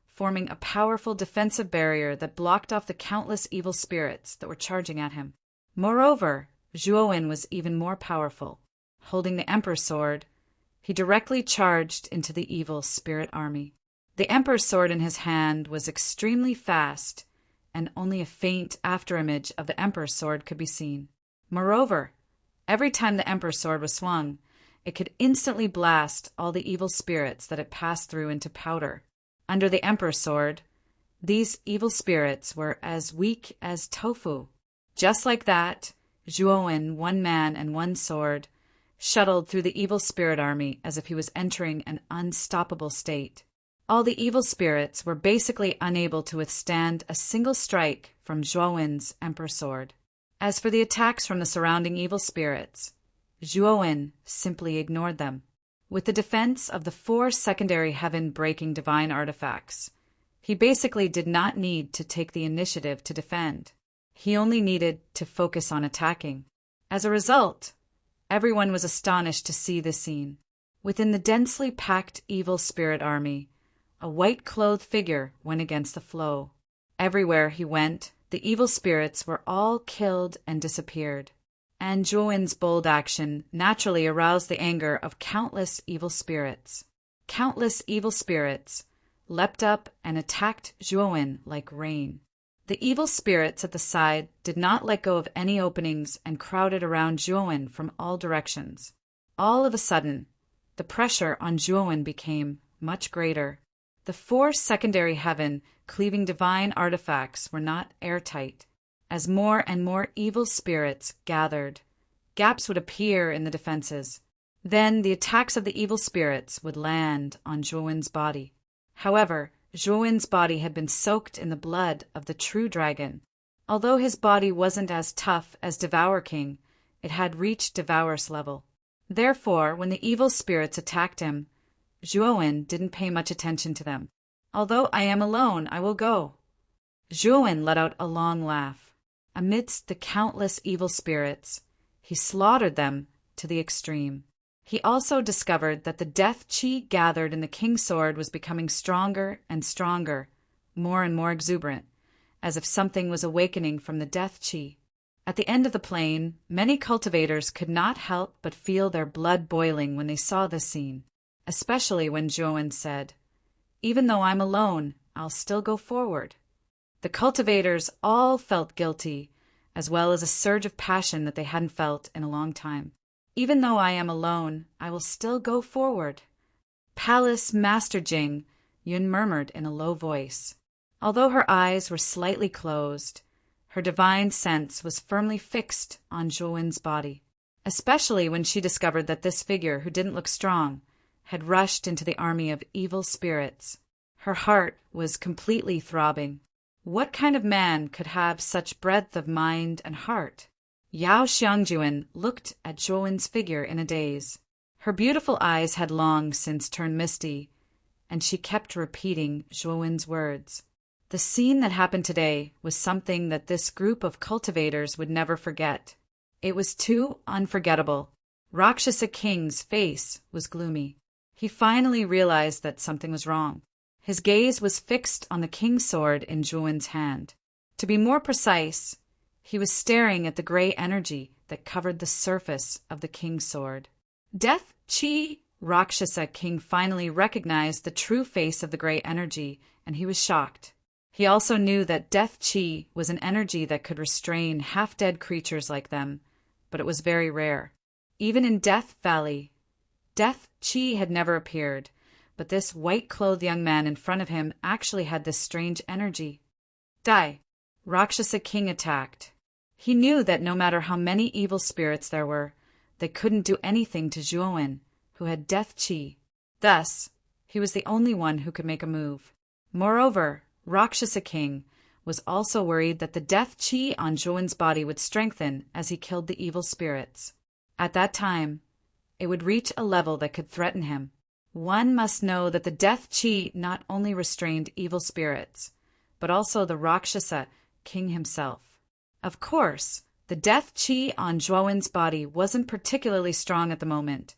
forming a powerful defensive barrier that blocked off the countless evil spirits that were charging at him. Moreover, Zhuowen was even more powerful. Holding the Emperor's Sword, he directly charged into the evil spirit army. The Emperor's Sword in his hand was extremely fast, and only a faint afterimage of the Emperor's Sword could be seen. Moreover, every time the Emperor's Sword was swung, it could instantly blast all the evil spirits that it passed through into powder. Under the Emperor's Sword, these evil spirits were as weak as tofu. Just like that, Zhuowen, 1 man and 1 sword, shuttled through the evil spirit army as if he was entering an unstoppable state. All the evil spirits were basically unable to withstand a single strike from Zhuowen's Emperor Sword. As for the attacks from the surrounding evil spirits, Zhuowen simply ignored them. With the defense of the 4 secondary heaven-breaking divine artifacts, he basically did not need to take the initiative to defend. He only needed to focus on attacking. As a result, everyone was astonished to see this scene. Within the densely packed evil spirit army, a white-clothed figure went against the flow. Everywhere he went, the evil spirits were all killed and disappeared. And Zhuowen's bold action naturally aroused the anger of countless evil spirits. Countless evil spirits leapt up and attacked Zhuowen like rain. The evil spirits at the side did not let go of any openings and crowded around Zhuowen from all directions. All of a sudden, the pressure on Zhuowen became much greater. The 4 secondary heaven-cleaving divine artifacts were not airtight. As more and more evil spirits gathered, gaps would appear in the defenses. Then the attacks of the evil spirits would land on Zhuowen's body. However, Zhuowen's body had been soaked in the blood of the true dragon. Although his body wasn't as tough as Devour King, it had reached Devour's level. Therefore, when the evil spirits attacked him, Zhuowen didn't pay much attention to them. "Although I am alone, I will go." Zhuowen let out a long laugh. Amidst the countless evil spirits, he slaughtered them to the extreme. He also discovered that the death qi gathered in the king's sword was becoming stronger and stronger, more and more exuberant, as if something was awakening from the death qi. At the end of the plain, many cultivators could not help but feel their blood boiling when they saw this scene, especially when Zhuowen said, "Even though I'm alone, I'll still go forward." The cultivators all felt guilty, as well as a surge of passion that they hadn't felt in a long time. "Even though I am alone, I will still go forward." "Palace Master Jing," Yun murmured in a low voice. Although her eyes were slightly closed, her divine sense was firmly fixed on Zhuowen's body, especially when she discovered that this figure, who didn't look strong, had rushed into the army of evil spirits. Her heart was completely throbbing. What kind of man could have such breadth of mind and heart? Yao Xiangjuan looked at Zhuowen's figure in a daze. Her beautiful eyes had long since turned misty, and she kept repeating Zhuowen's words. The scene that happened today was something that this group of cultivators would never forget. It was too unforgettable. Rakshasa King's face was gloomy. He finally realized that something was wrong. His gaze was fixed on the king's sword in Zhuowen's hand. To be more precise, he was staring at the gray energy that covered the surface of the king's sword. "Death Qi!" Rakshasa King finally recognized the true face of the gray energy, and he was shocked. He also knew that Death Qi was an energy that could restrain half-dead creatures like them, but it was very rare. Even in Death Valley, Death Qi had never appeared, but this white-clothed young man in front of him actually had this strange energy. "Die!" Rakshasa King attacked. He knew that no matter how many evil spirits there were, they couldn't do anything to Zhuowen, who had Death Qi. Thus, he was the only one who could make a move. Moreover, Rakshasa King was also worried that the Death Qi on Zhuowen's body would strengthen as he killed the evil spirits. At that time, it would reach a level that could threaten him. One must know that the Death Qi not only restrained evil spirits, but also the Rakshasa King himself. Of course, the Death Qi on Zhuowen's body wasn't particularly strong at the moment,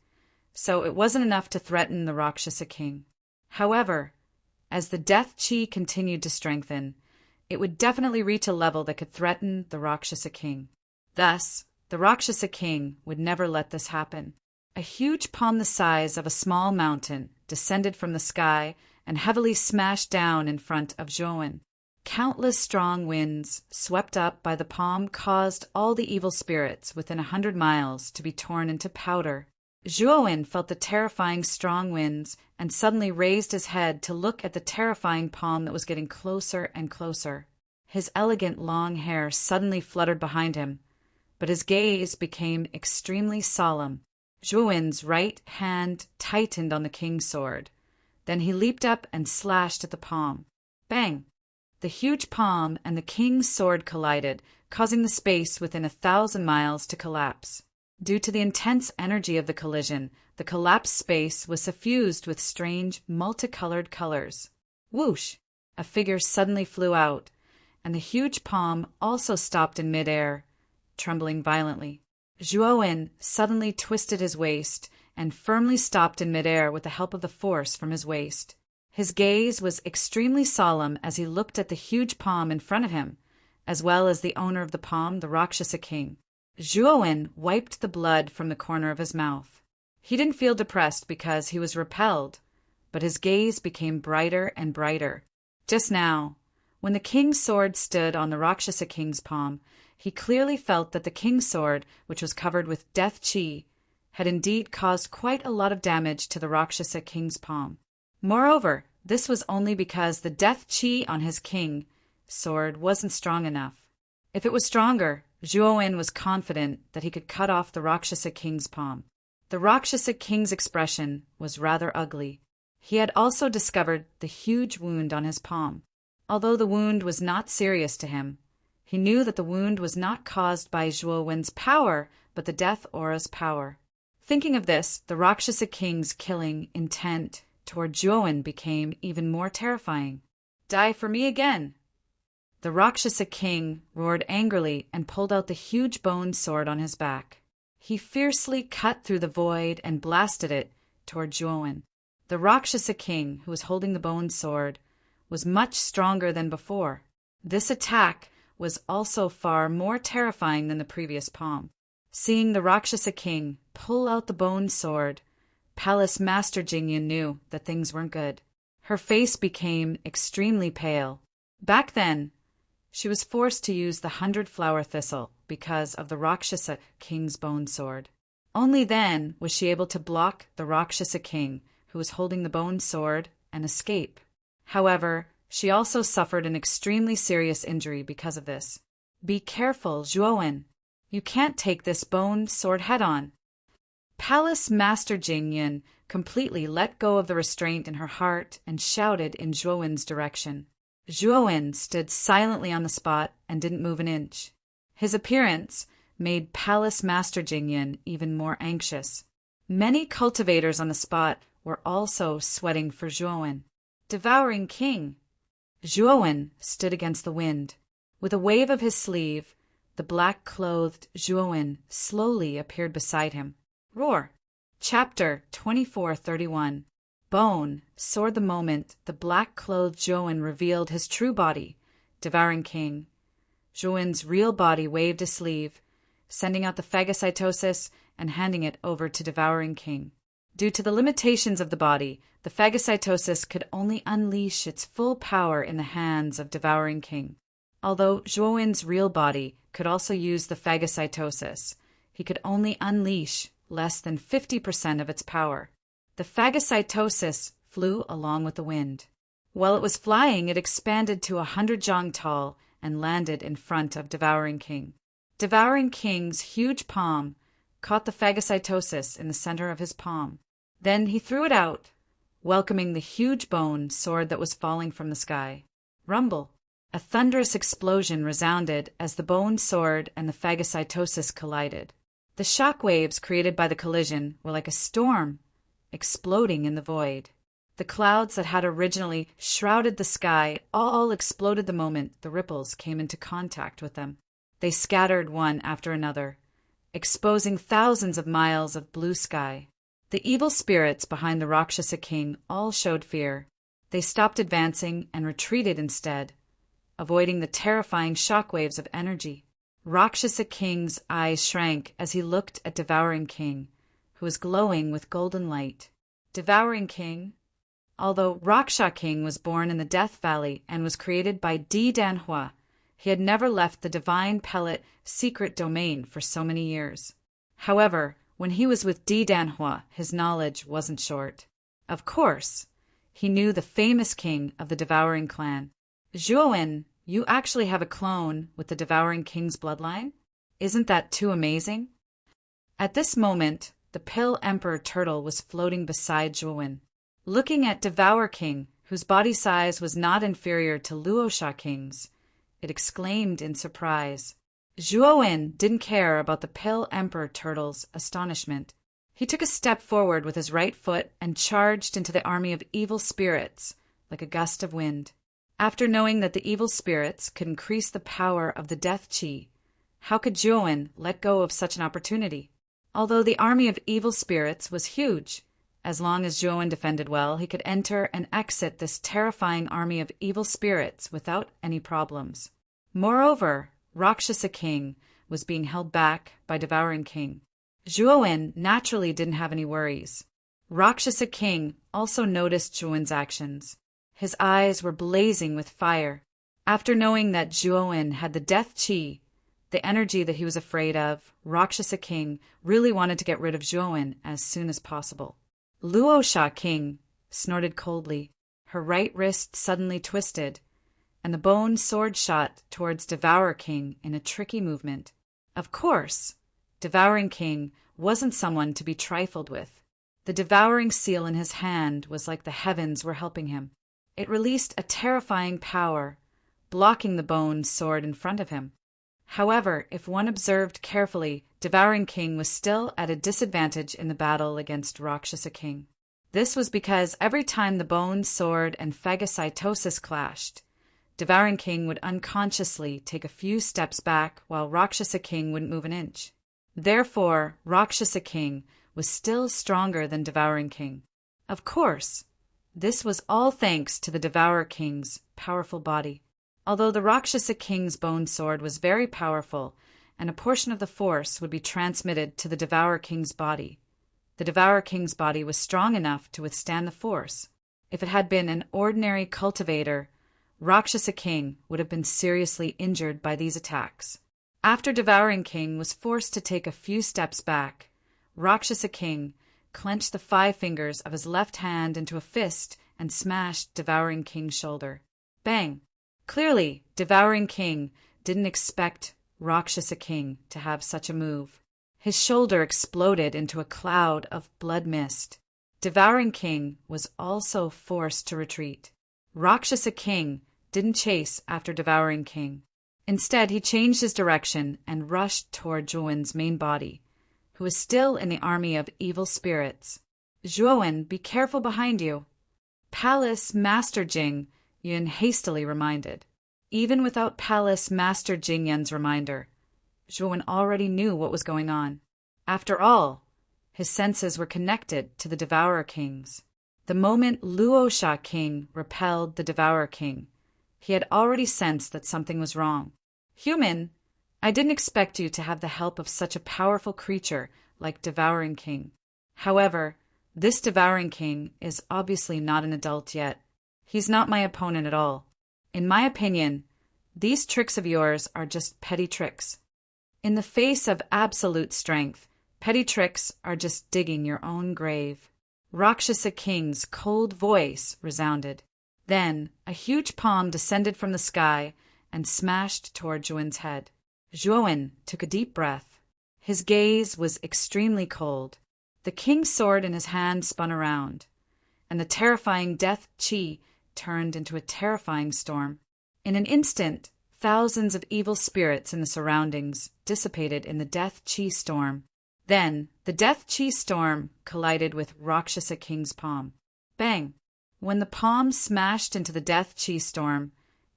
so it wasn't enough to threaten the Rakshasa King. However, as the Death Qi continued to strengthen, it would definitely reach a level that could threaten the Rakshasa King. Thus, the Rakshasa King would never let this happen. A huge palm the size of a small mountain descended from the sky and heavily smashed down in front of Zhuowen. Countless strong winds, swept up by the palm, caused all the evil spirits within 100 miles to be torn into powder. Zhuowen felt the terrifying strong winds and suddenly raised his head to look at the terrifying palm that was getting closer and closer. His elegant long hair suddenly fluttered behind him, but his gaze became extremely solemn. Zhuowen's right hand tightened on the king's sword, Then he leaped up and slashed at the palm. Bang! The huge palm and the king's sword collided, causing the space within 1,000 miles to collapse. Due to the intense energy of the collision, the collapsed space was suffused with strange, multicolored colors. Whoosh! A figure suddenly flew out, and the huge palm also stopped in midair, trembling violently. Zhuo suddenly twisted his waist and firmly stopped in midair with the help of the force from his waist. His gaze was extremely solemn as he looked at the huge palm in front of him, as well as the owner of the palm, the Rakshasa king. Zhuo wiped the blood from the corner of his mouth. He didn't feel depressed because he was repelled, but his gaze became brighter and brighter. Just now, when the king's sword stood on the Rakshasa king's palm, he clearly felt that the king's sword, which was covered with death chi, had indeed caused quite a lot of damage to the Rakshasa king's palm. Moreover, this was only because the death chi on his king sword wasn't strong enough. If it was stronger, Zhuo was confident that he could cut off the Rakshasa king's palm. The Rakshasa king's expression was rather ugly. He had also discovered the huge wound on his palm. Although the wound was not serious to him, he knew that the wound was not caused by Zhuo's power, but the death aura's power. Thinking of this, the Rakshasa king's killing intent toward Zhuo became even more terrifying. Die for me again! The Rakshasa king roared angrily and pulled out the huge bone sword on his back. He fiercely cut through the void and blasted it toward Zhuo. The Rakshasa king, who was holding the bone sword, was much stronger than before. This attack was also far more terrifying than the previous palm. Seeing the Rakshasa king pull out the bone sword, Palace Master Jingyun knew that things weren't good. Her face became extremely pale. Back then, she was forced to use the 100-flower thistle because of the Rakshasa king's bone sword. Only then was she able to block the Rakshasa king, who was holding the bone sword, and escape. However, she also suffered an extremely serious injury because of this. Be careful, Zhuo. You can't take this bone sword head-on. Palace Master Jingyun completely let go of the restraint in her heart and shouted in Zhuo's direction. Zhuo stood silently on the spot and didn't move an inch. His appearance made Palace Master Jingyun even more anxious. Many cultivators on the spot were also sweating for Zhuo. Devouring King! Zhuo stood against the wind. With a wave of his sleeve, the black-clothed Zhuo slowly appeared beside him. Roar! Chapter 2431. Bone soared the moment the black-clothed Zhuo revealed his true body, Devouring King. Zhuo's real body waved a sleeve, sending out the phagocytosis and handing it over to Devouring King. Due to the limitations of the body, the phagocytosis could only unleash its full power in the hands of Devouring King. Although Zhuo's real body could also use the phagocytosis, he could only unleash less than 50% of its power. The phagocytosis flew along with the wind. While it was flying, it expanded to 100 jong tall and landed in front of Devouring King. Devouring King's huge palm caught the phagocytosis in the center of his palm. Then he threw it out, welcoming the huge bone sword that was falling from the sky. Rumble! A thunderous explosion resounded as the bone sword and the phagocytosis collided. The shock waves created by the collision were like a storm, exploding in the void. The clouds that had originally shrouded the sky all exploded the moment the ripples came into contact with them. They scattered one after another, exposing thousands of miles of blue sky. The evil spirits behind the Rakshasa king all showed fear. They stopped advancing and retreated instead, avoiding the terrifying shockwaves of energy. Rakshasa king's eyes shrank as he looked at Devouring King, who was glowing with golden light. Devouring King, although Rakshasa King was born in the Death Valley and was created by Di Danhua, he had never left the divine pellet secret domain for so many years. However, when he was with Di Danhua, his knowledge wasn't short. Of course, he knew the famous king of the Devouring clan. Zhuo, you actually have a clone with the Devouring King's bloodline? Isn't that too amazing? At this moment, the Pill Emperor Turtle was floating beside Zhuo. Looking at Devour King, whose body size was not inferior to Luosha King's, it exclaimed in surprise. Zhuowen didn't care about the Pill Emperor Turtle's astonishment. He took a step forward with his right foot and charged into the army of evil spirits like a gust of wind. After knowing that the evil spirits could increase the power of the Death Chi, how could Zhuowen let go of such an opportunity? Although the army of evil spirits was huge, as long as Zhuowen defended well, he could enter and exit this terrifying army of evil spirits without any problems. Moreover, Rakshasa King was being held back by Devouring King. Zhuowen naturally didn't have any worries. Rakshasa King also noticed Zhuowen's actions. His eyes were blazing with fire. After knowing that Zhuowen had the Death Chi, the energy that he was afraid of, Rakshasa King really wanted to get rid of Zhuowen as soon as possible. Luosha King snorted coldly. Her right wrist suddenly twisted, and the bone sword shot towards Devourer King in a tricky movement. Of course, Devouring King wasn't someone to be trifled with. The devouring seal in his hand was like the heavens were helping him. It released a terrifying power, blocking the bone sword in front of him. However, if one observed carefully, Devouring King was still at a disadvantage in the battle against Rakshasa King. This was because every time the bone sword and phagocytosis clashed, Devouring King would unconsciously take a few steps back while Rakshasa King wouldn't move an inch. Therefore, Rakshasa King was still stronger than Devouring King. Of course, this was all thanks to the Devourer King's powerful body. Although the Rakshasa King's bone sword was very powerful, and a portion of the force would be transmitted to the Devourer King's body, the Devourer King's body was strong enough to withstand the force. If it had been an ordinary cultivator, Rakshasa King would have been seriously injured by these attacks. After Devouring King was forced to take a few steps back, Rakshasa King clenched the 5 fingers of his left hand into a fist and smashed Devouring King's shoulder. Bang! Clearly, Devouring King didn't expect Rakshasa King to have such a move. His shoulder exploded into a cloud of blood mist. Devouring King was also forced to retreat. Rakshasa King didn't chase after Devouring King. Instead, he changed his direction and rushed toward Zhuowen's main body, who was still in the army of evil spirits. Zhuowen, be careful behind you. Palace Master Jing, Yun hastily reminded. Even without Palace Master Jing Yun's reminder, Zhuowen already knew what was going on. After all, his senses were connected to the Devourer King's. The moment Luosha King repelled the Devourer King, he had already sensed that something was wrong. Human, I didn't expect you to have the help of such a powerful creature like Devouring King. However, this Devouring King is obviously not an adult yet. He's not my opponent at all. In my opinion, these tricks of yours are just petty tricks. In the face of absolute strength, petty tricks are just digging your own grave. Rakshasa King's cold voice resounded. Then, a huge palm descended from the sky and smashed toward Zhuowen's head. Zhuowen took a deep breath. His gaze was extremely cold. The king's sword in his hand spun around, and the terrifying Death Chi turned into a terrifying storm. In an instant, thousands of evil spirits in the surroundings dissipated in the Death Chi storm. Then, the Death Chi storm collided with Rakshasa King's palm. Bang! When the palm smashed into the Death Chi storm,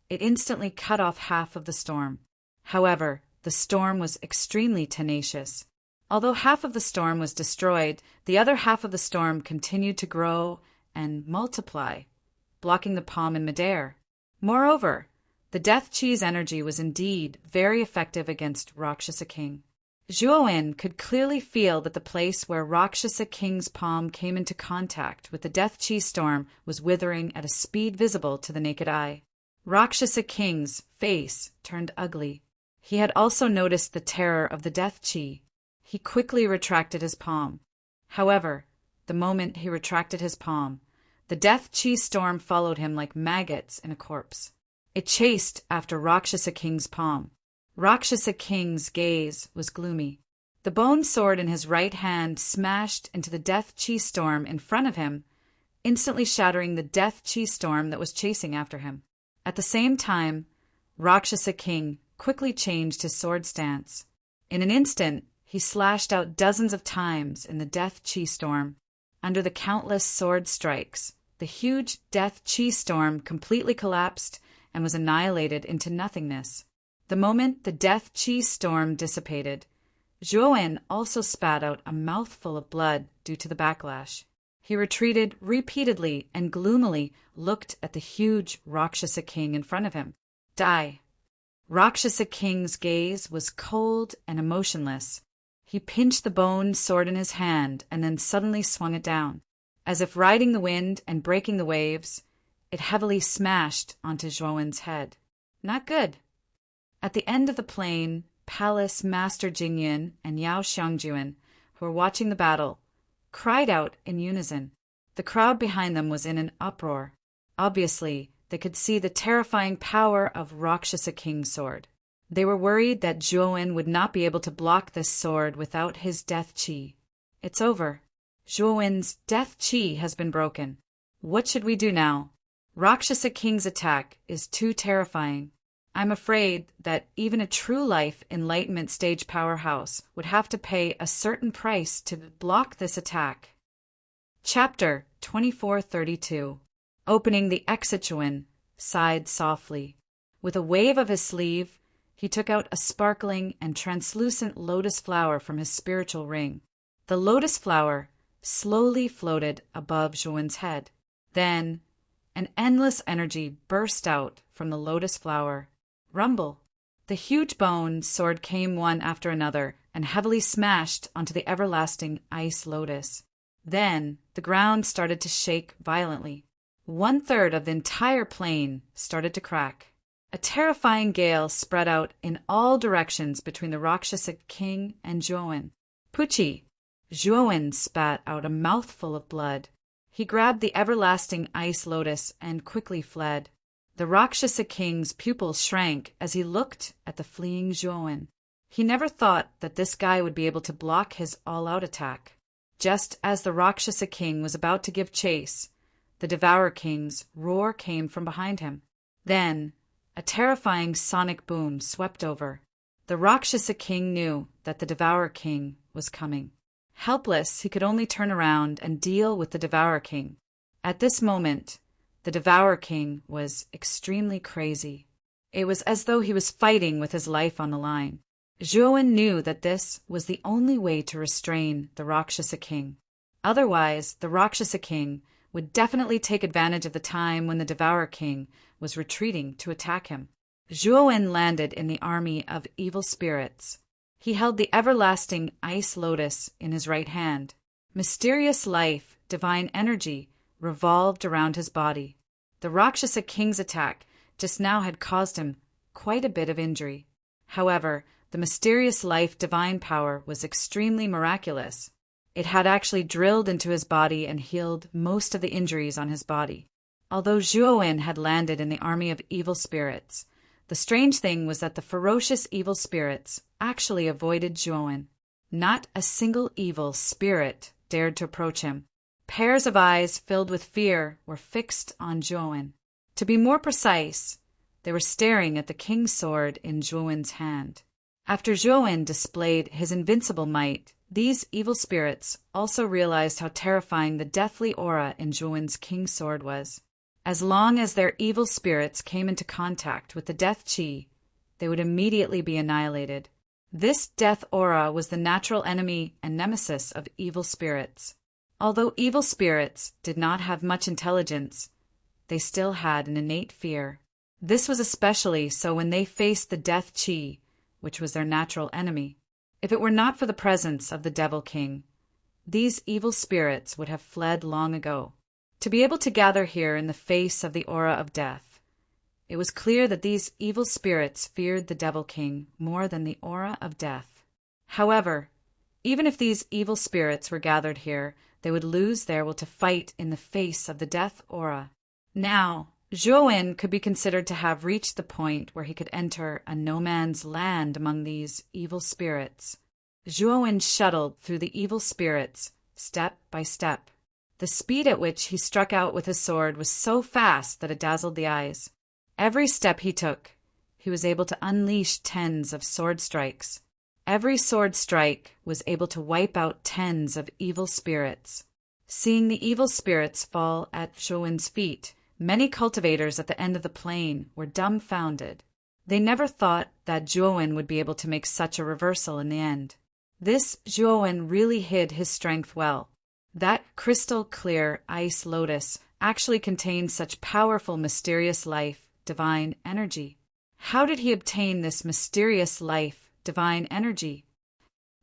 it instantly cut off half of the storm. However, the storm was extremely tenacious. Although half of the storm was destroyed, the other half of the storm continued to grow and multiply, blocking the palm in midair. Moreover, the Death Chi's energy was indeed very effective against Rakshasa King. Zhuowen could clearly feel that the place where Rakshasa King's palm came into contact with the Death Chi storm was withering at a speed visible to the naked eye. Rakshasa King's face turned ugly. He had also noticed the terror of the Death Chi. He quickly retracted his palm. However, the moment he retracted his palm, the Death Chi storm followed him like maggots in a corpse. It chased after Rakshasa King's palm. Rakshasa King's gaze was gloomy. The bone sword in his right hand smashed into the Death Chi storm in front of him instantly shattering the death chi storm that was chasing after him. At the same time, Rakshasa King quickly changed his sword stance. In an instant, he slashed out dozens of times in the death chi storm. Under the countless sword strikes, the huge death chi storm completely collapsed and was annihilated into nothingness. The moment the death chi storm dissipated, Zhuo also spat out a mouthful of blood due to the backlash. He retreated repeatedly and gloomily looked at the huge Rakshasa King in front of him. Die. Rakshasa King's gaze was cold and emotionless. He pinched the bone sword in his hand and then suddenly swung it down. As if riding the wind and breaking the waves, it heavily smashed onto Zhuowen's head. Not good. At the end of the plain, Palace Master Jingyan and Yao Xiangjuan, who were watching the battle, cried out in unison. The crowd behind them was in an uproar. Obviously, they could see the terrifying power of Rakshasa King's sword. They were worried that Zhuo would not be able to block this sword without his death chi. It's over. Zhuowen's death chi has been broken. What should we do now? Rakshasa King's attack is too terrifying. I'm afraid that even a true life enlightenment stage powerhouse would have to pay a certain price to block this attack. Chapter 2432. Opening the Exichuan, sighed softly. With a wave of his sleeve, he took out a sparkling and translucent lotus flower from his spiritual ring. The lotus flower slowly floated above Zhuowen's head. Then, an endless energy burst out from the lotus flower. Rumble. The huge bone sword came one after another and heavily smashed onto the everlasting ice lotus. Then the ground started to shake violently. 1/3 of the entire plain started to crack. A terrifying gale spread out in all directions between the Rakshasa King and Zhuo. Pucci! Zhuo spat out a mouthful of blood. He grabbed the everlasting ice lotus and quickly fled. The Rakshasa King's pupils shrank as he looked at the fleeing Zhuo. He never thought that this guy would be able to block his all-out attack. Just as the Rakshasa King was about to give chase, the Devourer King's roar came from behind him. Then, a terrifying sonic boom swept over. The Rakshasa King knew that the Devourer King was coming. Helpless, he could only turn around and deal with the Devourer King. At this moment, the Devourer King was extremely crazy. It was as though he was fighting with his life on the line. Zhuo knew that this was the only way to restrain the Rakshasa King. Otherwise, the Rakshasa King would definitely take advantage of the time when the Devourer King was retreating to attack him. Zhuo landed in the army of evil spirits. He held the everlasting ice lotus in his right hand. Mysterious life, divine energy, revolved around his body. The Rakshasa King's attack just now had caused him quite a bit of injury. However, the mysterious life divine power was extremely miraculous. It had actually drilled into his body and healed most of the injuries on his body. Although Zhuo had landed in the army of evil spirits, the strange thing was that the ferocious evil spirits actually avoided Zhuo. Not a single evil spirit dared to approach him. Pairs of eyes filled with fear were fixed on Zhuo. To be more precise, they were staring at the king's sword in Zhuo's hand. After Zhuo displayed his invincible might, these evil spirits also realized how terrifying the deathly aura in Zhuo's king's sword was. As long as their evil spirits came into contact with the death chi, they would immediately be annihilated. This death aura was the natural enemy and nemesis of evil spirits. Although evil spirits did not have much intelligence, they still had an innate fear. This was especially so when they faced the death chi, which was their natural enemy. If it were not for the presence of the Devil King, these evil spirits would have fled long ago. To be able to gather here in the face of the aura of death, it was clear that these evil spirits feared the Devil King more than the aura of death. However, even if these evil spirits were gathered here, they would lose their will to fight in the face of the death aura. Now, Zhuo could be considered to have reached the point where he could enter a no-man's land among these evil spirits. Zhuo shuttled through the evil spirits, step by step. The The speed at which he struck out with his sword was so fast that it dazzled the eyes. Every step he took, he was able to unleash tens of sword strikes. Every sword strike was able to wipe out tens of evil spirits. Seeing the evil spirits fall at Zhou feet, many cultivators at the end of the plain were dumbfounded. They never thought that Zhou would be able to make such a reversal in the end. This Zhou really hid his strength well. That crystal-clear ice lotus actually contained such powerful, mysterious life, divine energy. How did he obtain this mysterious life, divine energy?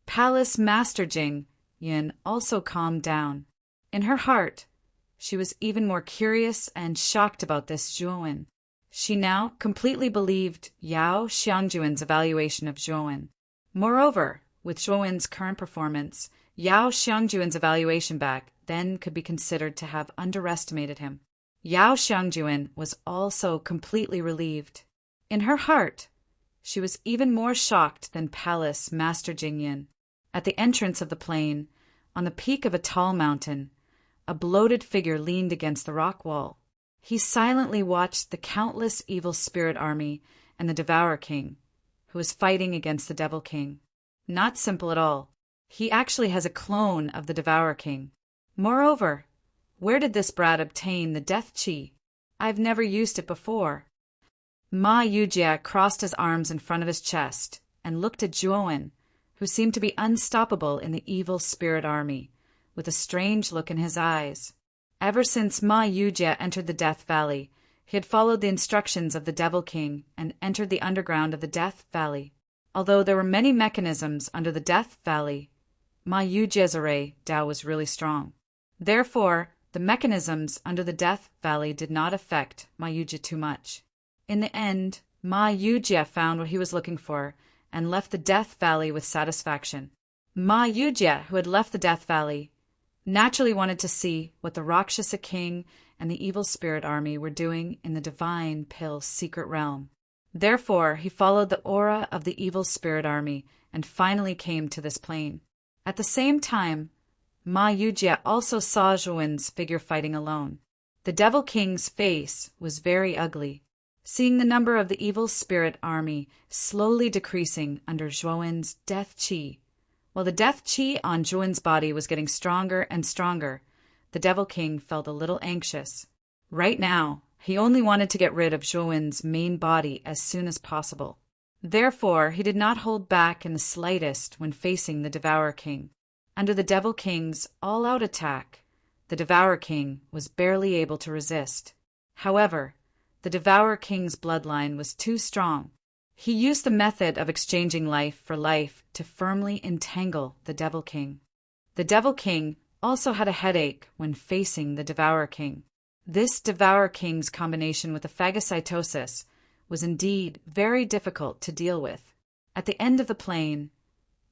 Palace Master Jing Yin also calmed down. In her heart, she was even more curious and shocked about this Zhou. She now completely believed Yao Xiangjuan's evaluation of Zhou. Moreover, with Zhou's current performance, Yao Xiangjuan's evaluation back then could be considered to have underestimated him. Yao Xiangjuan was also completely relieved. In her heart, she was even more shocked than Palace Master Jingyin. At the entrance of the plain, on the peak of a tall mountain, a bloated figure leaned against the rock wall. He silently watched the countless evil spirit army and the Devourer King, who was fighting against the Devil King. Not simple at all. He actually has a clone of the Devourer King. Moreover, where did this brat obtain the death chi? I've never used it before. Ma Yujie crossed his arms in front of his chest and looked at Zhou, who seemed to be unstoppable in the evil spirit army, with a strange look in his eyes. Ever since Ma Yujie entered the Death Valley, he had followed the instructions of the Devil King and entered the underground of the Death Valley. Although there were many mechanisms under the Death Valley, Ma Yujie's array Dao was really strong. Therefore, the mechanisms under the Death Valley did not affect Ma Yujie too much. In the end, Ma Yujie found what he was looking for and left the Death Valley with satisfaction. Ma Yujie, who had left the Death Valley, naturally wanted to see what the Rakshasa King and the evil spirit army were doing in the Divine Pill secret realm. Therefore, he followed the aura of the evil spirit army and finally came to this plain. At the same time, Ma Yujie also saw Zhou's figure fighting alone. The Devil King's face was very ugly. Seeing the number of the evil spirit army slowly decreasing under Zhou's death chi, while the death chi on Zhou's body was getting stronger and stronger, the Devil King felt a little anxious. Right now, he only wanted to get rid of Zhou's main body as soon as possible. Therefore, he did not hold back in the slightest when facing the Devourer King. Under the Devil King's all-out attack, the Devourer King was barely able to resist. However, the Devourer King's bloodline was too strong. He used the method of exchanging life for life to firmly entangle the Devil King. The Devil King also had a headache when facing the Devourer King. This Devourer King's combination with the phagocytosis was indeed very difficult to deal with. At the end of the plain,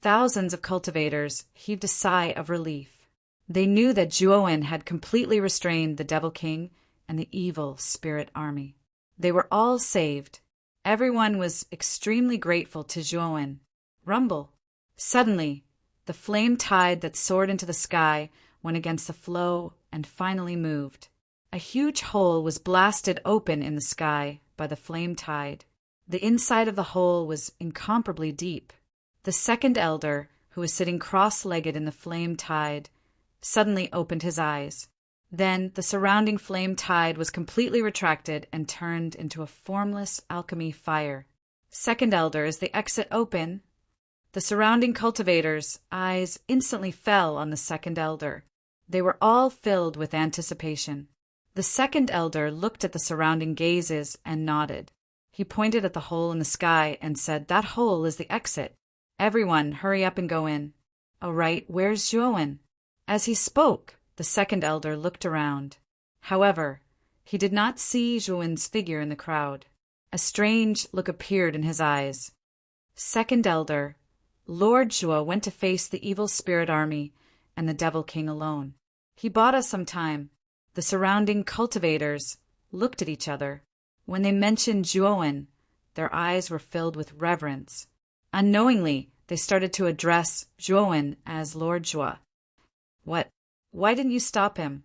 thousands of cultivators heaved a sigh of relief. They knew that Zhou had completely restrained the Devil King and the evil spirit army. They were all saved. Everyone was extremely grateful to Zhou. Rumble. Suddenly, the flame tide that soared into the sky went against the flow and finally moved. A huge hole was blasted open in the sky by the flame tide. The inside of the hole was incomparably deep. The second elder, who was sitting cross-legged in the flame tide, suddenly opened his eyes. Then the surrounding flame tide was completely retracted and turned into a formless alchemy fire. Second elder, as the exit opened, the surrounding cultivators' eyes instantly fell on the second elder. They were all filled with anticipation. The second elder looked at the surrounding gazes and nodded. He pointed at the hole in the sky and said, "That hole is the exit. Everyone, hurry up and go in." "All right, where's Zhou?" As he spoke, the second elder looked around. However, he did not see Zhou's figure in the crowd. A strange look appeared in his eyes. "Second elder, Lord Zhou went to face the evil spirit army and the Devil King alone. He bought us some time." The surrounding cultivators looked at each other. When they mentioned Zhou, their eyes were filled with reverence. Unknowingly, they started to address Zhou as Lord Zhou. "What? Why didn't you stop him?"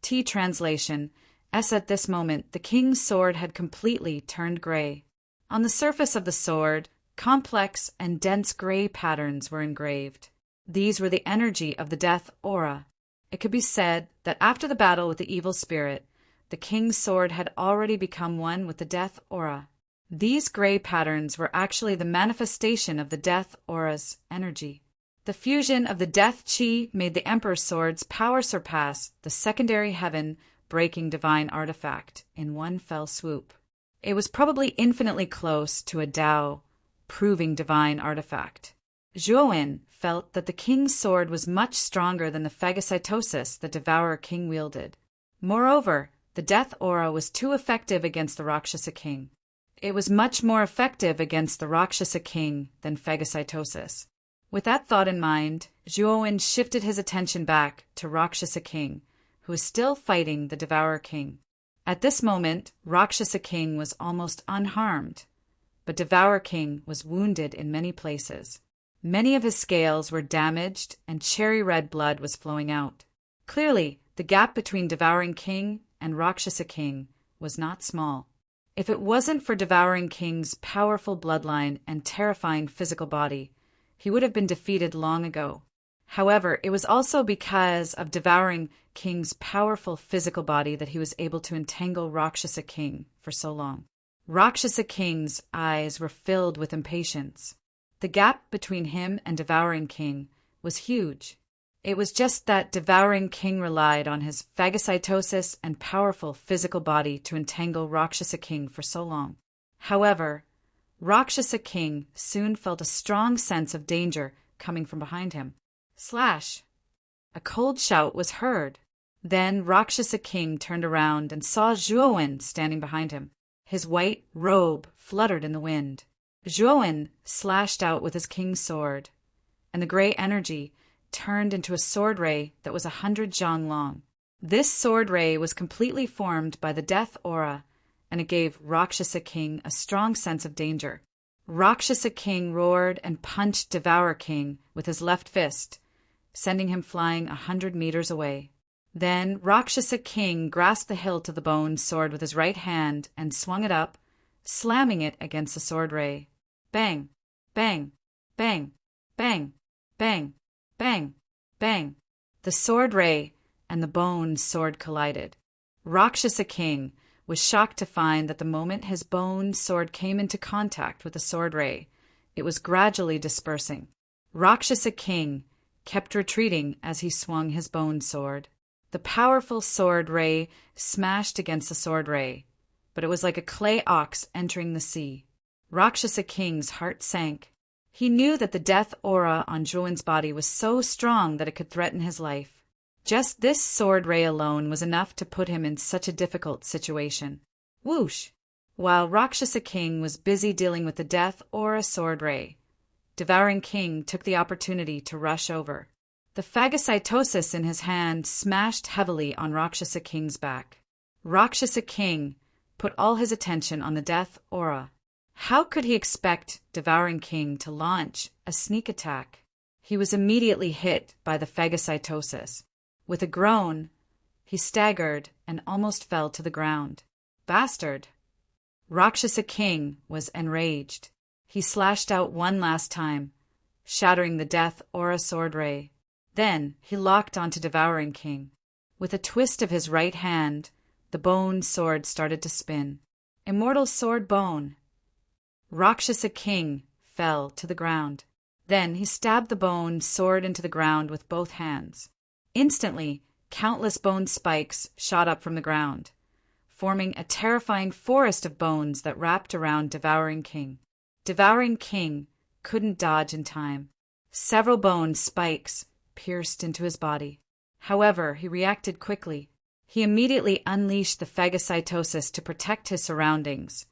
T translation. S. At this moment, the king's sword had completely turned gray. On the surface of the sword, complex and dense gray patterns were engraved. These were the energy of the death aura. It could be said that after the battle with the evil spirit, the king's sword had already become one with the death aura. These gray patterns were actually the manifestation of the death aura's energy. The fusion of the death chi made the emperor's sword's power surpass the secondary heaven-breaking divine artifact in one fell swoop. It was probably infinitely close to a Tao-proving divine artifact. Zhuowen felt that the king's sword was much stronger than the phagocytosis the devourer king wielded. Moreover, the death aura was too effective against the Rakshasa king. It was much more effective against the Rakshasa king than phagocytosis. With that thought in mind, Zhuowen shifted his attention back to Rakshasa king, who was still fighting the devourer king. At this moment, Rakshasa king was almost unharmed, but devourer king was wounded in many places. Many of his scales were damaged and cherry-red blood was flowing out. Clearly, the gap between devouring king and Rakshasa king was not small. If it wasn't for devouring king's powerful bloodline and terrifying physical body, he would have been defeated long ago. However, it was also because of devouring king's powerful physical body that he was able to entangle Rakshasa king for so long. Rakshasa king's eyes were filled with impatience. The gap between him and devouring king was huge. It was just that devouring king relied on his phagocytosis and powerful physical body to entangle Rakshasa king for so long. However, Rakshasa king soon felt a strong sense of danger coming from behind him. Slash! A cold shout was heard. Then Rakshasa king turned around and saw Zhuowen standing behind him. His white robe fluttered in the wind. Zhuowen slashed out with his king's sword, and the gray energy turned into a sword ray that was 100 zhang long. This sword ray was completely formed by the death aura, and it gave Rakshasa king a strong sense of danger. Rakshasa king roared and punched devourer king with his left fist, sending him flying 100 meters away. Then Rakshasa king grasped the hilt of the bone sword with his right hand and swung it up, slamming it against the sword ray. Bang! Bang! Bang! Bang! Bang! Bang! Bang! The sword ray and the bone sword collided. Rakshasa king was shocked to find that the moment his bone sword came into contact with the sword ray, it was gradually dispersing. Rakshasa king kept retreating as he swung his bone sword. The powerful sword ray smashed against the sword ray, but it was like a clay ox entering the sea. Rakshasa king's heart sank. He knew that the death aura on Zhuowen's body was so strong that it could threaten his life. Just this sword ray alone was enough to put him in such a difficult situation. Whoosh! While Rakshasa king was busy dealing with the death aura sword ray, devouring king took the opportunity to rush over. The phagocytosis in his hand smashed heavily on Rakshasa king's back. Rakshasa king put all his attention on the death aura. How could he expect devouring king to launch a sneak attack? He was immediately hit by the phagocytosis. With a groan, he staggered and almost fell to the ground. Bastard! Rakshasa king was enraged. He slashed out one last time, shattering the death aura sword ray. Then he locked onto devouring king. With a twist of his right hand, the bone sword started to spin. Immortal sword bone! Rakshasa king fell to the ground. Then he stabbed the bone sword into the ground with both hands. Instantly, countless bone spikes shot up from the ground, forming a terrifying forest of bones that wrapped around devouring king. Devouring king couldn't dodge in time. Several bone spikes pierced into his body. However, he reacted quickly. He immediately unleashed the phagocytosis to protect his surroundings,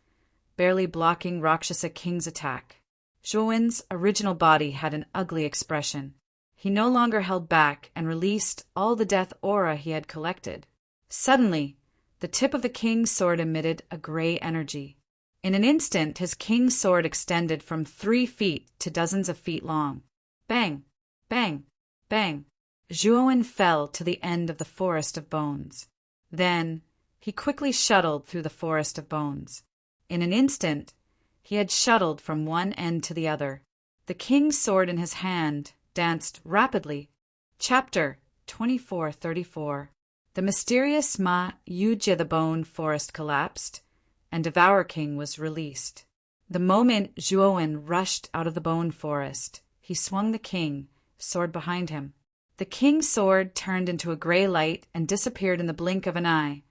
barely blocking Rakshasa king's attack. Zhuowen's original body had an ugly expression. He no longer held back and released all the death aura he had collected. Suddenly, the tip of the king's sword emitted a gray energy. In an instant, his king's sword extended from 3 feet to dozens of feet long. Bang! Bang! Bang! Zhuowen fell to the end of the forest of bones. Then he quickly shuttled through the forest of bones. In an instant, he had shuttled from one end to the other. The king's sword in his hand danced rapidly. Chapter 2434. The mysterious Ma Yuja the Bone Forest collapsed, and Devour King was released. The moment Zhuowen rushed out of the bone forest, he swung the king, sword behind him. The king's sword turned into a gray light and disappeared in the blink of an eye,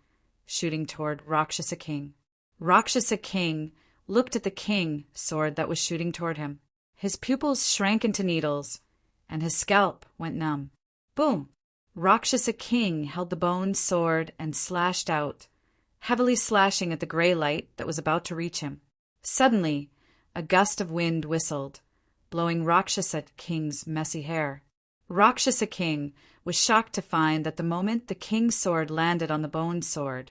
shooting toward Rakshasa King. Rakshasa King looked at the king sword that was shooting toward him. His pupils shrank into needles, and his scalp went numb. Boom! Rakshasa King held the bone sword and slashed out, heavily slashing at the gray light that was about to reach him. Suddenly, a gust of wind whistled, blowing Rakshasa King's messy hair. Rakshasa King was shocked to find that the moment the king's sword landed on the bone sword,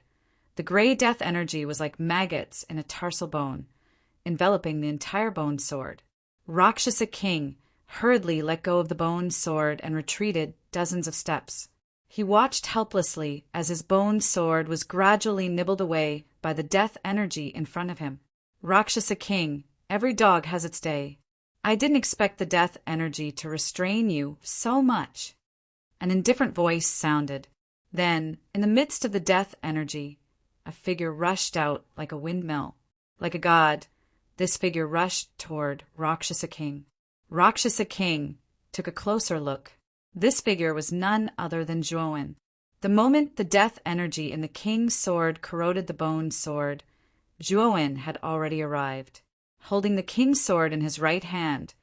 the gray death energy was like maggots in a tarsal bone, enveloping the entire bone sword. Rakshasa King hurriedly let go of the bone sword and retreated dozens of steps. He watched helplessly as his bone sword was gradually nibbled away by the death energy in front of him. Rakshasa King, every dog has its day. I didn't expect the death energy to restrain you so much. An indifferent voice sounded. Then, in the midst of the death energy, a figure rushed out like a windmill. Like a god, this figure rushed toward Rakshasa King. Rakshasa King took a closer look. This figure was none other than Zhuowen. The moment the death energy in the king's sword corroded the bone sword, Zhuowen had already arrived. Holding the king's sword in his right hand,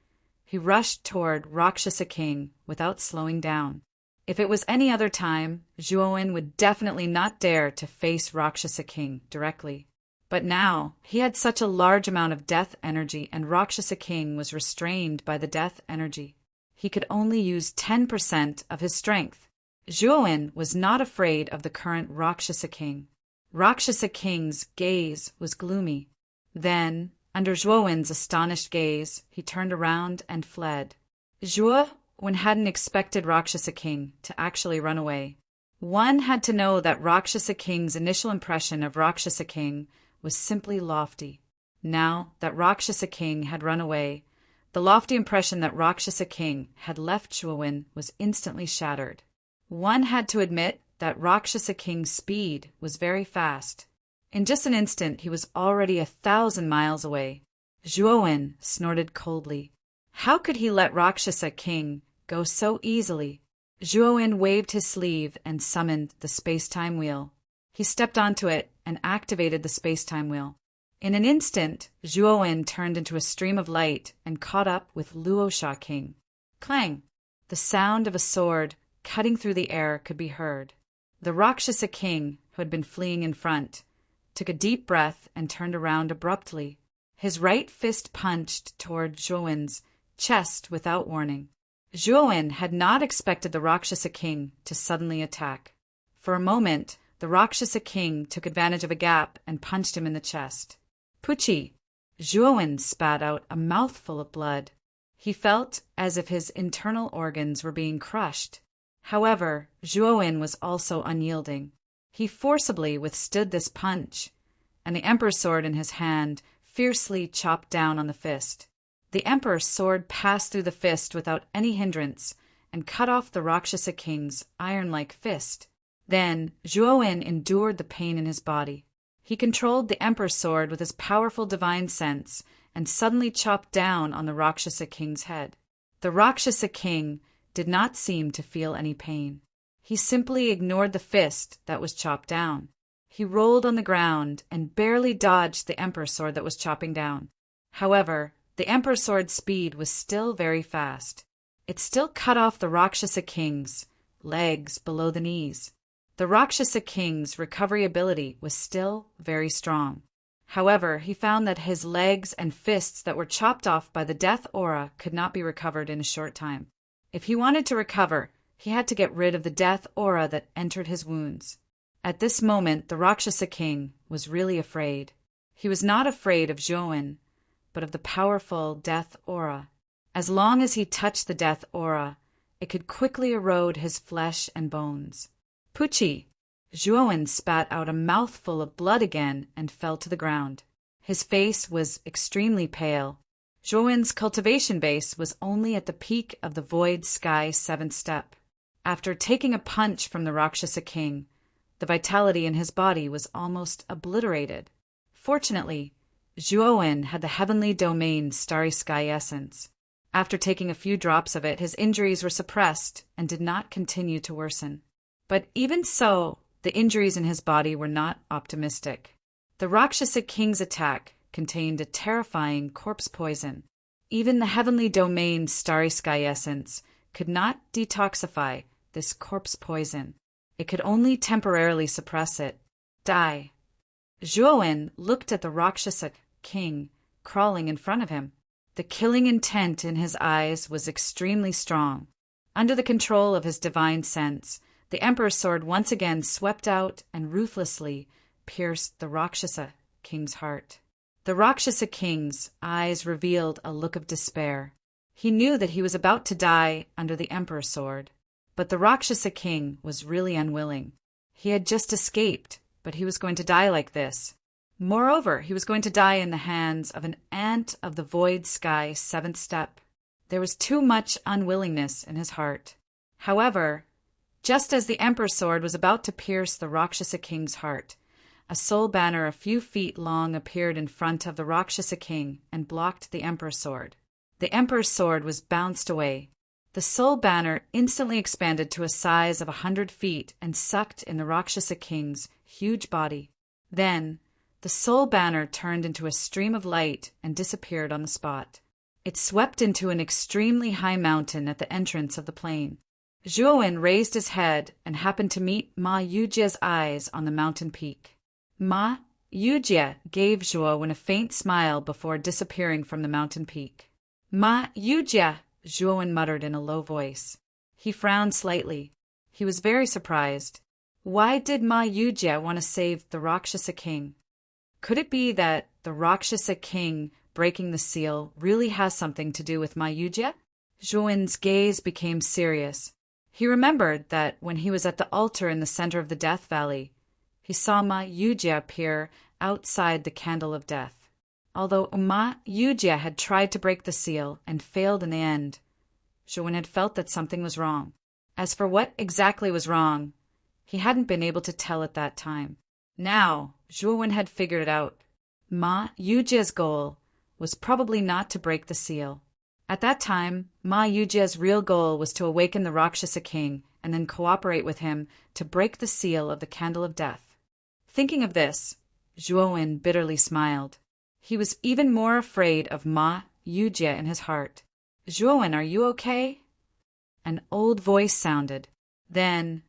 he rushed toward Rakshasa King without slowing down. If it was any other time, Zhuowen would definitely not dare to face Rakshasa King directly. But now, he had such a large amount of death energy and Rakshasa King was restrained by the death energy. He could only use 10% of his strength. Zhuowen was not afraid of the current Rakshasa King. Rakshasa King's gaze was gloomy. Then, under Zhuowen's astonished gaze, he turned around and fled. Zhuowen hadn't expected Rakshasa King to actually run away. One had to know that Rakshasa King's initial impression of Rakshasa King was simply lofty. Now that Rakshasa King had run away, the lofty impression that Rakshasa King had left Zhuowen was instantly shattered. One had to admit that Rakshasa King's speed was very fast. In just an instant, he was already 1,000 miles away. Zhuowen snorted coldly. How could he let Rakshasa King go so easily? Zhuowen waved his sleeve and summoned the space-time wheel. He stepped onto it and activated the space-time wheel. In an instant, Zhuowen turned into a stream of light and caught up with Luosha King. Clang! The sound of a sword cutting through the air could be heard. The Rakshasa King, who had been fleeing in front, took a deep breath and turned around abruptly. His right fist punched toward Zhuowen's chest without warning. Zhuowen had not expected the Rakshasa King to suddenly attack. For a moment, the Rakshasa King took advantage of a gap and punched him in the chest. Puchi! Zhuowen spat out a mouthful of blood. He felt as if his internal organs were being crushed. However, Zhuowen was also unyielding. He forcibly withstood this punch, and the Emperor's sword in his hand fiercely chopped down on the fist. The Emperor's sword passed through the fist without any hindrance and cut off the Rakshasa King's iron-like fist. Then Zhuowen endured the pain in his body. He controlled the Emperor's sword with his powerful divine sense and suddenly chopped down on the Rakshasa King's head. The Rakshasa King did not seem to feel any pain. He simply ignored the fist that was chopped down. He rolled on the ground and barely dodged the Emperor's sword that was chopping down. However, the Emperor's sword's speed was still very fast. It still cut off the Rakshasa King's legs below the knees. The Rakshasa King's recovery ability was still very strong. However, he found that his legs and fists that were chopped off by the death aura could not be recovered in a short time. If he wanted to recover, he had to get rid of the death aura that entered his wounds. At this moment, the Rakshasa King was really afraid. He was not afraid of Zhuowen, but of the powerful death aura. As long as he touched the death aura, it could quickly erode his flesh and bones. Puchi! Zhuowen spat out a mouthful of blood again and fell to the ground. His face was extremely pale. Zhuowen's cultivation base was only at the peak of the Void Sky 7th step. After taking a punch from the Rakshasa king, the vitality in his body was almost obliterated. Fortunately, Zhuowen had the heavenly domain Starry Sky essence. After taking a few drops of it, his injuries were suppressed and did not continue to worsen. But even so, the injuries in his body were not optimistic. The Rakshasa king's attack contained a terrifying corpse poison. Even the heavenly domain Starry Sky essence could not detoxify this corpse poison. It could only temporarily suppress it. Die. Zhuowen looked at the Rakshasa king crawling in front of him. The killing intent in his eyes was extremely strong. Under the control of his divine sense, the Emperor's sword once again swept out and ruthlessly pierced the Rakshasa king's heart. The Rakshasa king's eyes revealed a look of despair. He knew that he was about to die under the Emperor's sword. But the Rakshasa king was really unwilling. He had just escaped, but he was going to die like this. Moreover, he was going to die in the hands of an ant of the Void Sky 7th step. There was too much unwillingness in his heart. However, just as the Emperor's sword was about to pierce the Rakshasa king's heart, a soul banner a few feet long appeared in front of the Rakshasa king and blocked the Emperor's sword. The Emperor's sword was bounced away. The soul banner instantly expanded to a size of 100 feet and sucked in the Rakshasa king's huge body. Then, the soul banner turned into a stream of light and disappeared on the spot. It swept into an extremely high mountain at the entrance of the plain. Zhuowen raised his head and happened to meet Ma Yujia's eyes on the mountain peak. Ma Yujia gave Zhuowen a faint smile before disappearing from the mountain peak. Ma Yujia, Zhuowen muttered in a low voice. He frowned slightly. He was very surprised. Why did Ma Yujia want to save the Rakshasa king? Could it be that the Rakshasa king breaking the seal really has something to do with Ma Yujia? Zhuowen's gaze became serious. He remembered that when he was at the altar in the center of the Death Valley, he saw Ma Yujia appear outside the Candle of Death. Although Ma Yujia had tried to break the seal and failed in the end, Zhuowen had felt that something was wrong. As for what exactly was wrong, he hadn't been able to tell at that time. Now, Zhuowen had figured it out. Ma Yujia's goal was probably not to break the seal. At that time, Ma Yujia's real goal was to awaken the Rakshasa king and then cooperate with him to break the seal of the Candle of Death. Thinking of this, Zhuowen bitterly smiled. He was even more afraid of Ma Yujia in his heart. Zhuowen, are you okay? An old voice sounded. Then,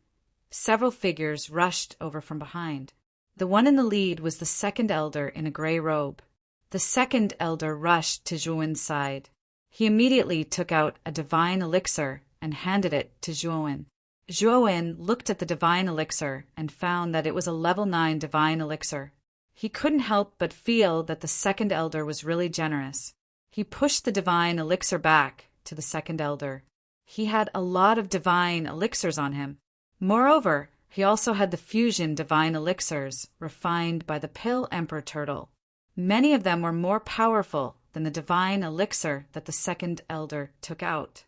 several figures rushed over from behind. The one in the lead was the second elder in a gray robe. The second elder rushed to Zhuowen's side. He immediately took out a divine elixir and handed it to Zhuowen. Zhuowen looked at the divine elixir and found that it was a level 9 divine elixir. He couldn't help but feel that the second elder was really generous. He pushed the divine elixir back to the second elder. He had a lot of divine elixirs on him. Moreover, he also had the fusion divine elixirs refined by the Pill Emperor Turtle. Many of them were more powerful than the divine elixir that the second elder took out.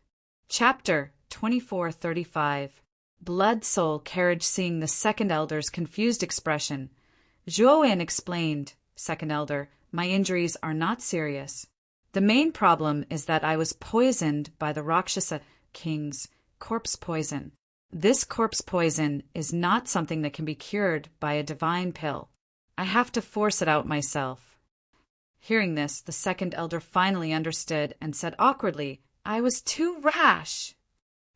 Chapter 2435. Blood Soul Carriage. Seeing the second elder's confused expression, Zhuowen explained, "Second elder, my injuries are not serious. The main problem is that I was poisoned by the Rakshasa king's corpse poison. This corpse poison is not something that can be cured by a divine pill. I have to force it out myself." Hearing this, the second elder finally understood and said awkwardly, "I was too rash."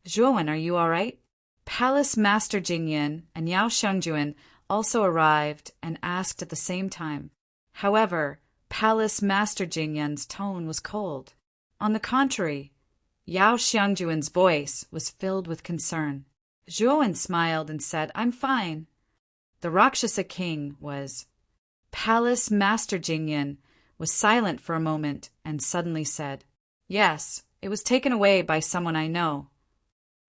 "Zhuowen, are you all right?" Palace Master Jingyan and Yao Shengjuan also arrived and asked at the same time. However, Palace Master Jingyan's tone was cold. On the contrary, Yao Shengjuan's voice was filled with concern. Zhuowen smiled and said, "I'm fine." The Rakshasa king was. Palace Master Jingyan was silent for a moment and suddenly said, "Yes, it was taken away by someone I know."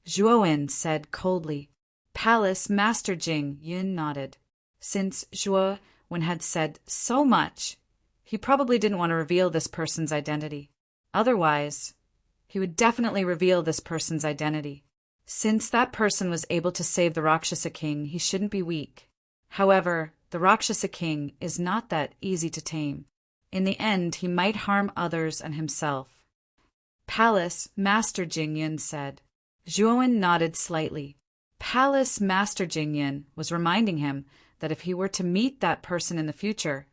Zhuowen said coldly, Palace Master Jing Yun nodded. Since Zhuo Wen had said so much, he probably didn't want to reveal this person's identity. Otherwise, he would definitely reveal this person's identity. Since that person was able to save the Rakshasa king, he shouldn't be weak. However, the Rakshasa king is not that easy to tame. In the end, he might harm others and himself. Palace Master Jingyun said. Zhuowen nodded slightly. Palace Master Jingyun was reminding him that if he were to meet that person in the future,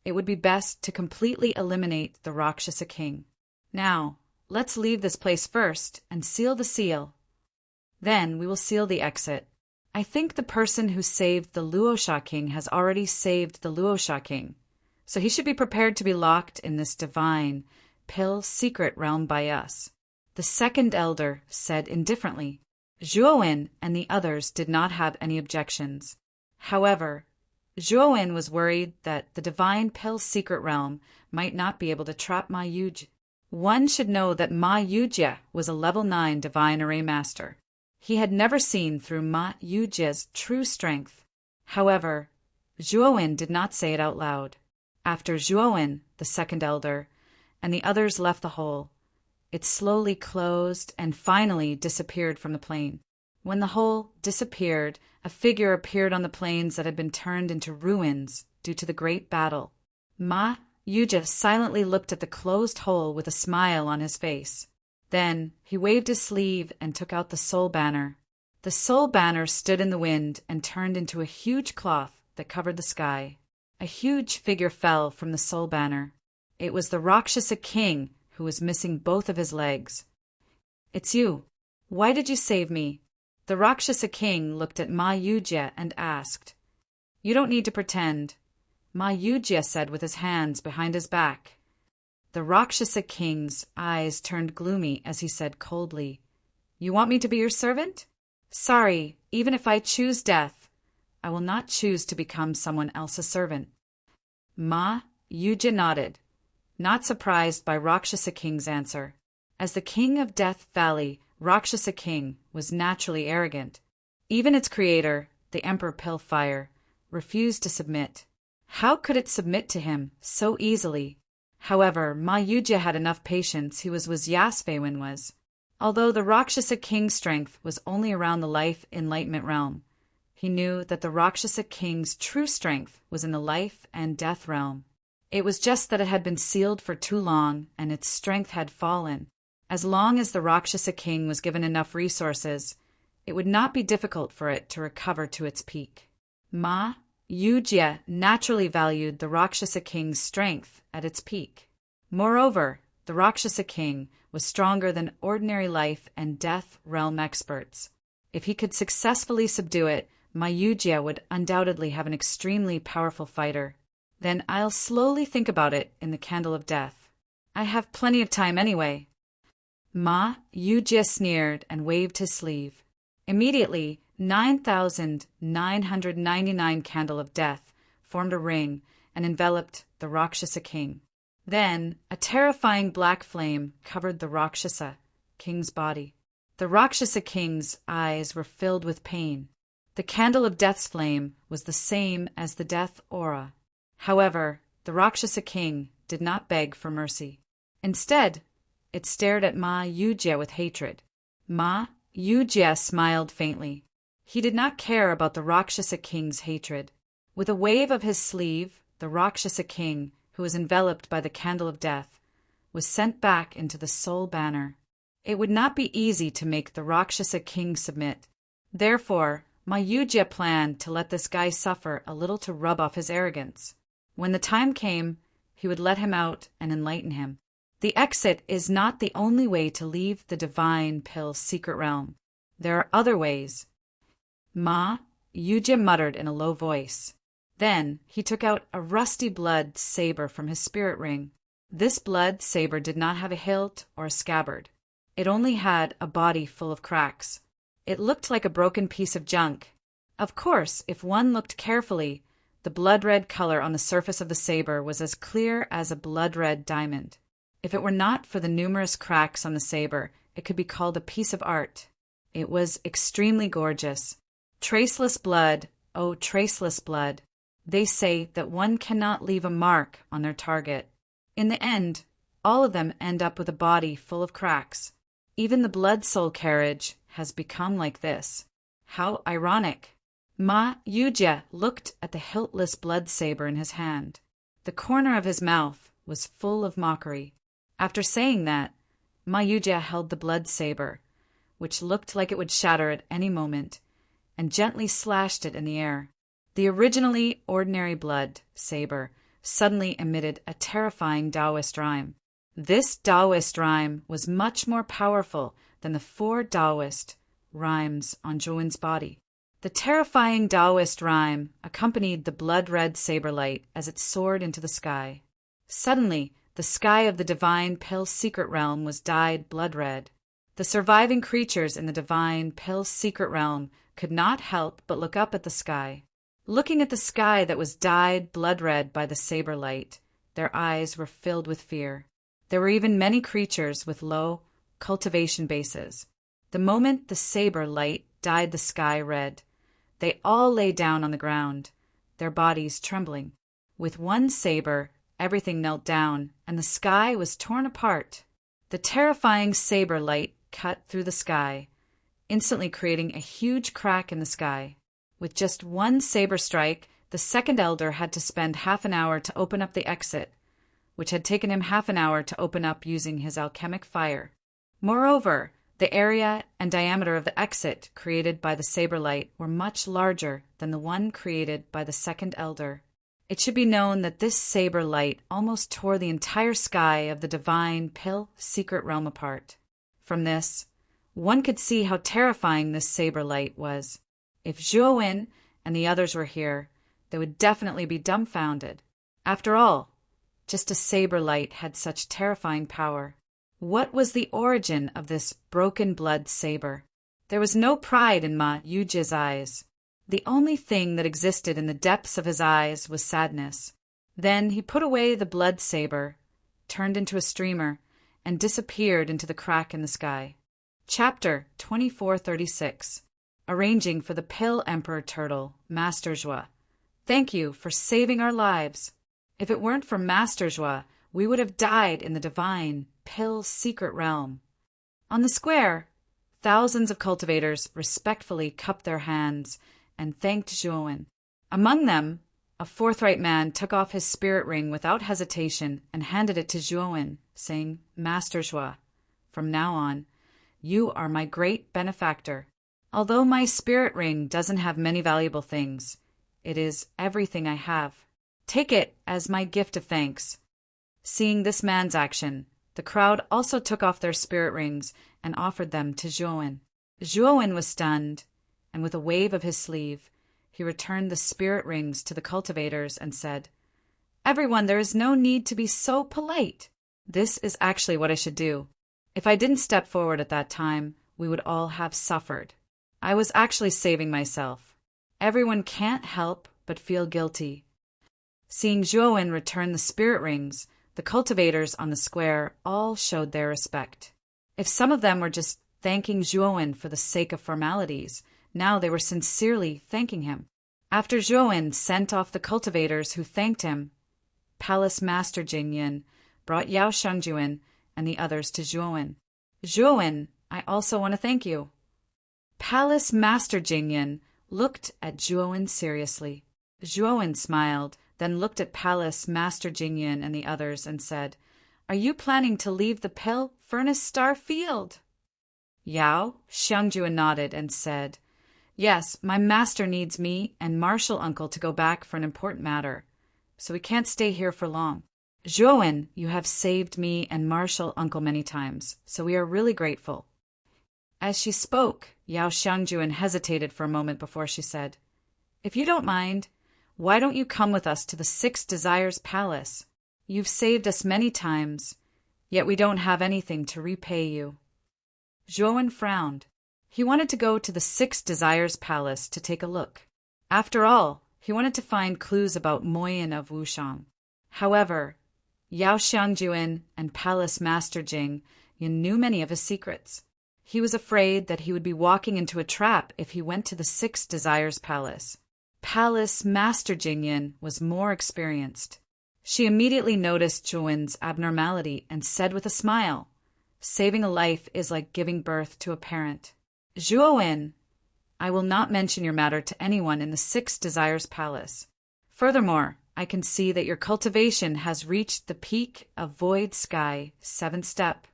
it would be best to completely eliminate the Rakshasa king. Now, let's leave this place first and seal the seal. Then we will seal the exit. I think the person who saved the Luosha king has already saved the Luosha king, so he should be prepared to be locked in this divine, pill secret realm by us. The second elder said indifferently. Zhuowen and the others did not have any objections. However, Zhuowen was worried that the divine pill secret realm might not be able to trap Ma Yujie. One should know that Ma Yujie was a level 9 divine array master. He had never seen through Ma Yujie's true strength. However, Zhuowen did not say it out loud. After Zhuowen, the second elder, and the others left the hole, it slowly closed and finally disappeared from the plane. When the hole disappeared, a figure appeared on the plains that had been turned into ruins due to the great battle. Ma Yujie silently looked at the closed hole with a smile on his face. Then he waved his sleeve and took out the soul banner. The soul banner stood in the wind and turned into a huge cloth that covered the sky. A huge figure fell from the soul banner. It was the Rakshasa king, who was missing both of his legs. "It's you. Why did you save me?" The Rakshasa king looked at Ma Yujie and asked. "You don't need to pretend," Ma Yujie said with his hands behind his back. The Rakshasa king's eyes turned gloomy as he said coldly, "You want me to be your servant? Sorry, even if I choose death, I will not choose to become someone else's servant." Ma Yujie nodded, not surprised by Rakshasa king's answer. As the king of Death Valley, Rakshasa king was naturally arrogant. Even its creator, the Emperor Pillfire, refused to submit. How could it submit to him so easily? However, Ma Yujie had enough patience. He was Yasfeiwen was. Although the Rakshasa king's strength was only around the life enlightenment realm, he knew that the Rakshasa king's true strength was in the life and death realm. It was just that it had been sealed for too long and its strength had fallen. As long as the Rakshasa king was given enough resources, it would not be difficult for it to recover to its peak. Ma Yujie naturally valued the Rakshasa king's strength at its peak. Moreover, the Rakshasa king was stronger than ordinary life and death realm experts. If he could successfully subdue it, Ma Yujie would undoubtedly have an extremely powerful fighter. Then I'll slowly think about it in the Candle of Death. I have plenty of time anyway. Ma Yujie sneered and waved his sleeve. Immediately, 9,999 Candle of Death formed a ring and enveloped the Rakshasa king. Then, a terrifying black flame covered the Rakshasa king's body. The Rakshasa king's eyes were filled with pain. The Candle of Death's flame was the same as the death aura. However, the Rakshasa king did not beg for mercy. Instead, it stared at Ma Yujie with hatred. Ma Yujie smiled faintly. He did not care about the Rakshasa king's hatred. With a wave of his sleeve, the Rakshasa king, who was enveloped by the Candle of Death, was sent back into the soul banner. It would not be easy to make the Rakshasa king submit. Therefore, Ma Yujie planned to let this guy suffer a little to rub off his arrogance. When the time came, he would let him out and enlighten him. The exit is not the only way to leave the divine pill's secret realm. There are other ways. Ma Yujie muttered in a low voice. Then he took out a rusty blood saber from his spirit ring. This blood saber did not have a hilt or a scabbard. It only had a body full of cracks. It looked like a broken piece of junk. Of course, if one looked carefully, the blood-red color on the surface of the saber was as clear as a blood-red diamond. If it were not for the numerous cracks on the saber, it could be called a piece of art. It was extremely gorgeous. Traceless blood, oh traceless blood. They say that one cannot leave a mark on their target. In the end, all of them end up with a body full of cracks. Even the blood-soul carriage has become like this. How ironic. Ma Yujia looked at the hiltless blood saber in his hand. The corner of his mouth was full of mockery. After saying that, Ma Yujia held the blood saber, which looked like it would shatter at any moment, and gently slashed it in the air. The originally ordinary blood saber suddenly emitted a terrifying Taoist rhyme. This Taoist rhyme was much more powerful than the 4 Taoist rhymes on Zhuowen's body. The terrifying Taoist rhyme accompanied the blood-red saber light as it soared into the sky. Suddenly, the sky of the divine Pill secret realm was dyed blood-red. The surviving creatures in the divine Pill secret realm could not help but look up at the sky. Looking at the sky that was dyed blood-red by the saber light, their eyes were filled with fear. There were even many creatures with low cultivation bases. The moment the saber light dyed the sky red, they all lay down on the ground, their bodies trembling. With one saber, everything knelt down, and the sky was torn apart. The terrifying saber light cut through the sky, instantly creating a huge crack in the sky. With just one saber strike, the second elder had to spend half an hour to open up the exit, which had taken him half an hour to open up using his alchemic fire. Moreover, the area and diameter of the exit created by the saber light were much larger than the one created by the second elder. It should be known that this saber light almost tore the entire sky of the divine Pill secret realm apart. From this, one could see how terrifying this saber light was. If Zhuowen and the others were here, they would definitely be dumbfounded. After all, just a saber light had such terrifying power. What was the origin of this broken blood saber? There was no pride in Ma Yujia's eyes. The only thing that existed in the depths of his eyes was sadness. Then he put away the blood saber, turned into a streamer, and disappeared into the crack in the sky. Chapter 2436. Arranging for the Pill Emperor Turtle, Master Zhua. Thank you for saving our lives. If it weren't for Master Zhua, we would have died in the divine Pill secret realm. On the square, thousands of cultivators respectfully cupped their hands and thanked Zhuowen. Among them, a forthright man took off his spirit ring without hesitation and handed it to Zhuowen, saying, Master Zhua, from now on, you are my great benefactor. Although my spirit ring doesn't have many valuable things, it is everything I have. Take it as my gift of thanks. Seeing this man's action, the crowd also took off their spirit rings and offered them to Zhuowen. Zhuowen was stunned, and with a wave of his sleeve, he returned the spirit rings to the cultivators and said, Everyone, there is no need to be so polite. This is actually what I should do. If I didn't step forward at that time, we would all have suffered. I was actually saving myself. Everyone can't help but feel guilty. Seeing Zhuowen return the spirit rings, the cultivators on the square all showed their respect. If some of them were just thanking Zhuowen for the sake of formalities, now they were sincerely thanking him. After Zhuowen sent off the cultivators who thanked him, Palace Master Jingyan brought Yao Shangjuan and the others to Zhuowen. Zhuowen, I also want to thank you. Palace Master Jingyan looked at Zhuowen seriously. Zhuowen smiled, then looked at Palace Master Jingyan and the others and said, Are you planning to leave the Pill Furnace Star Field? Yao Shangjuan nodded and said, Yes, my master needs me and Marshal Uncle to go back for an important matter, so we can't stay here for long. Zhuowen, you have saved me and Marshal Uncle many times, so we are really grateful. As she spoke, Yao Shangjuan hesitated for a moment before she said, If you don't mind, why don't you come with us to the 6 Desires Palace? You've saved us many times, yet we don't have anything to repay you. Zhuowen frowned. He wanted to go to the 6 Desires Palace to take a look. After all, he wanted to find clues about Moyin of Wushang. However, Yao Shangjuan and Palace Master Jing knew many of his secrets. He was afraid that he would be walking into a trap if he went to the Six Desires Palace. Palace Master Jingyan was more experienced. She immediately noticed Zhuowen's abnormality and said with a smile, "Saving a life is like giving birth to a parent. Zhuowen, I will not mention your matter to anyone in the Six Desires Palace. Furthermore, I can see that your cultivation has reached the peak of Void Sky 7th step.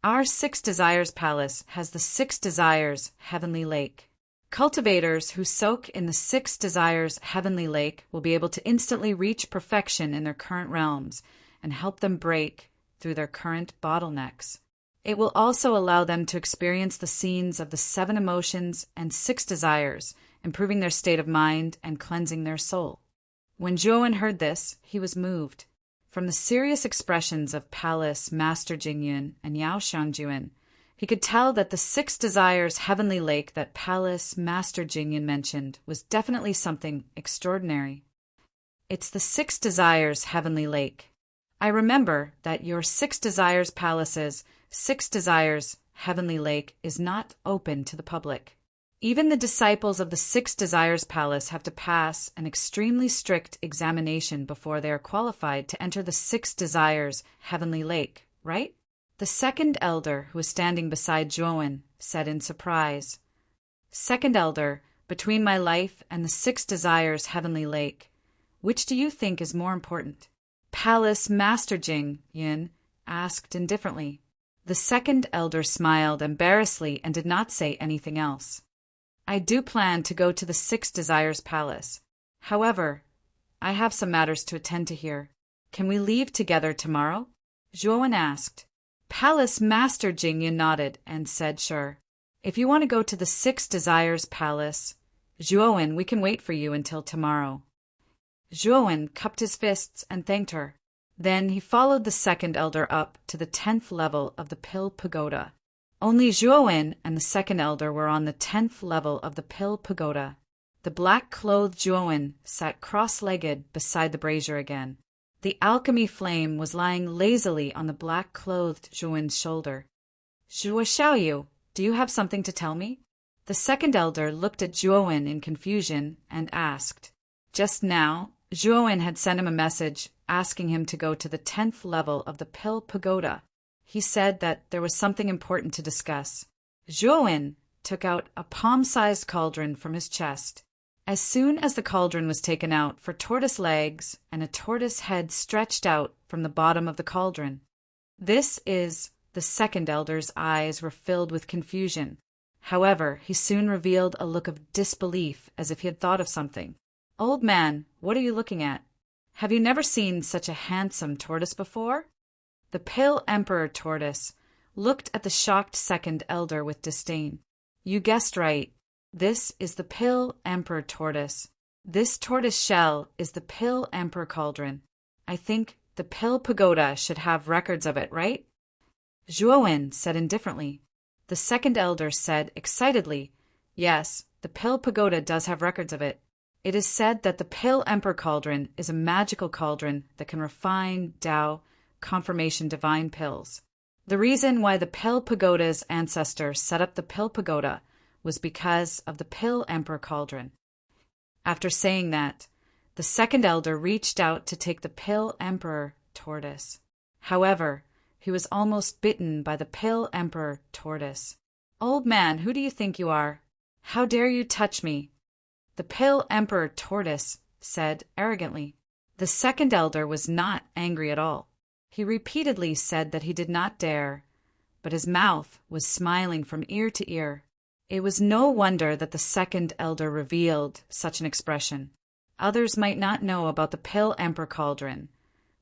Our Six Desires Palace has the Six Desires Heavenly Lake. Cultivators who soak in the Six Desires Heavenly Lake will be able to instantly reach perfection in their current realms and help them break through their current bottlenecks. It will also allow them to experience the scenes of the 7 emotions and 6 desires, improving their state of mind and cleansing their soul." When Zhuowen heard this, he was moved. From the serious expressions of Palace Master Jingyun and Yao Shangjuan, he could tell that the 6 Desires Heavenly Lake that Palace Master Jingyun mentioned was definitely something extraordinary. "It's the 6 Desires Heavenly Lake. I remember that your 6 Desires Palace's 6 Desires Heavenly Lake is not open to the public. Even the disciples of the 6 Desires Palace have to pass an extremely strict examination before they are qualified to enter the 6 Desires Heavenly Lake, right?" The second elder, who was standing beside Zhuowen, said in surprise, "Second elder, between my life and the 6 Desires Heavenly Lake, which do you think is more important?" Palace Master Jing-yin asked indifferently. The second elder smiled embarrassedly and did not say anything else. "I do plan to go to the 6 Desires Palace. However, I have some matters to attend to here. Can we leave together tomorrow?" Zhuowen asked. Palace Master Jingyan nodded and said sure. "If you want to go to the 6 Desires Palace, Zhuowen, we can wait for you until tomorrow." Zhuowen cupped his fists and thanked her. Then he followed the second elder up to the 10th level of the Pill Pagoda. Only Zhuowen and the second elder were on the 10th level of the Pill Pagoda. The black-clothed Zhuowen sat cross-legged beside the brazier again. The alchemy flame was lying lazily on the black-clothed Zhuowen's shoulder. "Zhuo Xiaoyu, do you have something to tell me?" The second elder looked at Zhuowen in confusion and asked. Just now, Zhuowen had sent him a message asking him to go to the 10th level of the Pill Pagoda. He said that there was something important to discuss. Zhuowen took out a palm-sized cauldron from his chest. As soon as the cauldron was taken out, 4 tortoise legs and a tortoise head stretched out from the bottom of the cauldron. The second elder's eyes were filled with confusion. However, he soon revealed a look of disbelief as if he had thought of something. "Old man, what are you looking at? Have you never seen such a handsome tortoise before?" The Pill Emperor tortoise looked at the shocked second elder with disdain. "You guessed right. This is the Pill Emperor tortoise. This tortoise shell is the Pill Emperor cauldron. I think the Pill Pagoda should have records of it, right?" Zhuowen said indifferently. The second elder said excitedly, "Yes, the Pill Pagoda does have records of it. It is said that the Pill Emperor cauldron is a magical cauldron that can refine Tao confirmation divine pills. The reason why the Pill Pagoda's ancestor set up the Pill Pagoda was because of the Pill Emperor cauldron." After saying that, the second elder reached out to take the Pill Emperor tortoise. However, he was almost bitten by the Pill Emperor tortoise. "Old man, who do you think you are? How dare you touch me?" The Pill Emperor tortoise said arrogantly. The second elder was not angry at all. He repeatedly said that he did not dare, but his mouth was smiling from ear to ear. It was no wonder that the second elder revealed such an expression. Others might not know about the Pill Emperor cauldron,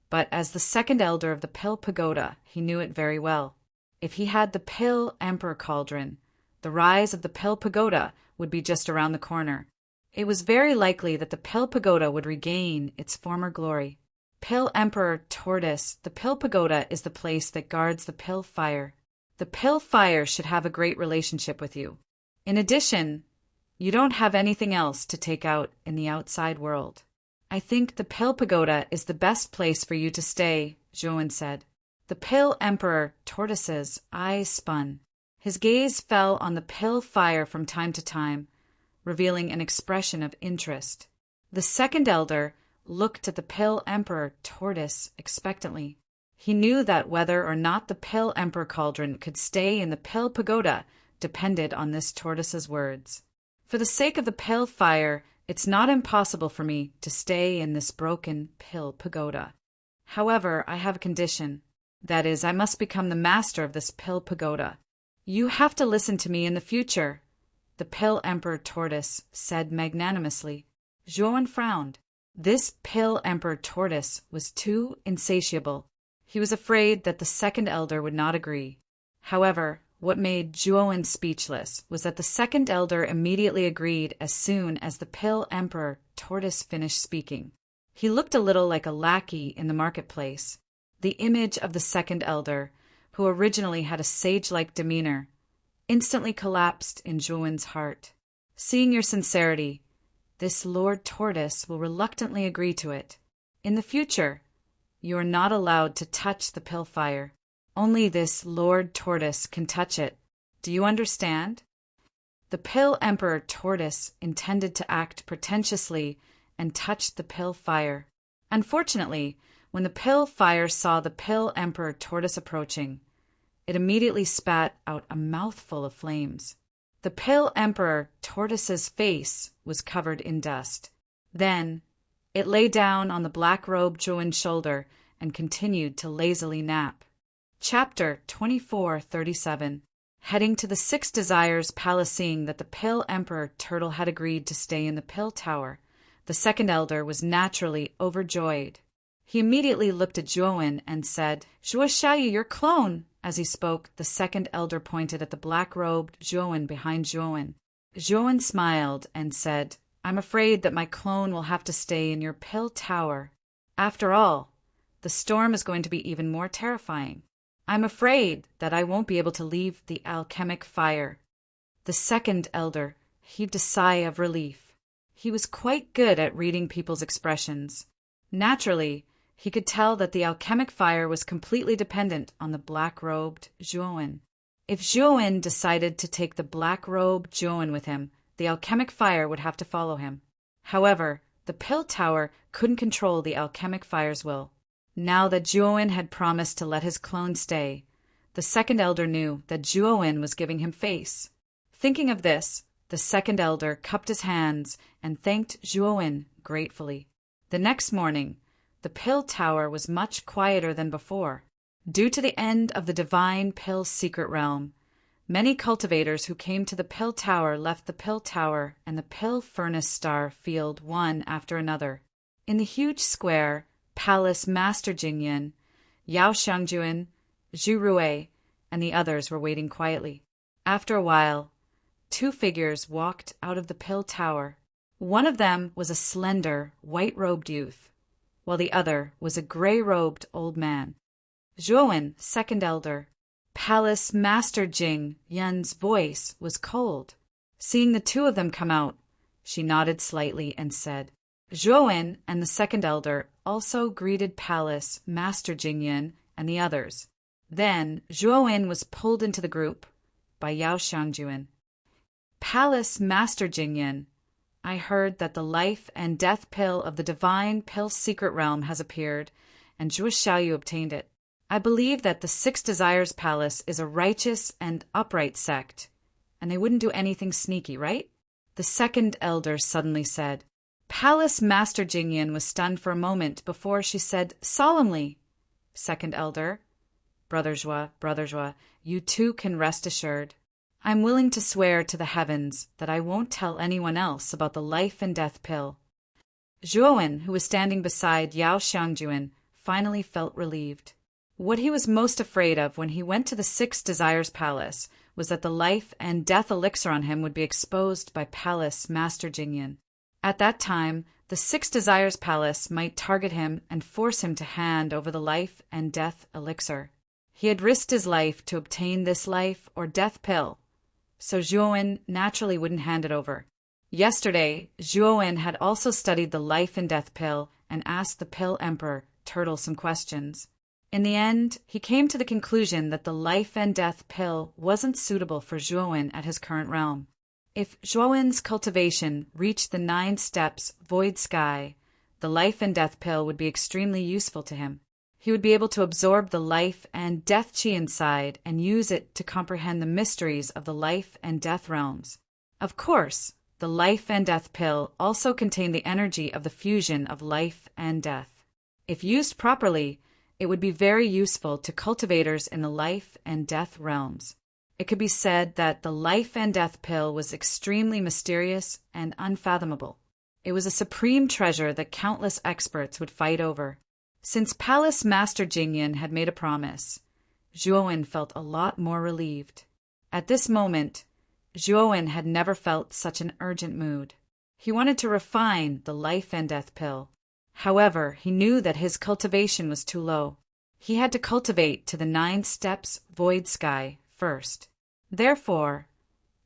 but as the second elder of the Pill Pagoda, he knew it very well. If he had the Pill Emperor cauldron, the rise of the Pill Pagoda would be just around the corner. It was very likely that the Pill Pagoda would regain its former glory. Pill Emperor tortoise, the Pill Pagoda is the place that guards the Pill Fire. The Pill Fire should have a great relationship with you. In addition, you don't have anything else to take out in the outside world. I think the Pill Pagoda is the best place for you to stay, Zhuowen said. The Pill Emperor tortoise's eyes spun. His gaze fell on the pill fire from time to time, revealing an expression of interest. The second elder looked at the pill emperor tortoise expectantly. He knew that whether or not the pill emperor cauldron could stay in the pill pagoda depended on this tortoise's words. For the sake of the pill fire, it's not impossible for me to stay in this broken pill pagoda. However, I have a condition. That is, I must become the master of this pill pagoda. You have to listen to me in the future, the pill emperor tortoise said magnanimously. Zhuowen frowned. This pill emperor tortoise was too insatiable. He was afraid that the second elder would not agree. However, what made Zhuowen speechless was that the second elder immediately agreed as soon as the pill emperor tortoise finished speaking. He looked a little like a lackey in the marketplace, the image of the second elder, who originally had a sage-like demeanor, instantly collapsed in Zhuowen's heart. Seeing your sincerity, this Lord Tortoise will reluctantly agree to it. In the future, you are not allowed to touch the pill fire. Only this Lord Tortoise can touch it. Do you understand? The pill emperor Tortoise intended to act pretentiously and touched the pill fire. Unfortunately, when the pill fire saw the pill emperor Tortoise approaching, it immediately spat out a mouthful of flames. The pill emperor Tortoise's face was covered in dust. Then it lay down on the black-robed Zhuowen's shoulder and continued to lazily nap. Chapter 24:37. Heading to the Six Desires Palace. Seeing that the pill emperor turtle had agreed to stay in the pill tower, the second elder was naturally overjoyed. He immediately looked at Zhuowen and said, "Zhuo Xiaoyu, your clone!" As he spoke, the second elder pointed at the black-robed Zhuowen behind Zhuowen. Zhuowen smiled and said, "I'm afraid that my clone will have to stay in your pill tower. After all, the storm is going to be even more terrifying. I'm afraid that I won't be able to leave the alchemic fire." The second elder heaved a sigh of relief. He was quite good at reading people's expressions. Naturally, he could tell that the alchemic fire was completely dependent on the black-robed Zhuowen. If Zhuowen decided to take the black-robed Zhuowen with him, the alchemic fire would have to follow him. However, the pill tower couldn't control the alchemic fire's will. Now that Zhuowen had promised to let his clone stay, the second elder knew that Zhuowen was giving him face. Thinking of this, the second elder cupped his hands and thanked Zhuowen gratefully. The next morning, the pill tower was much quieter than before. Due to the end of the divine pill secret realm, many cultivators who came to the pill tower left the pill tower and the pill furnace star field one after another. In the huge square, Palace Master Jingyan, Yao Xiangjuan, Zhu Rui, and the others were waiting quietly. After a while, two figures walked out of the pill tower. One of them was a slender, white-robed youth, while the other was a gray-robed old man. Zhuowen, second elder. Palace Master Jing Yan's voice was cold. Seeing the two of them come out, she nodded slightly and said, Zhuowen and the second elder also greeted Palace Master Jingyan and the others. Then Zhuowen was pulled into the group by Yao Xiangjuan. Palace Master Jingyan, I heard that the life and death pill of the divine pill secret realm has appeared, and Zhuo Xiaoyu obtained it. I believe that the Six Desires Palace is a righteous and upright sect, and they wouldn't do anything sneaky, right? The second elder suddenly said. Palace Master Jingyan was stunned for a moment before she said solemnly, Second elder, Brother Zhuo, you too can rest assured. I'm willing to swear to the heavens that I won't tell anyone else about the life and death pill. Zhuowen, who was standing beside Yao Xiangjuan, finally felt relieved. What he was most afraid of when he went to the Six Desires Palace was that the life and death elixir on him would be exposed by Palace Master Jingyan. At that time, the Six Desires Palace might target him and force him to hand over the life and death elixir. He had risked his life to obtain this life or death pill, so Zhuowen naturally wouldn't hand it over. Yesterday, Zhuowen had also studied the life and death pill and asked the pill emperor, Turtle, some questions. In the end, he came to the conclusion that the life and death pill wasn't suitable for Zhuowen at his current realm. If Zhuowen's cultivation reached the 9 steps void sky, the life and death pill would be extremely useful to him. He would be able to absorb the life and death chi inside and use it to comprehend the mysteries of the life and death realms. Of course, the life and death pill also contained the energy of the fusion of life and death. If used properly, it would be very useful to cultivators in the life and death realms. It could be said that the life and death pill was extremely mysterious and unfathomable. It was a supreme treasure that countless experts would fight over. Since Palace Master Jingyan had made a promise, Zhuowen felt a lot more relieved. At this moment, Zhuowen had never felt such an urgent mood. He wanted to refine the life and death pill. However, he knew that his cultivation was too low. He had to cultivate to the 9 steps void sky first. Therefore,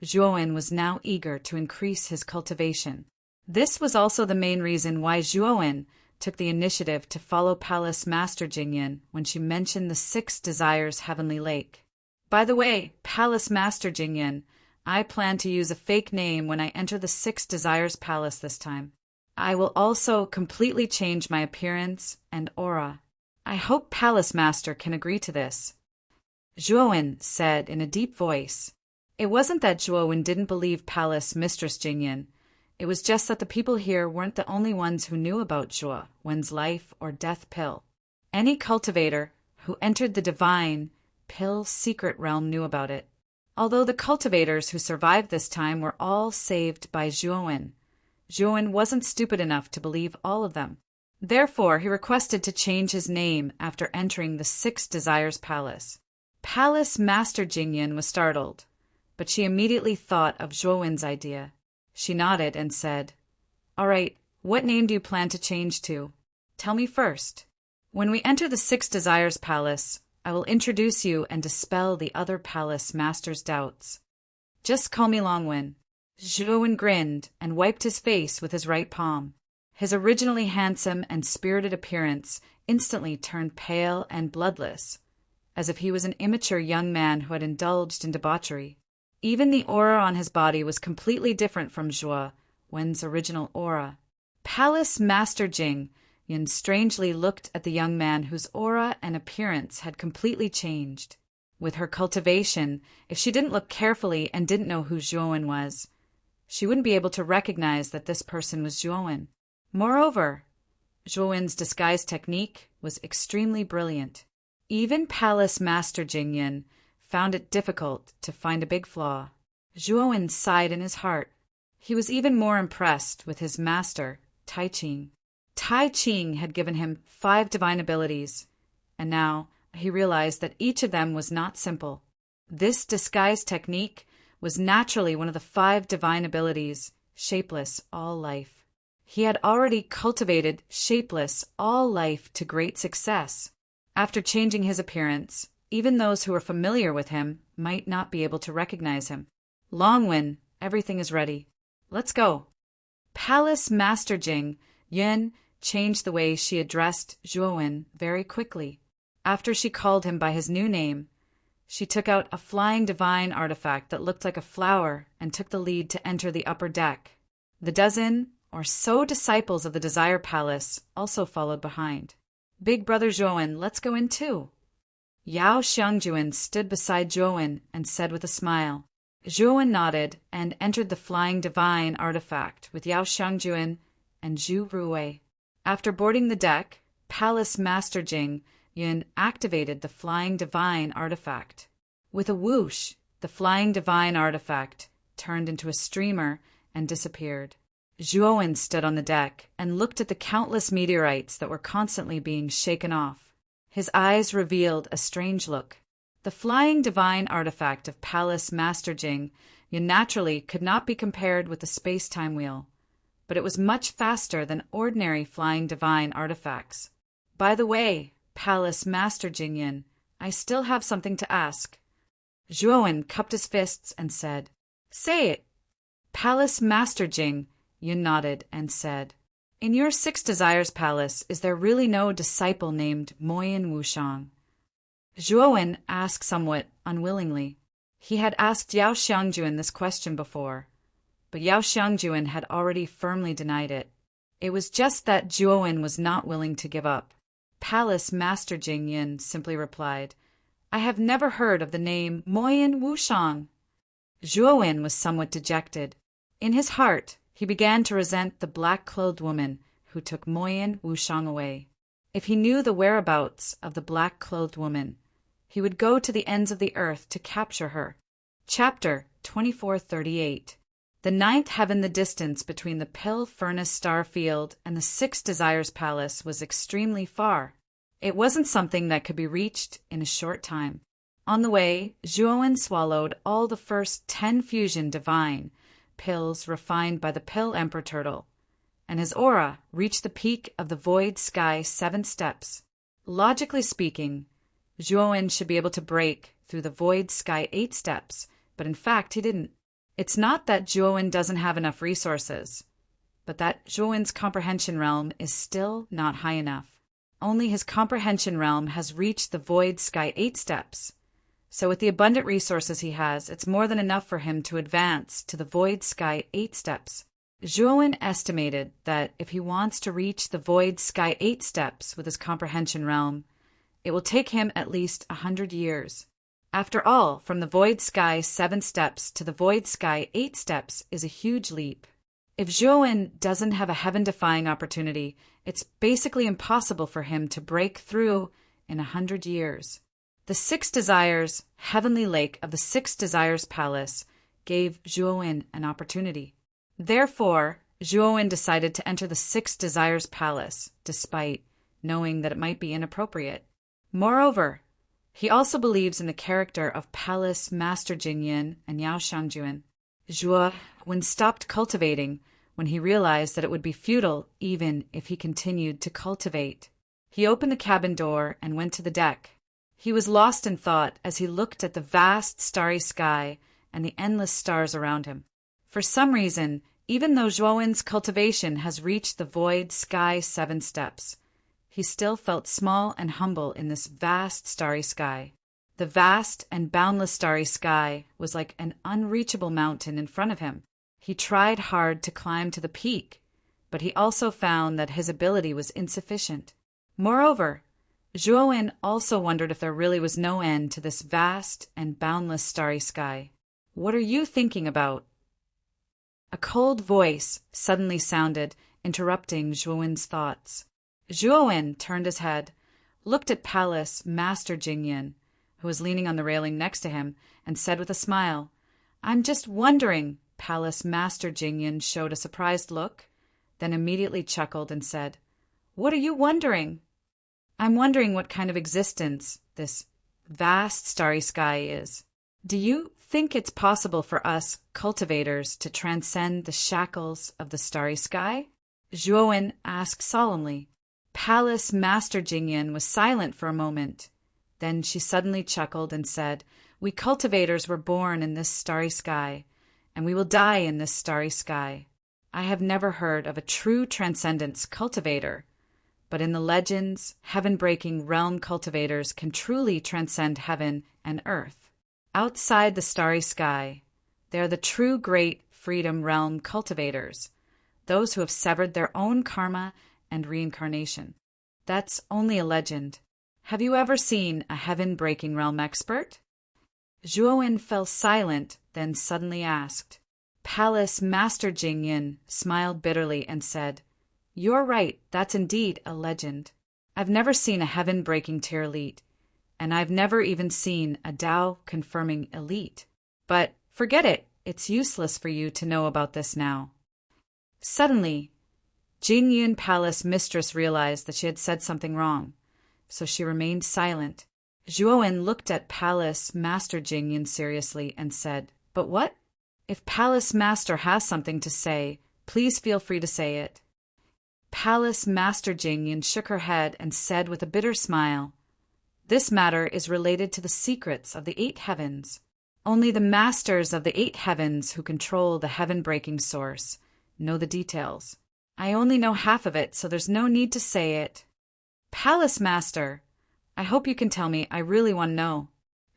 Zhuowen was now eager to increase his cultivation. This was also the main reason why Zhuowen took the initiative to follow Palace Master Jingyan when she mentioned the 6 Desires Heavenly Lake. By the way, Palace Master Jingyan, I plan to use a fake name when I enter the 6 Desires Palace this time. I will also completely change my appearance and aura. I hope Palace Master can agree to this. Zhuowen said in a deep voice. It wasn't that Zhuowen didn't believe Palace Mistress Jingyan. It was just that the people here weren't the only ones who knew about Zhuowen's life or death pill. Any cultivator who entered the divine pill secret realm knew about it. Although the cultivators who survived this time were all saved by Zhuowen, Zhuowen wasn't stupid enough to believe all of them. Therefore, he requested to change his name after entering the 6 Desires Palace. Palace Master Jingyan was startled, but she immediately thought of Zhuowen's idea. She nodded and said, "All right, what name do you plan to change to? Tell me first. When we enter the 6 Desires Palace, I will introduce you and dispel the other palace master's doubts. Just call me Longwen." Zhuowen grinned and wiped his face with his right palm. His originally handsome and spirited appearance instantly turned pale and bloodless, as if he was an immature young man who had indulged in debauchery. Even the aura on his body was completely different from Zhuowen's original aura. Palace Master Jingyan strangely looked at the young man whose aura and appearance had completely changed. With her cultivation, if she didn't look carefully and didn't know who Zhuowen was, she wouldn't be able to recognize that this person was Zhuowen. Moreover, Zhuowen's disguise technique was extremely brilliant. Even Palace Master Jingyan found it difficult to find a big flaw. Zhuowen sighed in his heart. He was even more impressed with his master, Tai Ching. Tai Ching had given him 5 divine abilities, and now he realized that each of them was not simple. This disguise technique was naturally one of the 5 divine abilities, Shapeless All Life. He had already cultivated Shapeless All Life to great success. After changing his appearance, even those who were familiar with him might not be able to recognize him. Longwen, everything is ready. Let's go. Palace Master Jingyan changed the way she addressed Zhuowen very quickly. After she called him by his new name, she took out a flying divine artifact that looked like a flower and took the lead to enter the upper deck. The dozen or so disciples of the Desire Palace also followed behind. Big brother Zhuowen, let's go in too. Yao Xiangjuan stood beside Zhuowen and said with a smile. Zhuowen nodded and entered the flying divine artifact with Yao Xiangjuan and Zhu Ruwei. After boarding the deck, Palace Master Jingyan activated the flying divine artifact. With a whoosh, the flying divine artifact turned into a streamer and disappeared. Zhuowen stood on the deck and looked at the countless meteorites that were constantly being shaken off. His eyes revealed a strange look. The flying divine artifact of Palace Master Jingyan naturally could not be compared with the space-time wheel, but it was much faster than ordinary flying divine artifacts. By the way, Palace Master Jingyan, I still have something to ask. Zhuowen cupped his fists and said, "Say it." Palace Master Jingyan nodded and said, In your Six Desires Palace, is there really no disciple named Moyin Wushang? Zhuowen asked somewhat unwillingly. He had asked Yao Xiangjuan this question before, but Yao Xiangjuan had already firmly denied it. It was just that Zhuowen was not willing to give up. Palace Master Jingyin simply replied, I have never heard of the name Moyin Wushang. Zhuowen was somewhat dejected. In his heart, he began to resent the black-clothed woman who took Moyin Wushang away. If he knew the whereabouts of the black-clothed woman, he would go to the ends of the earth to capture her. Chapter 2438. The ninth heaven. The distance between the Pill Furnace Star Field and the Six Desires Palace was extremely far. It wasn't something that could be reached in a short time. On the way, Zhuowen swallowed all the first 10 fusion divine pills refined by the Pill Emperor Turtle, and his aura reached the peak of the Void Sky 7 steps. Logically speaking, Zhuowen should be able to break through the Void Sky 8 steps, but in fact he didn't. It's not that Zhuowen doesn't have enough resources, but that Zhuowen's comprehension realm is still not high enough. Only his comprehension realm has reached the Void Sky 8 steps. So with the abundant resources he has, it's more than enough for him to advance to the Void Sky 8 steps. Zhuowen estimated that if he wants to reach the Void Sky 8 steps with his comprehension realm, it will take him at least 100 years. After all, from the Void Sky 7 steps to the Void Sky 8 steps is a huge leap. If Zhuowen doesn't have a heaven-defying opportunity, it's basically impossible for him to break through in 100 years. The Six Desires, Heavenly Lake of the Six Desires Palace, gave Zhuowen an opportunity. Therefore, Zhuowen decided to enter the Six Desires Palace, despite knowing that it might be inappropriate. Moreover, he also believes in the character of Palace Master Jingyin and Yao Xiangjuan. Zhuowen stopped cultivating when he realized that it would be futile even if he continued to cultivate. He opened the cabin door and went to the deck. He was lost in thought as he looked at the vast starry sky and the endless stars around him. For some reason, even though Zhuowen's cultivation has reached the Void Sky 7 steps, he still felt small and humble in this vast starry sky. The vast and boundless starry sky was like an unreachable mountain in front of him. He tried hard to climb to the peak, but he also found that his ability was insufficient. Moreover, Zhuowen also wondered if there really was no end to this vast and boundless starry sky. What are you thinking about? A cold voice suddenly sounded, interrupting Zhuowen's thoughts. Zhuowen turned his head, looked at Palace Master Jingyin, who was leaning on the railing next to him, and said with a smile, I'm just wondering. Palace Master Jingyin showed a surprised look, then immediately chuckled and said, What are you wondering? I'm wondering what kind of existence this vast starry sky is. Do you think it's possible for us cultivators to transcend the shackles of the starry sky? Zhuowen asked solemnly. Palace Master Jingyin was silent for a moment. Then she suddenly chuckled and said, We cultivators were born in this starry sky, and we will die in this starry sky. I have never heard of a true transcendence cultivator, but in the legends, heaven-breaking realm cultivators can truly transcend heaven and earth. Outside the starry sky, they are the true great freedom realm cultivators, those who have severed their own karma and reincarnation. That's only a legend. Have you ever seen a heaven-breaking realm expert? Zhuowen fell silent, then suddenly asked. Palace Master Jingyin smiled bitterly and said, You're right, that's indeed a legend. I've never seen a heaven-breaking tier elite, and I've never even seen a Tao-confirming elite. But forget it, it's useless for you to know about this now. Suddenly, Jingyun Palace Mistress realized that she had said something wrong, so she remained silent. Zhuowen looked at Palace Master Jingyin seriously and said, But what? If Palace Master has something to say, please feel free to say it. Palace Master Jingyin shook her head and said with a bitter smile, This matter is related to the secrets of the 8 heavens. Only the masters of the 8 heavens who control the heaven-breaking source know the details. I only know half of it, so there's no need to say it. Palace Master, I hope you can tell me. I really want to know.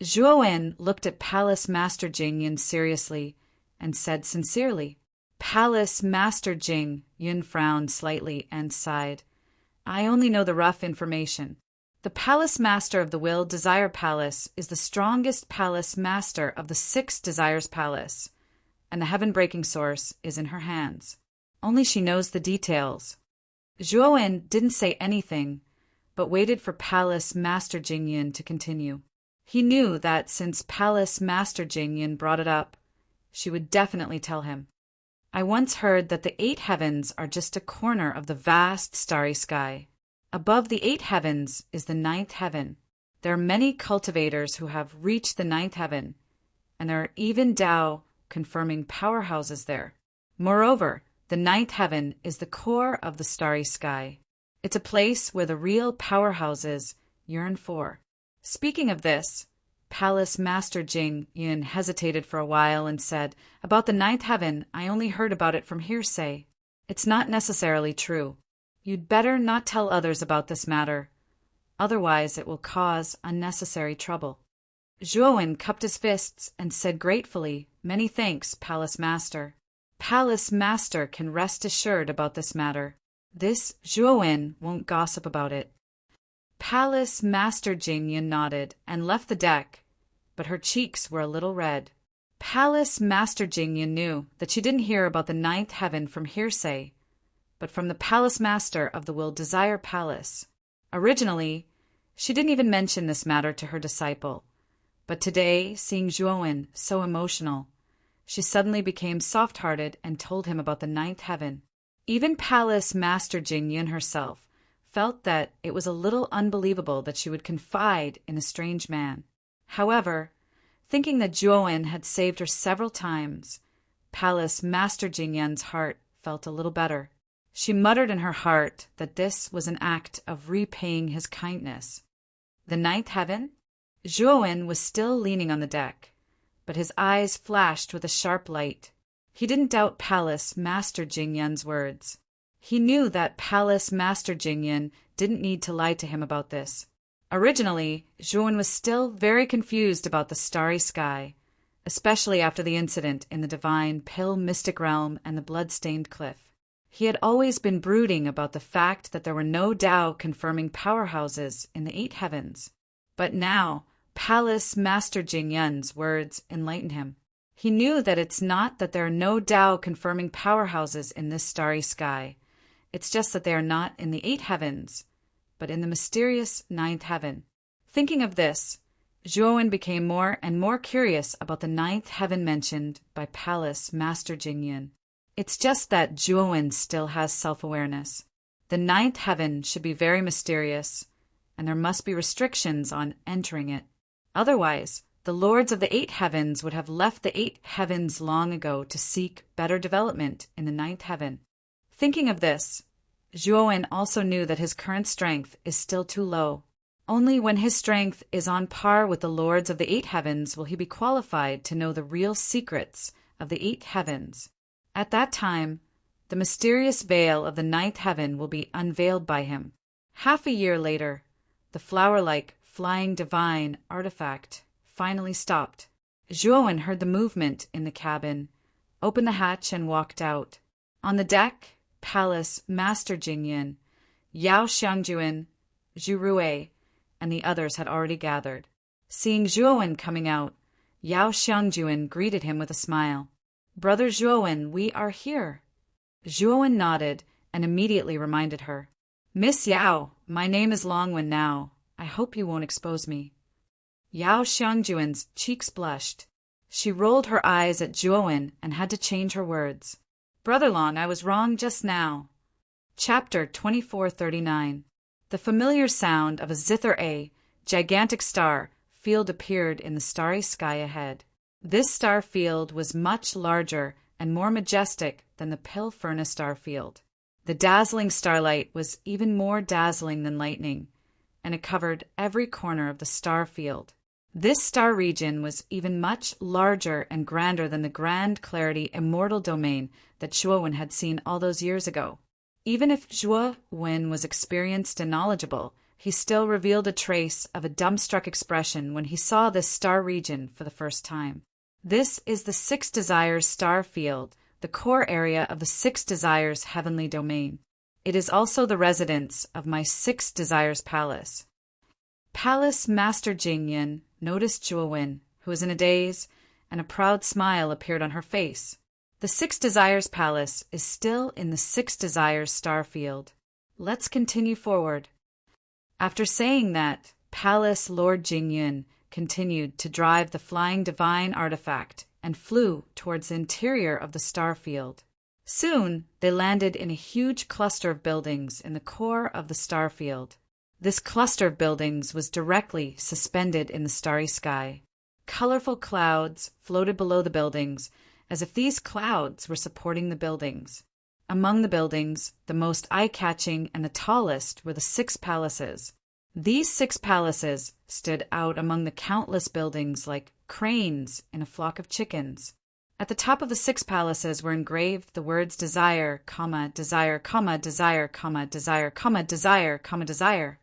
Zhuo looked at Palace Master Jing Yun seriously and said sincerely. Palace Master Jing Yun frowned slightly and sighed. I only know the rough information. The Palace Master of the Will Desire Palace is the strongest Palace Master of the 6 Desires Palace, and the heaven-breaking source is in her hands. Only she knows the details. Zhuo didn't say anything, but waited for Palace Master Jing Yun to continue. He knew that since Palace Master Jing Yun brought it up, she would definitely tell him. I once heard that the 8 heavens are just a corner of the vast starry sky. Above the 8 heavens is the 9th heaven. There are many cultivators who have reached the 9th heaven, and there are even Tao confirming powerhouses there. Moreover, the 9th heaven is the core of the starry sky. It's a place where the real powerhouses yearn for. Speaking of this, Palace Master Jing Yun hesitated for a while and said, About the 9th heaven, I only heard about it from hearsay. It's not necessarily true. You'd better not tell others about this matter. Otherwise, it will cause unnecessary trouble. Zhuo cupped his fists and said gratefully, Many thanks, Palace Master. Palace Master can rest assured about this matter. This Zhuo won't gossip about it. Palace Master Jing Yun nodded and left the deck, but her cheeks were a little red. Palace Master Jing Yun knew that she didn't hear about the 9th heaven from hearsay, but from the Palace Master of the Will Desire Palace. Originally, she didn't even mention this matter to her disciple, but today, seeing Zhuo so emotional, she suddenly became soft-hearted and told him about the 9th heaven. Even Palace Master Jing Yun herself felt that it was a little unbelievable that she would confide in a strange man. However, thinking that Zhuo had saved her several times, Palace Master Jing Yun's heart felt a little better. She muttered in her heart that this was an act of repaying his kindness. The 9th heaven? Zhuo was still leaning on the deck, but his eyes flashed with a sharp light. He didn't doubt Palace Master Jing Yun's words. He knew that Palace Master Jing Yun didn't need to lie to him about this. Originally, Zhuo was still very confused about the starry sky, especially after the incident in the divine Pill Mystic Realm and the blood-stained cliff. He had always been brooding about the fact that there were no Tao confirming powerhouses in the 8 heavens. But now, Palace Master Jing Yun's words enlightened him. He knew that it's not that there are no Tao confirming powerhouses in this starry sky. It's just that they are not in the 8 heavens, but in the mysterious 9th heaven. Thinking of this, Zhuo became more and more curious about the 9th heaven mentioned by Palace Master Jing Yun. It's just that Zhuo still has self-awareness. The 9th heaven should be very mysterious, and there must be restrictions on entering it. Otherwise, the lords of the 8 heavens would have left the 8 heavens long ago to seek better development in the 9th heaven. Thinking of this, Zhuo also knew that his current strength is still too low. Only when his strength is on par with the lords of the 8 heavens will he be qualified to know the real secrets of the 8 heavens. At that time, the mysterious veil of the 9th heaven will be unveiled by him. Half a year later, the flower-like flying divine artifact finally stopped. Zhuo heard the movement in the cabin, opened the hatch and walked out. On the deck, Palace Master Jing Yun, Yao Xiangjuan, Zhu Rui, and the others had already gathered. Seeing Zhuo coming out, Yao Xiangjuan greeted him with a smile. Brother Zhuo, we are here. Zhuo nodded and immediately reminded her. Miss Yao, my name is Longwen now. I hope you won't expose me. Yao Xiangjuan's cheeks blushed. She rolled her eyes at Zhuo and had to change her words. Brother Long, I was wrong just now. Chapter 2439. The familiar sound of a Zither-A, gigantic star, field appeared in the starry sky ahead. This star field was much larger and more majestic than the Pilferna star field. The dazzling starlight was even more dazzling than lightning, and it covered every corner of the star field. This star region was even much larger and grander than the grand clarity immortal domain that Zhuo had seen all those years ago. Even if Zhuo Wen was experienced and knowledgeable, he still revealed a trace of a dumbstruck expression when he saw this star region for the first time. This is the Six Desires star field, the core area of the Six Desires heavenly domain. It is also the residence of my Six Desires palace. Palace Master Jingyan noticed Zhuo Wen, who was in a daze, and a proud smile appeared on her face. The Six Desires palace is still in the Six Desires star field. Let's continue forward. After saying that, Palace Lord Jingyan continued to drive the flying divine artifact and flew towards the interior of the star field. Soon, they landed in a huge cluster of buildings in the core of the star field. This cluster of buildings was directly suspended in the starry sky. Colorful clouds floated below the buildings, as if these clouds were supporting the buildings. Among the buildings, the most eye-catching and the tallest were the six palaces. These six palaces stood out among the countless buildings like cranes in a flock of chickens. At the top of the six palaces were engraved the words desire, desire, desire, desire, desire, desire.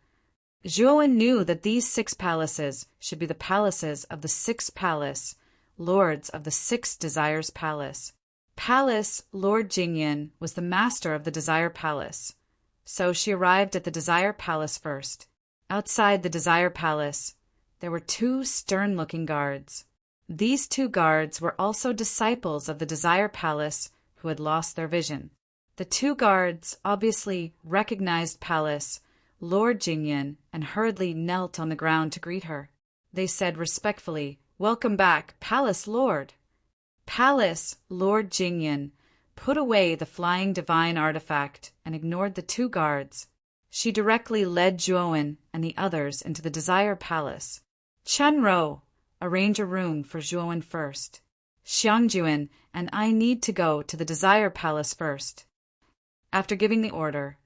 Zhuo Wen knew that these six palaces should be the palaces of the sixth palace, lords of the Six Desires Palace. Palace Lord Jingyan was the master of the Desire Palace, so she arrived at the Desire Palace first. Outside the Desire Palace, there were two stern-looking guards. These two guards were also disciples of the Desire Palace who had lost their vision. The two guards obviously recognized Palace Lord Jingyan and hurriedly knelt on the ground to greet her. They said respectfully, "Welcome back, Palace Lord." Palace Lord Jingyan put away the flying divine artifact and ignored the two guards. She directly led Zhuo Wen and the others into the Desire Palace. Chen Rou, arrange a room for Zhuo Wen first. Xiangjuan and I need to go to the Desire Palace first. After giving the order,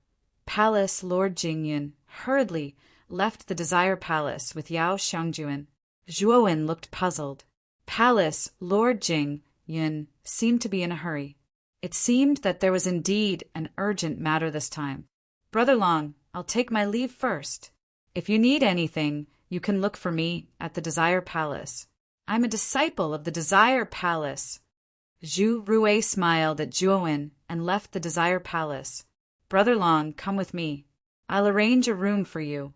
Palace Lord Jingyan hurriedly left the Desire Palace with Yao Xiangjuan. Zhuo Wen looked puzzled. Palace Lord Jingyan seemed to be in a hurry. It seemed that there was indeed an urgent matter this time. "Brother Long, I'll take my leave first. If you need anything, you can look for me at the Desire Palace. I'm a disciple of the Desire Palace." Zhu Rui smiled at Zhuo Wen and left the Desire Palace. "Brother Long, come with me. I'll arrange a room for you."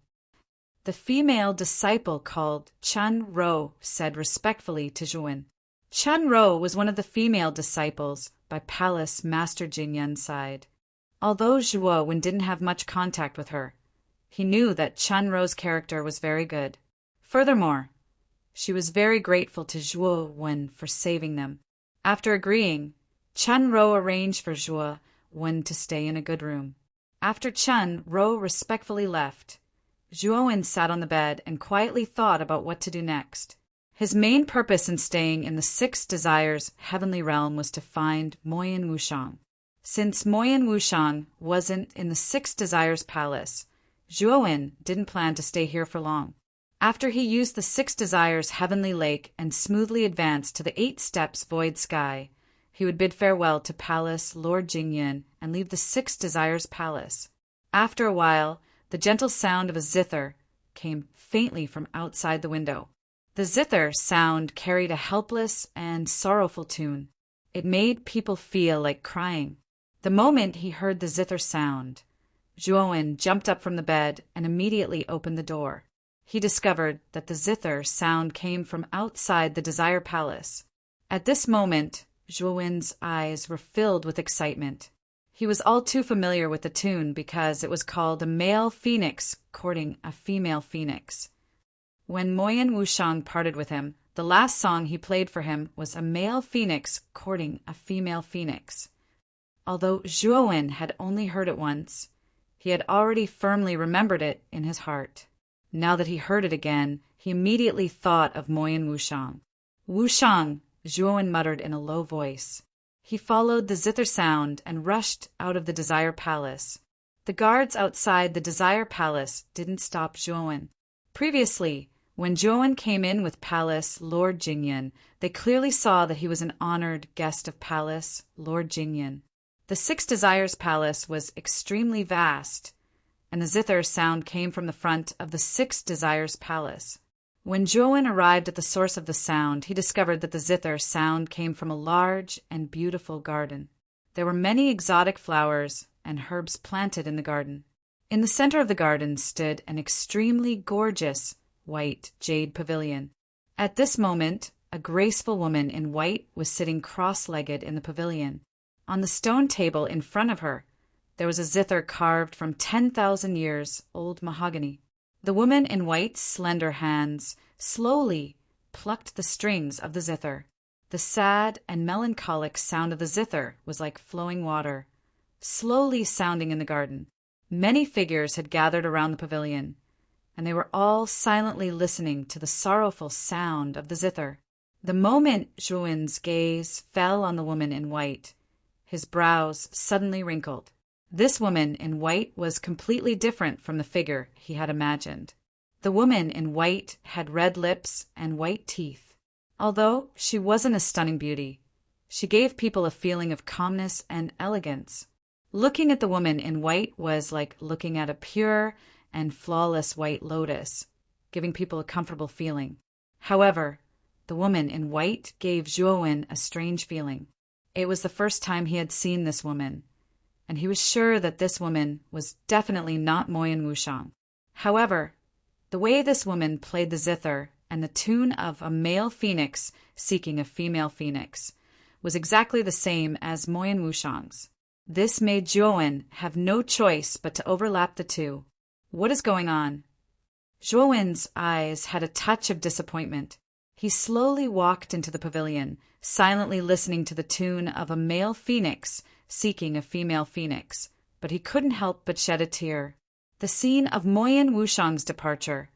The female disciple called Chen Rou said respectfully to Zhuo Wen. Chen Rou was one of the female disciples by Palace Master Jingyan's side. Although Zhuo Wen didn't have much contact with her, he knew that Chen Rou's character was very good. Furthermore, she was very grateful to Zhuo Wen for saving them. After agreeing, Chen Rou arranged for Zhuo Wen to stay in a good room. After Chen Rou respectfully left, Zhuo Wen sat on the bed and quietly thought about what to do next. His main purpose in staying in the Six Desires heavenly realm was to find Moyan Wushang. Since Moyan Wushang wasn't in the Six Desires Palace, Zhuo Wen didn't plan to stay here for long. After he used the Six Desires heavenly lake and smoothly advanced to the 8 steps void sky, he would bid farewell to Palace Lord Jingyan and leave the Six Desires Palace. After a while, the gentle sound of a zither came faintly from outside the window. The zither sound carried a helpless and sorrowful tune. It made people feel like crying. The moment he heard the zither sound, Zhuo Wen jumped up from the bed and immediately opened the door. He discovered that the zither sound came from outside the Desire Palace. At this moment, Zhuo Wen's eyes were filled with excitement. He was all too familiar with the tune because it was called a male phoenix courting a female phoenix. When Moyan Wushang parted with him, the last song he played for him was a male phoenix courting a female phoenix. Although Zhuo Wen had only heard it once, he had already firmly remembered it in his heart. Now that he heard it again, he immediately thought of Moyan Wushang. "Wushang," Zhuo Wen muttered in a low voice. He followed the zither sound and rushed out of the Desire Palace. The guards outside the Desire Palace didn't stop Zhuo Wen. Previously, when Zhuo Wen came in with Palace Lord Jingyan, they clearly saw that he was an honored guest of Palace Lord Jingyan. The Six Desires Palace was extremely vast, and the zither sound came from the front of the Six Desires Palace. When Zhuowen arrived at the source of the sound, he discovered that the zither sound came from a large and beautiful garden. There were many exotic flowers and herbs planted in the garden. In the center of the garden stood an extremely gorgeous white jade pavilion. At this moment, a graceful woman in white was sitting cross-legged in the pavilion. On the stone table in front of her, there was a zither carved from 10,000 years old mahogany. The woman in white's slender hands slowly plucked the strings of the zither. The sad and melancholic sound of the zither was like flowing water, slowly sounding in the garden. Many figures had gathered around the pavilion, and they were all silently listening to the sorrowful sound of the zither. The moment Zhuowen's gaze fell on the woman in white, his brows suddenly wrinkled. This woman in white was completely different from the figure he had imagined. The woman in white had red lips and white teeth. Although she wasn't a stunning beauty, she gave people a feeling of calmness and elegance. Looking at the woman in white was like looking at a pure and flawless white lotus, giving people a comfortable feeling. However, the woman in white gave Zhuowen a strange feeling. It was the first time he had seen this woman, and he was sure that this woman was definitely not Moyan Wushang. However, the way this woman played the zither and the tune of a male phoenix seeking a female phoenix was exactly the same as Moyan Wushang's. This made Zhuowen have no choice but to overlap the two. What is going on? Zhuowen's eyes had a touch of disappointment. He slowly walked into the pavilion, silently listening to the tune of a male phoenix seeking a female phoenix, but he couldn't help but shed a tear. The scene of Moyan Wushang's departure,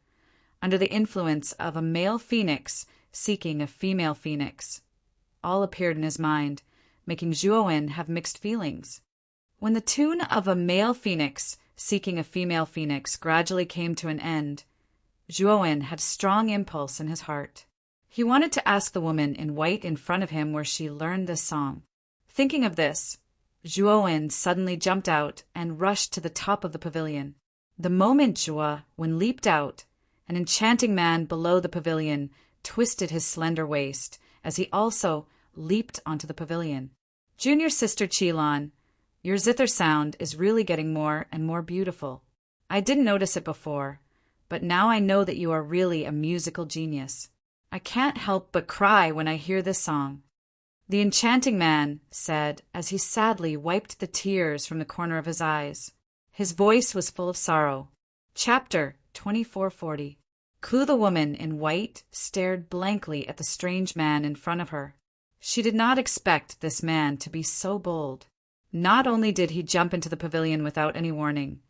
under the influence of a male phoenix seeking a female phoenix, all appeared in his mind, making Zhuowen have mixed feelings. When the tune of a male phoenix seeking a female phoenix gradually came to an end, Zhuowen had a strong impulse in his heart. He wanted to ask the woman in white in front of him where she learned this song. Thinking of this, Zhuowen suddenly jumped out and rushed to the top of the pavilion. The moment Zhuowen leaped out, an enchanting man below the pavilion twisted his slender waist as he also leaped onto the pavilion. Junior sister Qilin, your zither sound is really getting more and more beautiful. I didn't notice it before, but now I know that you are really a musical genius. I can't help but cry when I hear this song. The enchanting man said as he sadly wiped the tears from the corner of his eyes. His voice was full of sorrow. Chapter 2440. Ku, the woman in white, stared blankly at the strange man in front of her. She did not expect this man to be so bold. Not only did he jump into the pavilion without any warning,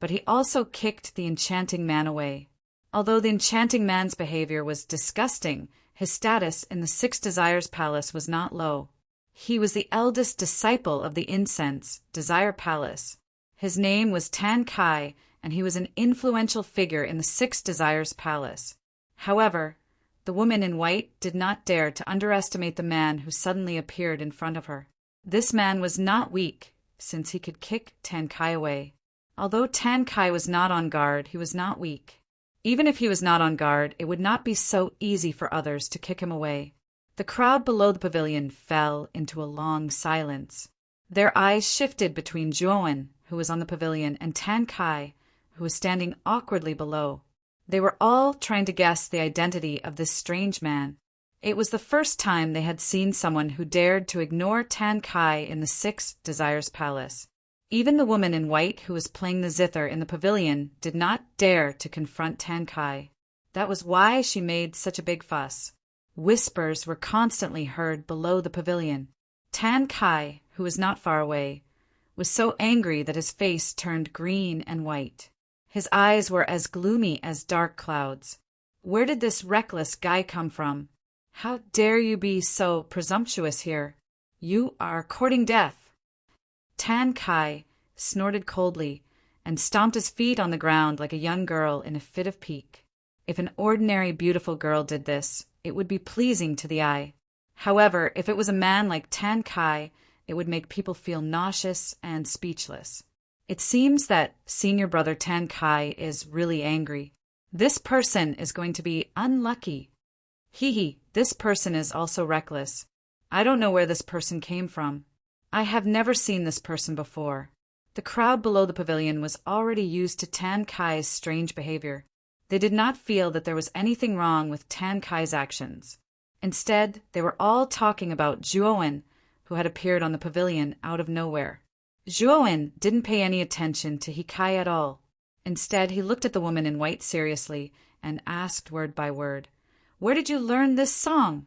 but he also kicked the enchanting man away. Although the enchanting man's behavior was disgusting, his status in the Six Desires Palace was not low. He was the eldest disciple of the Incense Desire Palace. His name was Tan Kai, and he was an influential figure in the Six Desires Palace. However, the woman in white did not dare to underestimate the man who suddenly appeared in front of her. This man was not weak, since he could kick Tan Kai away. Although Tan Kai was not on guard, he was not weak. Even if he was not on guard, it would not be so easy for others to kick him away. The crowd below the pavilion fell into a long silence. Their eyes shifted between Zhuowen, who was on the pavilion, and Tan Kai, who was standing awkwardly below. They were all trying to guess the identity of this strange man. It was the first time they had seen someone who dared to ignore Tan Kai in the Six Desires Palace. Even the woman in white who was playing the zither in the pavilion did not dare to confront Tan Kai. That was why she made such a big fuss. Whispers were constantly heard below the pavilion. Tan Kai, who was not far away, was so angry that his face turned green and white. His eyes were as gloomy as dark clouds. Where did this reckless guy come from? How dare you be so presumptuous here? You are courting death. Tan Kai snorted coldly and stomped his feet on the ground like a young girl in a fit of pique. If an ordinary beautiful girl did this, it would be pleasing to the eye. However, if it was a man like Tan Kai, it would make people feel nauseous and speechless. It seems that senior brother Tan Kai is really angry. This person is going to be unlucky. This person is also reckless. I don't know where this person came from. I have never seen this person before. The crowd below the pavilion was already used to Tan Kai's strange behavior. They did not feel that there was anything wrong with Tan Kai's actions. Instead, they were all talking about Zhuowen, who had appeared on the pavilion out of nowhere. Zhuowen didn't pay any attention to Hikai at all. Instead, he looked at the woman in white seriously and asked word by word, "Where did you learn this song?"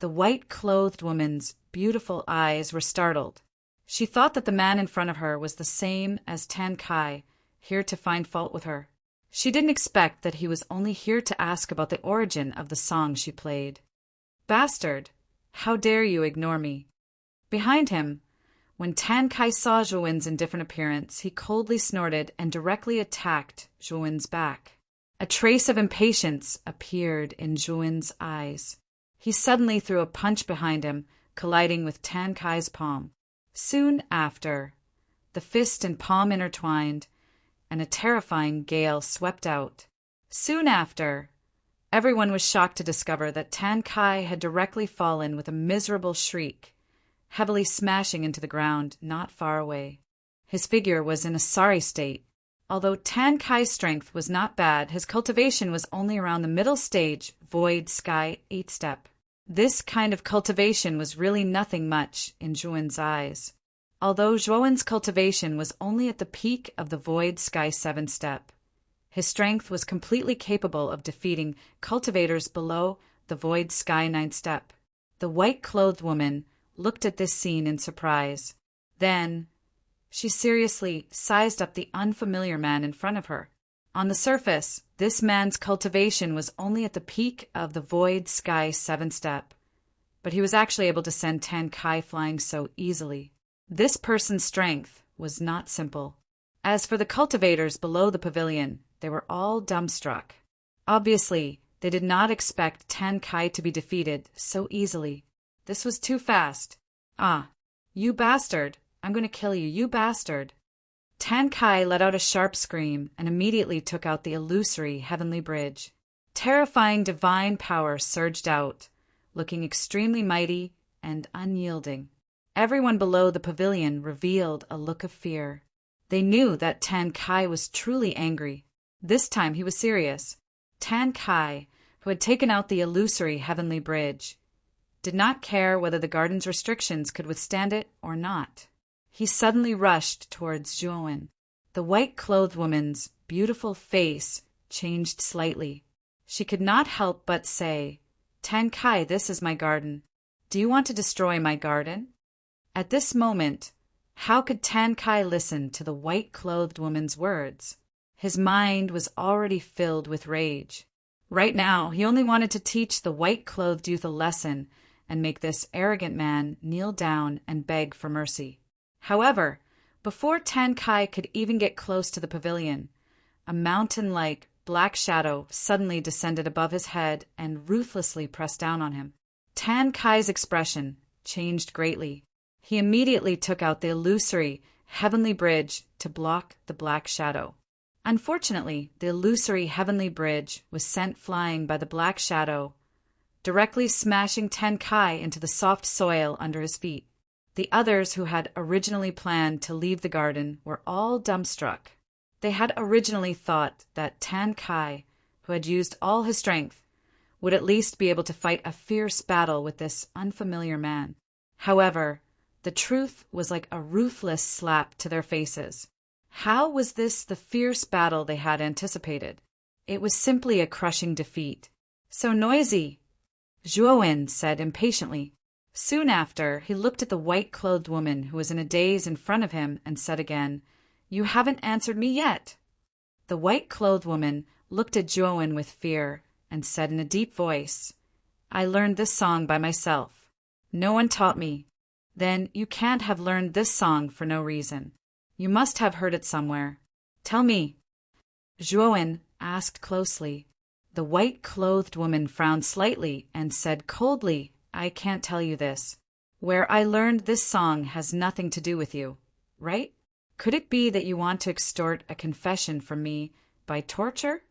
The white-clothed woman's beautiful eyes were startled. She thought that the man in front of her was the same as Tan Kai, here to find fault with her. She didn't expect that he was only here to ask about the origin of the song she played. "Bastard! How dare you ignore me?" Behind him, when Tan Kai saw Zhuowen's indifferent appearance, he coldly snorted and directly attacked Zhuowen's back. A trace of impatience appeared in Zhuowen's eyes. He suddenly threw a punch behind him, colliding with Tan Kai's palm. Soon after, the fist and palm intertwined, and a terrifying gale swept out. Soon after, everyone was shocked to discover that Tan Kai had directly fallen with a miserable shriek, heavily smashing into the ground not far away. His figure was in a sorry state. Although Tan Kai's strength was not bad, his cultivation was only around the middle stage, Void Sky 8-step. This kind of cultivation was really nothing much in Zhuowen's eyes. Although Zhuowen's cultivation was only at the peak of the Void Sky 7-step, his strength was completely capable of defeating cultivators below the Void Sky 9-step. The white-clothed woman looked at this scene in surprise. Then, she seriously sized up the unfamiliar man in front of her. On the surface, this man's cultivation was only at the peak of the Void Sky 7-step, but he was actually able to send Tan Kai flying so easily. This person's strength was not simple. As for the cultivators below the pavilion, they were all dumbstruck. Obviously, they did not expect Tan Kai to be defeated so easily. This was too fast. "Ah, you bastard! I'm going to kill you, you bastard!" Tan Kai let out a sharp scream and immediately took out the illusory heavenly bridge. Terrifying divine power surged out, looking extremely mighty and unyielding. Everyone below the pavilion revealed a look of fear. They knew that Tan Kai was truly angry. This time he was serious. Tan Kai, who had taken out the illusory heavenly bridge, did not care whether the garden's restrictions could withstand it or not. He suddenly rushed towards Zhuowen. The white-clothed woman's beautiful face changed slightly. She could not help but say, "Tan Kai, this is my garden. Do you want to destroy my garden?" At this moment, how could Tan Kai listen to the white-clothed woman's words? His mind was already filled with rage. Right now, he only wanted to teach the white-clothed youth a lesson and make this arrogant man kneel down and beg for mercy. However, before Tan Kai could even get close to the pavilion, a mountain-like black shadow suddenly descended above his head and ruthlessly pressed down on him. Tan Kai's expression changed greatly. He immediately took out the illusory heavenly bridge to block the black shadow. Unfortunately, the illusory heavenly bridge was sent flying by the black shadow, directly smashing Tan Kai into the soft soil under his feet. The others who had originally planned to leave the garden were all dumbstruck. They had originally thought that Tan Kai, who had used all his strength, would at least be able to fight a fierce battle with this unfamiliar man. However, the truth was like a ruthless slap to their faces. How was this the fierce battle they had anticipated? It was simply a crushing defeat. "So noisy," Zhuowen said impatiently. Soon after, he looked at the white-clothed woman who was in a daze in front of him and said again, "You haven't answered me yet." The white-clothed woman looked at Zhuowen with fear and said in a deep voice, "I learned this song by myself. No one taught me." "Then you can't have learned this song for no reason. You must have heard it somewhere. Tell me." Zhuowen asked closely. The white-clothed woman frowned slightly and said coldly, "I can't tell you this." where I learned this song has nothing to do with you, right? Could it be that you want to extort a confession from me by torture?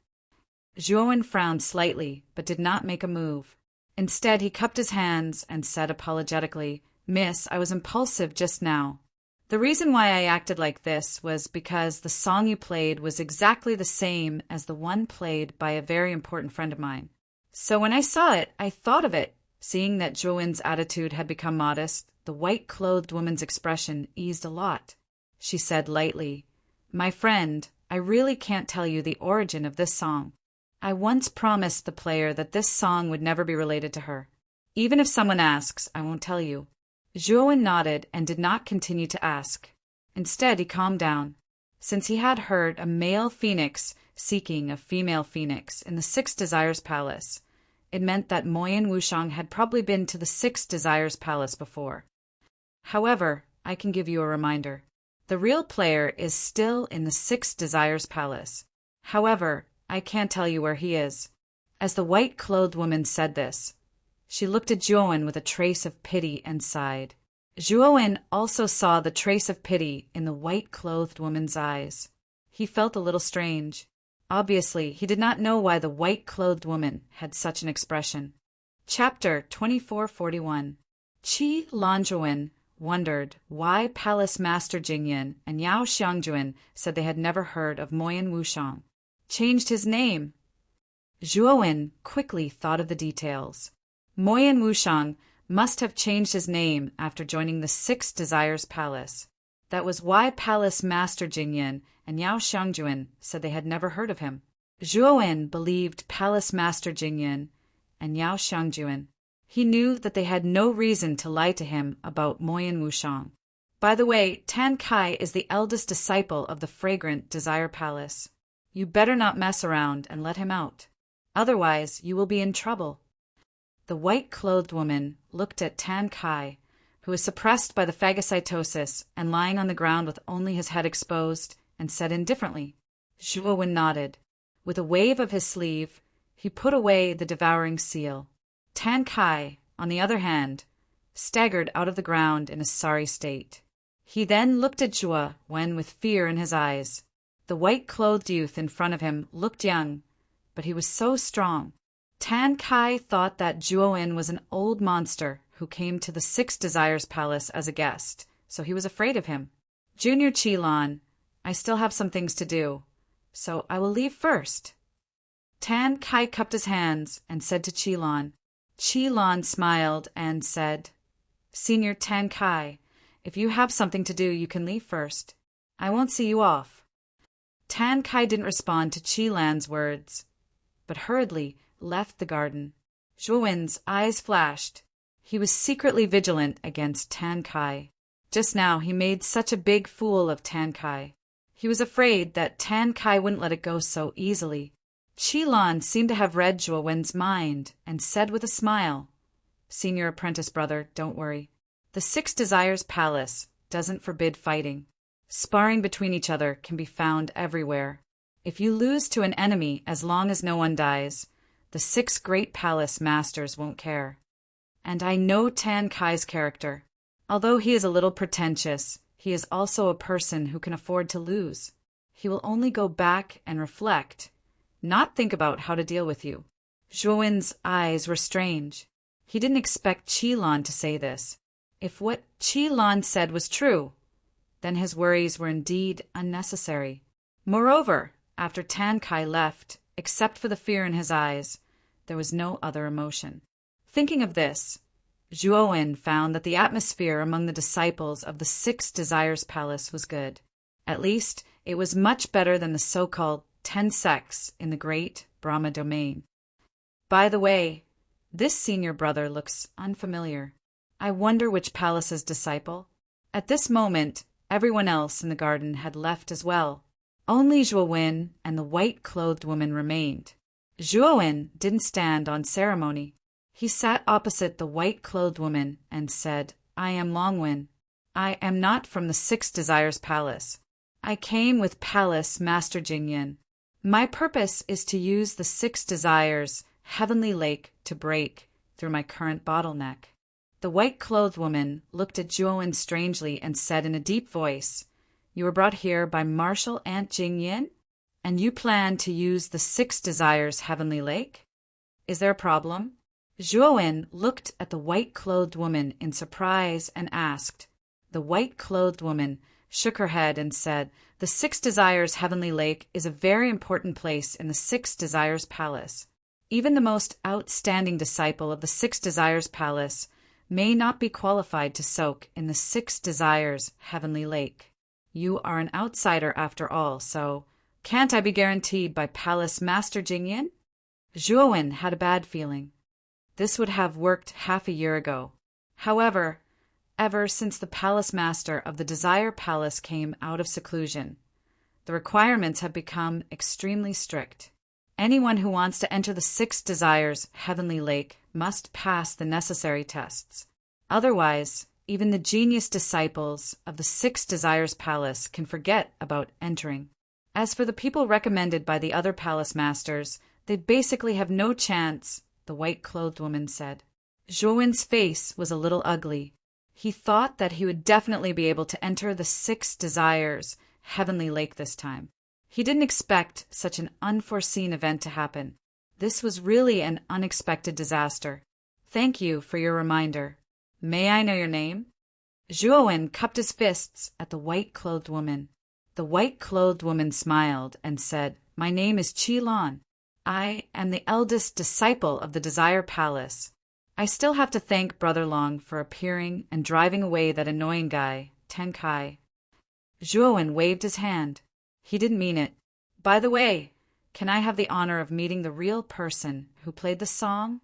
Zhuowen frowned slightly, but did not make a move. Instead, he cupped his hands and said apologetically, "Miss, I was impulsive just now. The reason why I acted like this was because the song you played was exactly the same as the one played by a very important friend of mine. So when I saw it, I thought of it." Seeing that Zhuowen's attitude had become modest, the white-clothed woman's expression eased a lot. She said lightly, "My friend, I really can't tell you the origin of this song. I once promised the player that this song would never be related to her. Even if someone asks, I won't tell you." Zhuowen nodded and did not continue to ask. Instead, he calmed down. Since he had heard a male phoenix seeking a female phoenix in the Six Desires Palace, it meant that Moyen Wushang had probably been to the Six Desires Palace before. However, I can give you a reminder. The real player is still in the Six Desires Palace. However, I can't tell you where he is. As the white-clothed woman said this, she looked at Zhuowen with a trace of pity and sighed. Zhuowen also saw the trace of pity in the white-clothed woman's eyes. He felt a little strange. Obviously, he did not know why the white-clothed woman had such an expression. Chapter 2441. Qi Lanzhuwen wondered why Palace Master Jingyan and Yao Xiangjuan said they had never heard of Moyen Wushang. Changed his name. Zhuowen quickly thought of the details. Moyen Wushang must have changed his name after joining the Six Desires Palace. That was why Palace Master Jingyan and Yao Xiangjuan said they had never heard of him. Zhuowen believed Palace Master Jingyan and Yao Xiangjuan. He knew that they had no reason to lie to him about Moyen Wushang. By the way, Tan Kai is the eldest disciple of the fragrant Desire Palace. You better not mess around and let him out. Otherwise, you will be in trouble. The white-clothed woman looked at Tan Kai, who was suppressed by the phagocytosis and lying on the ground with only his head exposed, and said indifferently. Zhuowen nodded. With a wave of his sleeve, he put away the devouring seal. Tan Kai, on the other hand, staggered out of the ground in a sorry state. He then looked at Zhuowen with fear in his eyes. The white-clothed youth in front of him looked young, but he was so strong. Tan Kai thought that Zhuowen was an old monster who came to the Six Desires Palace as a guest, so he was afraid of him. "Junior Qilan, I still have some things to do, so I will leave first." Tan Kai cupped his hands and said to Qilan. Qilan smiled and said, "Senior Tan Kai, if you have something to do, you can leave first. I won't see you off." Tan Kai didn't respond to Qilan's words, but hurriedly left the garden. Zhuowen's eyes flashed. He was secretly vigilant against Tan Kai. Just now he made such a big fool of Tan Kai. He was afraid that Tan Kai wouldn't let it go so easily. Qilan seemed to have read Zhuowen's mind and said with a smile, "Senior apprentice brother, don't worry. The Six Desires Palace doesn't forbid fighting. Sparring between each other can be found everywhere. If you lose to an enemy as long as no one dies, the Six Great Palace Masters won't care. And I know Tan Kai's character. Although he is a little pretentious, he is also a person who can afford to lose. He will only go back and reflect, not think about how to deal with you." Zhuowen's eyes were strange. He didn't expect Qilan to say this. If what Qilan said was true, then his worries were indeed unnecessary. Moreover, after Tan Kai left, except for the fear in his eyes, there was no other emotion. Thinking of this, Zhuowen found that the atmosphere among the disciples of the Six Desires Palace was good. At least, it was much better than the so-called 10 sects in the great Brahma domain. By the way, this senior brother looks unfamiliar. I wonder which palace's disciple? At this moment, everyone else in the garden had left as well. Only Zhuowen and the white-clothed woman remained. Zhuowen didn't stand on ceremony. He sat opposite the white-clothed woman and said, "I am Longwen. I am not from the Six Desires Palace. I came with Palace Master Jingyan. My purpose is to use the Six Desires Heavenly Lake to break through my current bottleneck." The white-clothed woman looked at Zhuowen strangely and said in a deep voice, "You were brought here by Marshal Aunt Jingyin? And you plan to use the 6 Desires Heavenly Lake? Is there a problem?" Zhuowen looked at the white-clothed woman in surprise and asked. The white-clothed woman shook her head and said, "The 6 Desires Heavenly Lake is a very important place in the 6 Desires Palace. Even the most outstanding disciple of the 6 Desires Palace may not be qualified to soak in the 6 Desires Heavenly Lake. You are an outsider after all, so can't I be guaranteed by Palace Master Jingyin?" Zhuowen had a bad feeling. This would have worked half a year ago. However, ever since the Palace Master of the Desire Palace came out of seclusion, the requirements have become extremely strict. Anyone who wants to enter the 6 Desires Heavenly Lake must pass the necessary tests. Otherwise, even the genius disciples of the 6 Desires Palace can forget about entering. As for the people recommended by the other palace masters, they basically have no chance, the white-clothed woman said. Zhuowen's face was a little ugly. He thought that he would definitely be able to enter the 6 Desires Heavenly Lake this time. He didn't expect such an unforeseen event to happen. This was really an unexpected disaster. Thank you for your reminder. May I know your name? Zhuowen cupped his fists at the white-clothed woman. The white-clothed woman smiled and said, "My name is Qi-lan. I am the eldest disciple of the Desire Palace. I still have to thank Brother Long for appearing and driving away that annoying guy, Tenkai." Zhuowen waved his hand. He didn't mean it. "By the way, can I have the honor of meeting the real person who played the song?"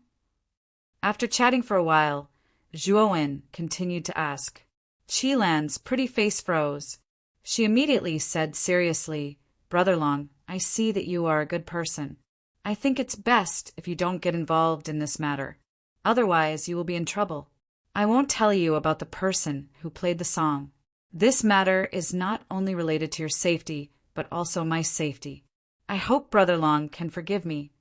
After chatting for a while, Zhuowen continued to ask. Qi-lan's pretty face froze. She immediately said seriously, "Brother Long, I see that you are a good person. I think it's best if you don't get involved in this matter. Otherwise, you will be in trouble. I won't tell you about the person who played the song. This matter is not only related to your safety, but also my safety. I hope Brother Long can forgive me."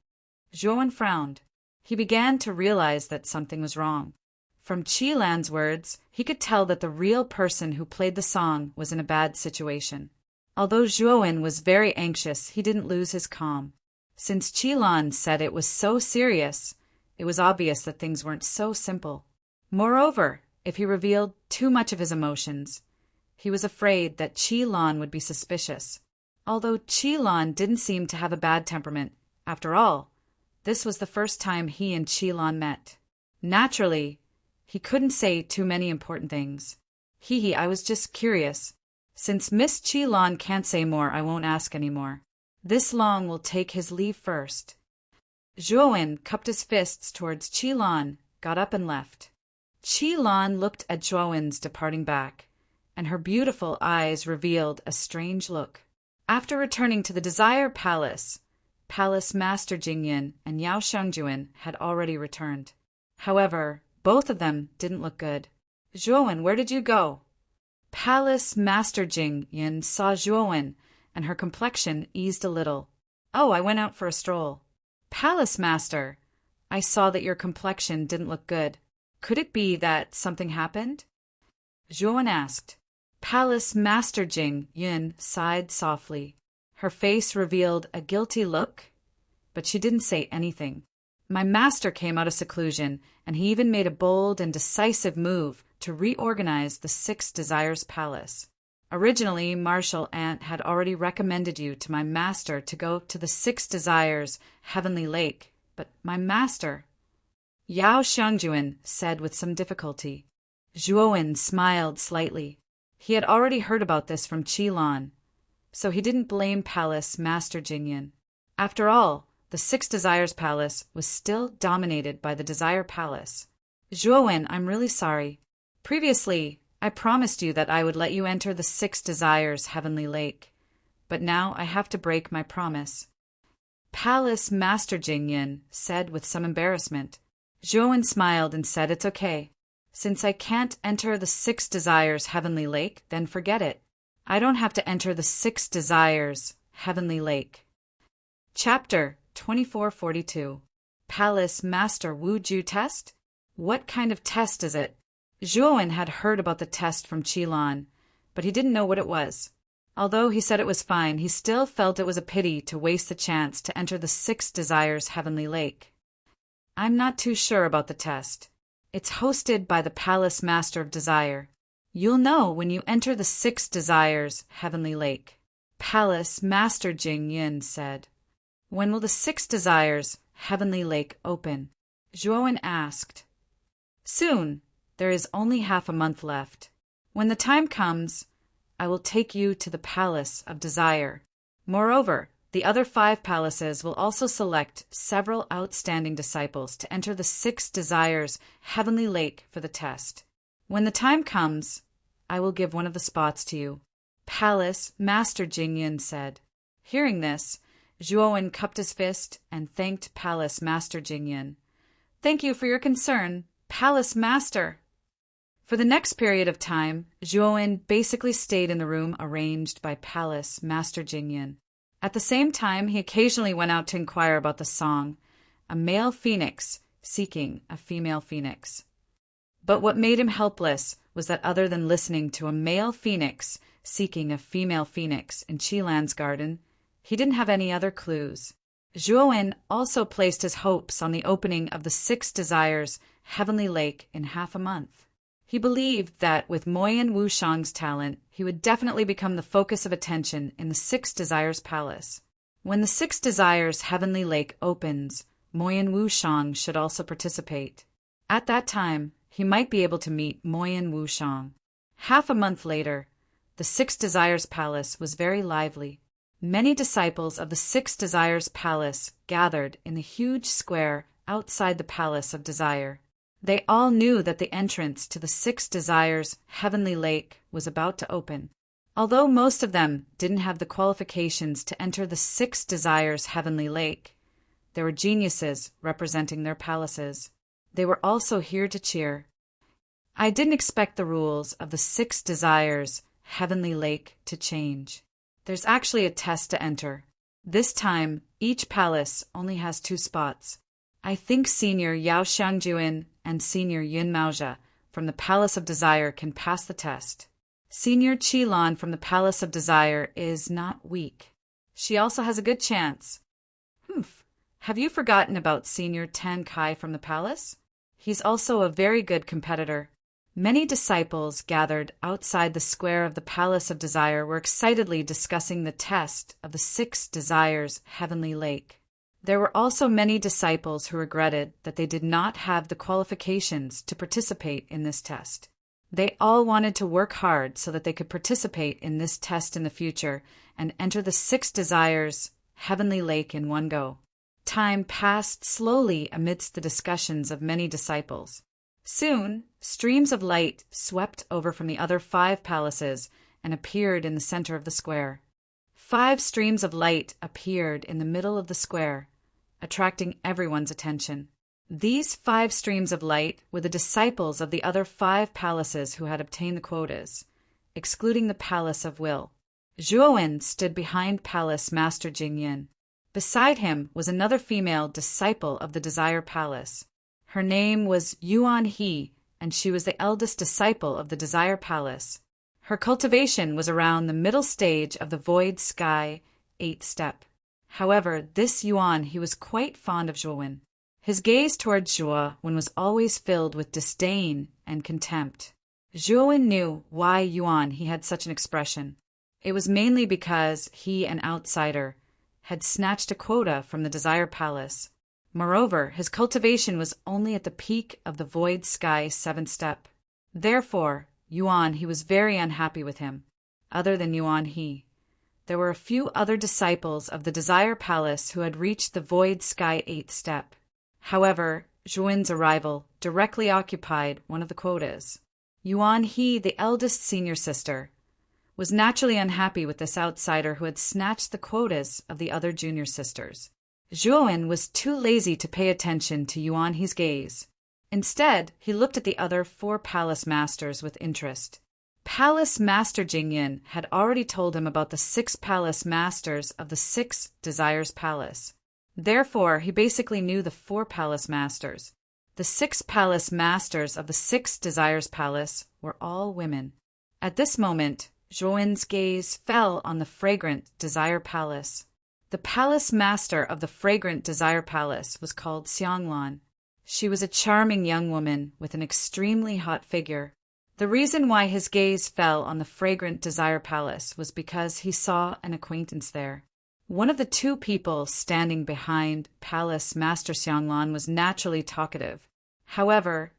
Zhuowen frowned. He began to realize that something was wrong. From Qi-lan's words, he could tell that the real person who played the song was in a bad situation. Although Zhuowen was very anxious, he didn't lose his calm. Since Qi-lan said it was so serious, it was obvious that things weren't so simple. Moreover, if he revealed too much of his emotions, he was afraid that Qi-lan would be suspicious. Although Qi-lan didn't seem to have a bad temperament, after all, this was the first time he and Qi-lan met. Naturally, he couldn't say too many important things. I was just curious. Since Miss Qi-lan can't say more, I won't ask any more. This Long will take his leave first." Zhuowen cupped his fists towards Qi-lan, got up and left. Qi-lan looked at Zhuowen's departing back, and her beautiful eyes revealed a strange look. After returning to the Desire Palace, Palace Master Jingyin and Yao Shengjuan had already returned. However, both of them didn't look good. "Zhuowen, where did you go?" Palace Master Jingyin saw Zhuowen, and her complexion eased a little. "Oh, I went out for a stroll." "Palace Master, I saw that your complexion didn't look good. Could it be that something happened?" Zhuowen asked. Palace Master Jingyin sighed softly. Her face revealed a guilty look, but she didn't say anything. "My master came out of seclusion, and he even made a bold and decisive move to reorganize the 6 Desires Palace. Originally, Marshal Ant had already recommended you to my master to go to the 6 Desires Heavenly Lake, but my master—" Yao Shengjuan said with some difficulty. Zhuowen smiled slightly. He had already heard about this from Qi-lan, so he didn't blame Palace Master Jingyin. After all, the 6 Desires Palace was still dominated by the Desire Palace. "Zhuowen, I'm really sorry. Previously, I promised you that I would let you enter the 6 Desires Heavenly Lake, but now I have to break my promise." Palace Master Jingyin said with some embarrassment. Zhuowen smiled and said, "It's okay. Since I can't enter the 6 Desires Heavenly Lake, then forget it. I don't have to enter the 6 Desires Heavenly Lake." Chapter 2442. Palace Master Wu Ju Test? What kind of test is it? Zhuowen had heard about the test from Qilan, but he didn't know what it was. Although he said it was fine, he still felt it was a pity to waste the chance to enter the Six Desires Heavenly Lake. I'm not too sure about the test. It's hosted by the Palace Master of Desire. You'll know when you enter the Six Desires Heavenly Lake. Palace Master Jing Yin said. When will the Six Desires Heavenly Lake open? Zhuowen asked. Soon. There is only half a month left. When the time comes, I will take you to the Palace of Desire. Moreover, the other 5 palaces will also select several outstanding disciples to enter the Six Desires Heavenly Lake for the test. When the time comes, I will give one of the spots to you. Palace Master Jingyin said. Hearing this, Zhuowen cupped his fist and thanked Palace Master Jingyin. Thank you for your concern, Palace Master. For the next period of time, Zhuowen basically stayed in the room arranged by Palace Master Jingyin. At the same time, he occasionally went out to inquire about the song, a male phoenix seeking a female phoenix. But what made him helpless was that other than listening to a male phoenix seeking a female phoenix in Qilan's garden, he didn't have any other clues. Zhuowen also placed his hopes on the opening of the Six Desires Heavenly Lake in half a month. He believed that with Moyan Wushang's talent, he would definitely become the focus of attention in the Six Desires Palace. When the Six Desires Heavenly Lake opens, Moyan Wushang should also participate. At that time, he might be able to meet Moyan Wushang. Half a month later, the Six Desires Palace was very lively. Many disciples of the Six Desires Palace gathered in the huge square outside the Palace of Desire. They all knew that the entrance to the Six Desires Heavenly Lake was about to open. Although most of them didn't have the qualifications to enter the Six Desires Heavenly Lake, there were geniuses representing their palaces. They were also here to cheer. I didn't expect the rules of the Six Desires Heavenly Lake to change. There's actually a test to enter. This time, each palace only has 2 spots. I think Senior Yao Xiangjuan and Senior Yin Maozhe from the Palace of Desire can pass the test. Senior Qilan from the Palace of Desire is not weak. She also has a good chance. Have you forgotten about Senior Tan Kai from the palace? He's also a very good competitor. Many disciples gathered outside the square of the Palace of Desire were excitedly discussing the test of the Six Desires Heavenly Lake. There were also many disciples who regretted that they did not have the qualifications to participate in this test. They all wanted to work hard so that they could participate in this test in the future and enter the Six Desires Heavenly Lake in one go. Time passed slowly amidst the discussions of many disciples. Soon, streams of light swept over from the other 5 palaces and appeared in the center of the square. 5 streams of light appeared in the middle of the square, attracting everyone's attention. These 5 streams of light were the disciples of the other 5 palaces who had obtained the quotas, excluding the Palace of Will. Zhuowen stood behind Palace Master Jingyin. Beside him was another female disciple of the Desire Palace. Her name was Yuan He, and she was the eldest disciple of the Desire Palace. Her cultivation was around the middle stage of the Void Sky 8th step. However, this Yuan He was quite fond of Zhuowen. His gaze towards Zhuowen was always filled with disdain and contempt. Zhuowen knew why Yuan He had such an expression. It was mainly because he, an outsider, had snatched a quota from the Desire Palace. Moreover, his cultivation was only at the peak of the Void Sky 7th step. Therefore, Yuan He was very unhappy with him. Other than Yuan He, there were a few other disciples of the Desire Palace who had reached the Void Sky 8th step. However, Zhuowen's arrival directly occupied one of the quotas. Yuan He, the eldest senior sister, was naturally unhappy with this outsider who had snatched the quotas of the other junior sisters. Zhuowen was too lazy to pay attention to Yuan He's gaze. Instead, he looked at the other 4 palace masters with interest. Palace Master Jingyin had already told him about the 6 palace masters of the Six Desires Palace. Therefore, he basically knew the 4 palace masters. The 6 palace masters of the 6 Desires Palace were all women. At this moment, Zhuowen's gaze fell on the fragrant Desire Palace. The palace master of the fragrant Desire Palace was called Xianglan. She was a charming young woman with an extremely hot figure. The reason why his gaze fell on the fragrant Desire Palace was because he saw an acquaintance there. One of the 2 people standing behind Palace Master Xianglan was naturally talkative. However,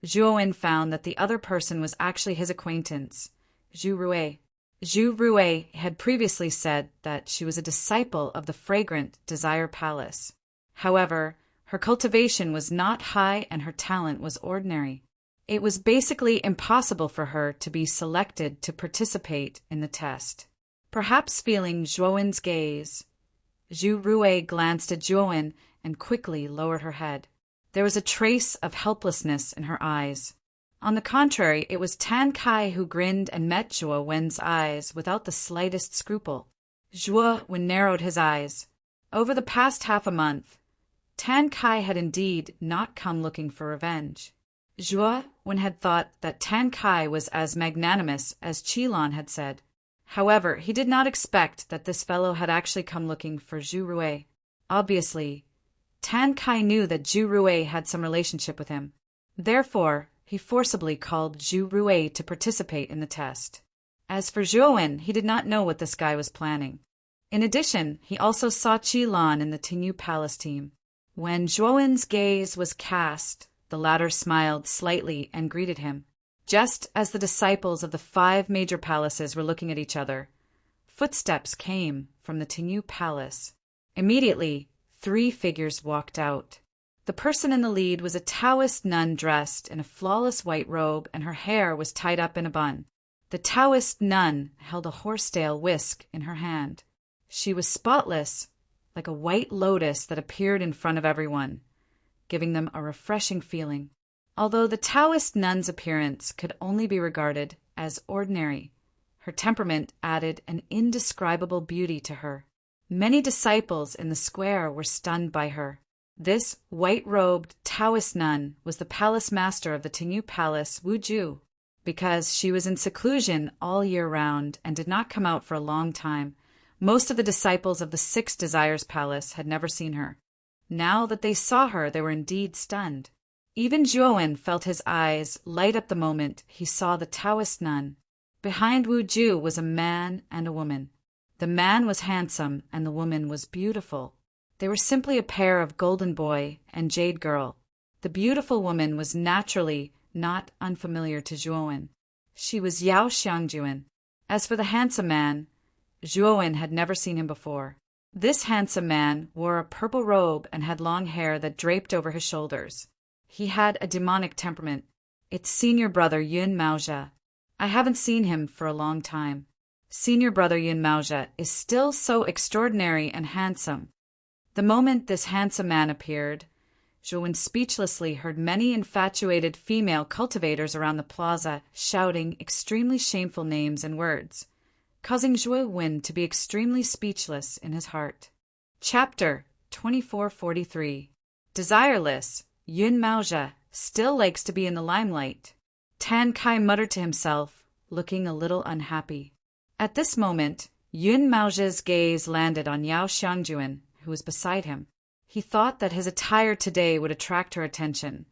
Zhuowen found that the other person was actually his acquaintance, Zhu Rui. Zhu Rui had previously said that she was a disciple of the fragrant Desire Palace. However, her cultivation was not high and her talent was ordinary. It was basically impossible for her to be selected to participate in the test. Perhaps feeling Zhuowen's gaze, Zhu Rui glanced at Zhuowen and quickly lowered her head. There was a trace of helplessness in her eyes. On the contrary, it was Tan Kai who grinned and met Zhuo Wen's eyes without the slightest scruple. Zhuo Wen narrowed his eyes. Over the past half a month, Tan Kai had indeed not come looking for revenge. Zhuo Wen had thought that Tan Kai was as magnanimous as Qilan had said. However, he did not expect that this fellow had actually come looking for Zhu Rui. Obviously, Tan Kai knew that Zhu Rui had some relationship with him. Therefore, he forcibly called Zhu Rui to participate in the test. As for Zhuowen, he did not know what this guy was planning. In addition, he also saw Qilan in the Tinyu Palace team. When Zhuowen's gaze was cast, the latter smiled slightly and greeted him. Just as the disciples of the 5 major palaces were looking at each other, footsteps came from the Tinyu Palace. Immediately, 3 figures walked out. The person in the lead was a Taoist nun dressed in a flawless white robe and her hair was tied up in a bun. The Taoist nun held a horsetail whisk in her hand. She was spotless, like a white lotus that appeared in front of everyone, giving them a refreshing feeling. Although the Taoist nun's appearance could only be regarded as ordinary, her temperament added an indescribable beauty to her. Many disciples in the square were stunned by her. This white-robed Taoist nun was the palace master of the Tinyu Palace, Wu Ju. Because she was in seclusion all year round and did not come out for a long time, most of the disciples of the 6 Desires Palace had never seen her. Now that they saw her, they were indeed stunned. Even Zhuowen felt his eyes light up the moment he saw the Taoist nun. Behind Wu Ju was a man and a woman. The man was handsome and the woman was beautiful. They were simply a pair of golden boy and jade girl. The beautiful woman was naturally not unfamiliar to Zhuowen. She was Yao Xiangjuan. As for the handsome man, Zhuowen had never seen him before. This handsome man wore a purple robe and had long hair that draped over his shoulders. He had a demonic temperament. It's senior brother Yun Maozhe. I haven't seen him for a long time. Senior brother Yun Maozhe is still so extraordinary and handsome. The moment this handsome man appeared, Zhuowen speechlessly heard many infatuated female cultivators around the plaza shouting extremely shameful names and words, causing Zhuowen to be extremely speechless in his heart. Chapter 2443. Desireless, Yun Maozhe still likes to be in the limelight. Tan Kai muttered to himself, looking a little unhappy. At this moment, Yun Maozhe's gaze landed on Yao Xiangjuan, who was beside him. He thought that his attire today would attract her attention,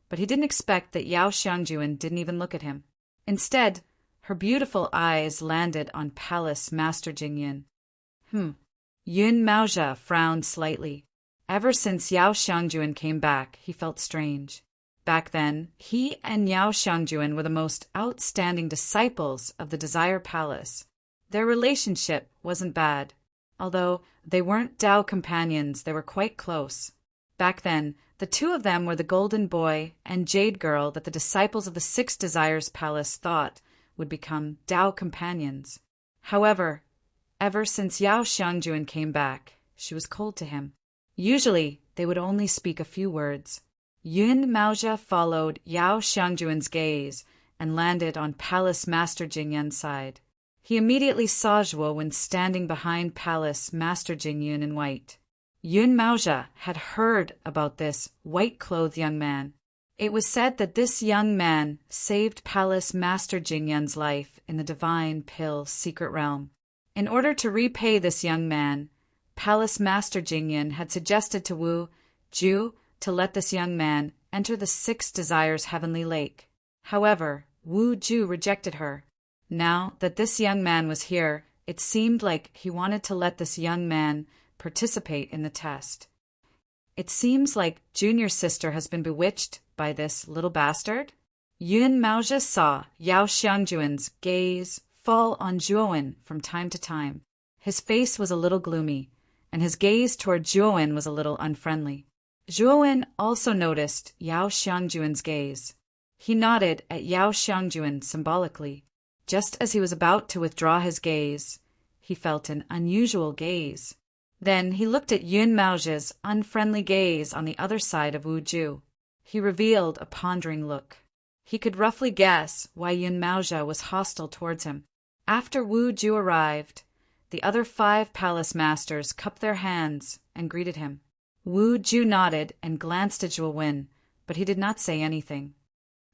but he didn't expect that Yao Xiangjuan didn't even look at him. Instead, her beautiful eyes landed on Palace Master Jingyan. Yun Maozhe frowned slightly. Ever since Yao Xiangjuan came back, he felt strange. Back then, he and Yao Xiangjuan were the most outstanding disciples of the Desire Palace. Their relationship wasn't bad. Although they weren't Tao companions, they were quite close. Back then, the 2 of them were the golden boy and jade girl that the disciples of the 6 Desires Palace thought would become Tao companions. However, ever since Yao Xiangjuan came back, she was cold to him. Usually, they would only speak a few words. Yun Maozhe followed Yao Xiangjuan's gaze and landed on Palace Master Jingyan's side. He immediately saw Zhuowen standing behind Palace Master Jingyun in white. Yun Maozhe had heard about this white-clothed young man. It was said that this young man saved Palace Master Jingyan's life in the Divine Pill secret realm. In order to repay this young man, Palace Master Jingyan had suggested to Wu Ju to let this young man enter the Six Desires Heavenly Lake. However, Wu Ju rejected her. Now that this young man was here, it seemed like he wanted to let this young man participate in the test. It seems like Junior's sister has been bewitched by this little bastard. Yun Maozhi saw Yao Xiangjuan's gaze fall on Zhuowen from time to time. His face was a little gloomy, and his gaze toward Zhuowen was a little unfriendly. Zhuowen also noticed Yao Xiangjuan's gaze. He nodded at Yao Xiangjuan symbolically. Just as he was about to withdraw his gaze, he felt an unusual gaze. Then he looked at Yun Maozhi's unfriendly gaze on the other side of Wu Ju. He revealed a pondering look. He could roughly guess why Yun Maozhi was hostile towards him. After Wu Ju arrived, the other 5 palace masters cupped their hands and greeted him. Wu Ju nodded and glanced at Zhuowen, but he did not say anything.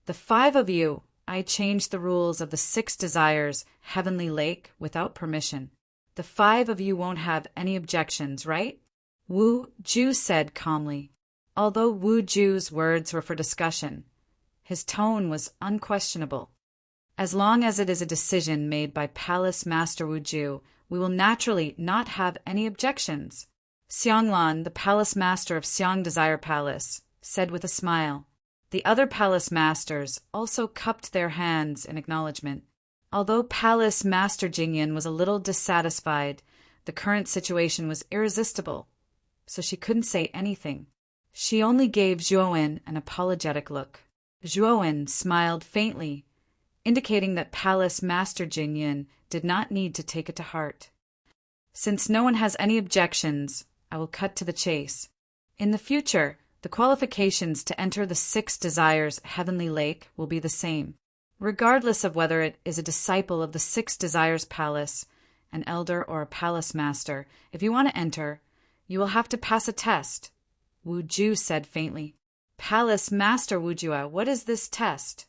"The 5 of you, I changed the rules of the 6 Desires Heavenly Lake without permission. The 5 of you won't have any objections, right?" Wu Ju said calmly. Although Wu Ju's words were for discussion, his tone was unquestionable. "As long as it is a decision made by Palace Master Wu Ju, we will naturally not have any objections," Xianglan, the Palace Master of Xiang Desire Palace, said with a smile. The other palace masters also cupped their hands in acknowledgement. Although Palace Master Jingyan was a little dissatisfied, the current situation was irresistible, so she couldn't say anything. She only gave Zhuowen an apologetic look. Zhuowen smiled faintly, indicating that Palace Master Jingyan did not need to take it to heart. "Since no one has any objections, I will cut to the chase. In the future, the qualifications to enter the 6 Desires Heavenly Lake will be the same, regardless of whether it is a disciple of the 6 Desires Palace, an elder, or a palace master. If you want to enter, you will have to pass a test," Wu Ju said faintly. "Palace Master Wu Jua, what is this test?"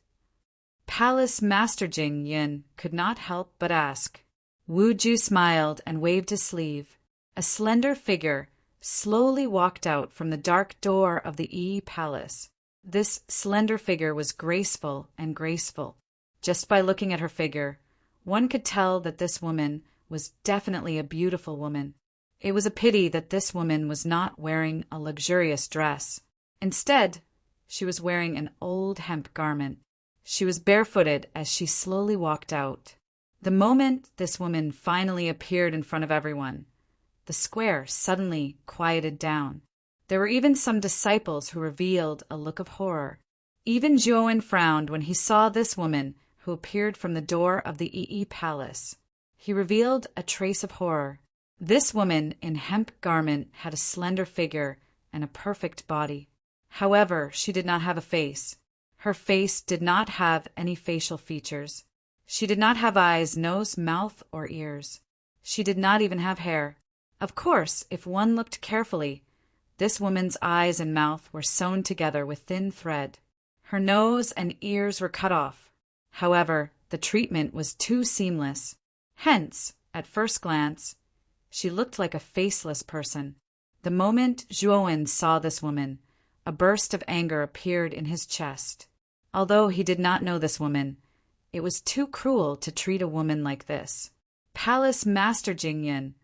Palace Master Jing Yin could not help but ask. Wu Ju smiled and waved his sleeve. A slender figure slowly walked out from the dark door of the Yi Palace. This slender figure was graceful and graceful. Just by looking at her figure, one could tell that this woman was definitely a beautiful woman. It was a pity that this woman was not wearing a luxurious dress. Instead, she was wearing an old hemp garment. She was barefooted as she slowly walked out. The moment this woman finally appeared in front of everyone, the square suddenly quieted down. There were even some disciples who revealed a look of horror. Even Zhuowen frowned when he saw this woman who appeared from the door of the Yi Palace. He revealed a trace of horror. This woman in hemp garment had a slender figure and a perfect body. However, she did not have a face. Her face did not have any facial features. She did not have eyes, nose, mouth, or ears. She did not even have hair. Of course, if one looked carefully, this woman's eyes and mouth were sewn together with thin thread. Her nose and ears were cut off. However, the treatment was too seamless. Hence, at first glance, she looked like a faceless person. The moment Zhuowen saw this woman, a burst of anger appeared in his chest. Although he did not know this woman, it was too cruel to treat a woman like this. "Palace Master Jingyan,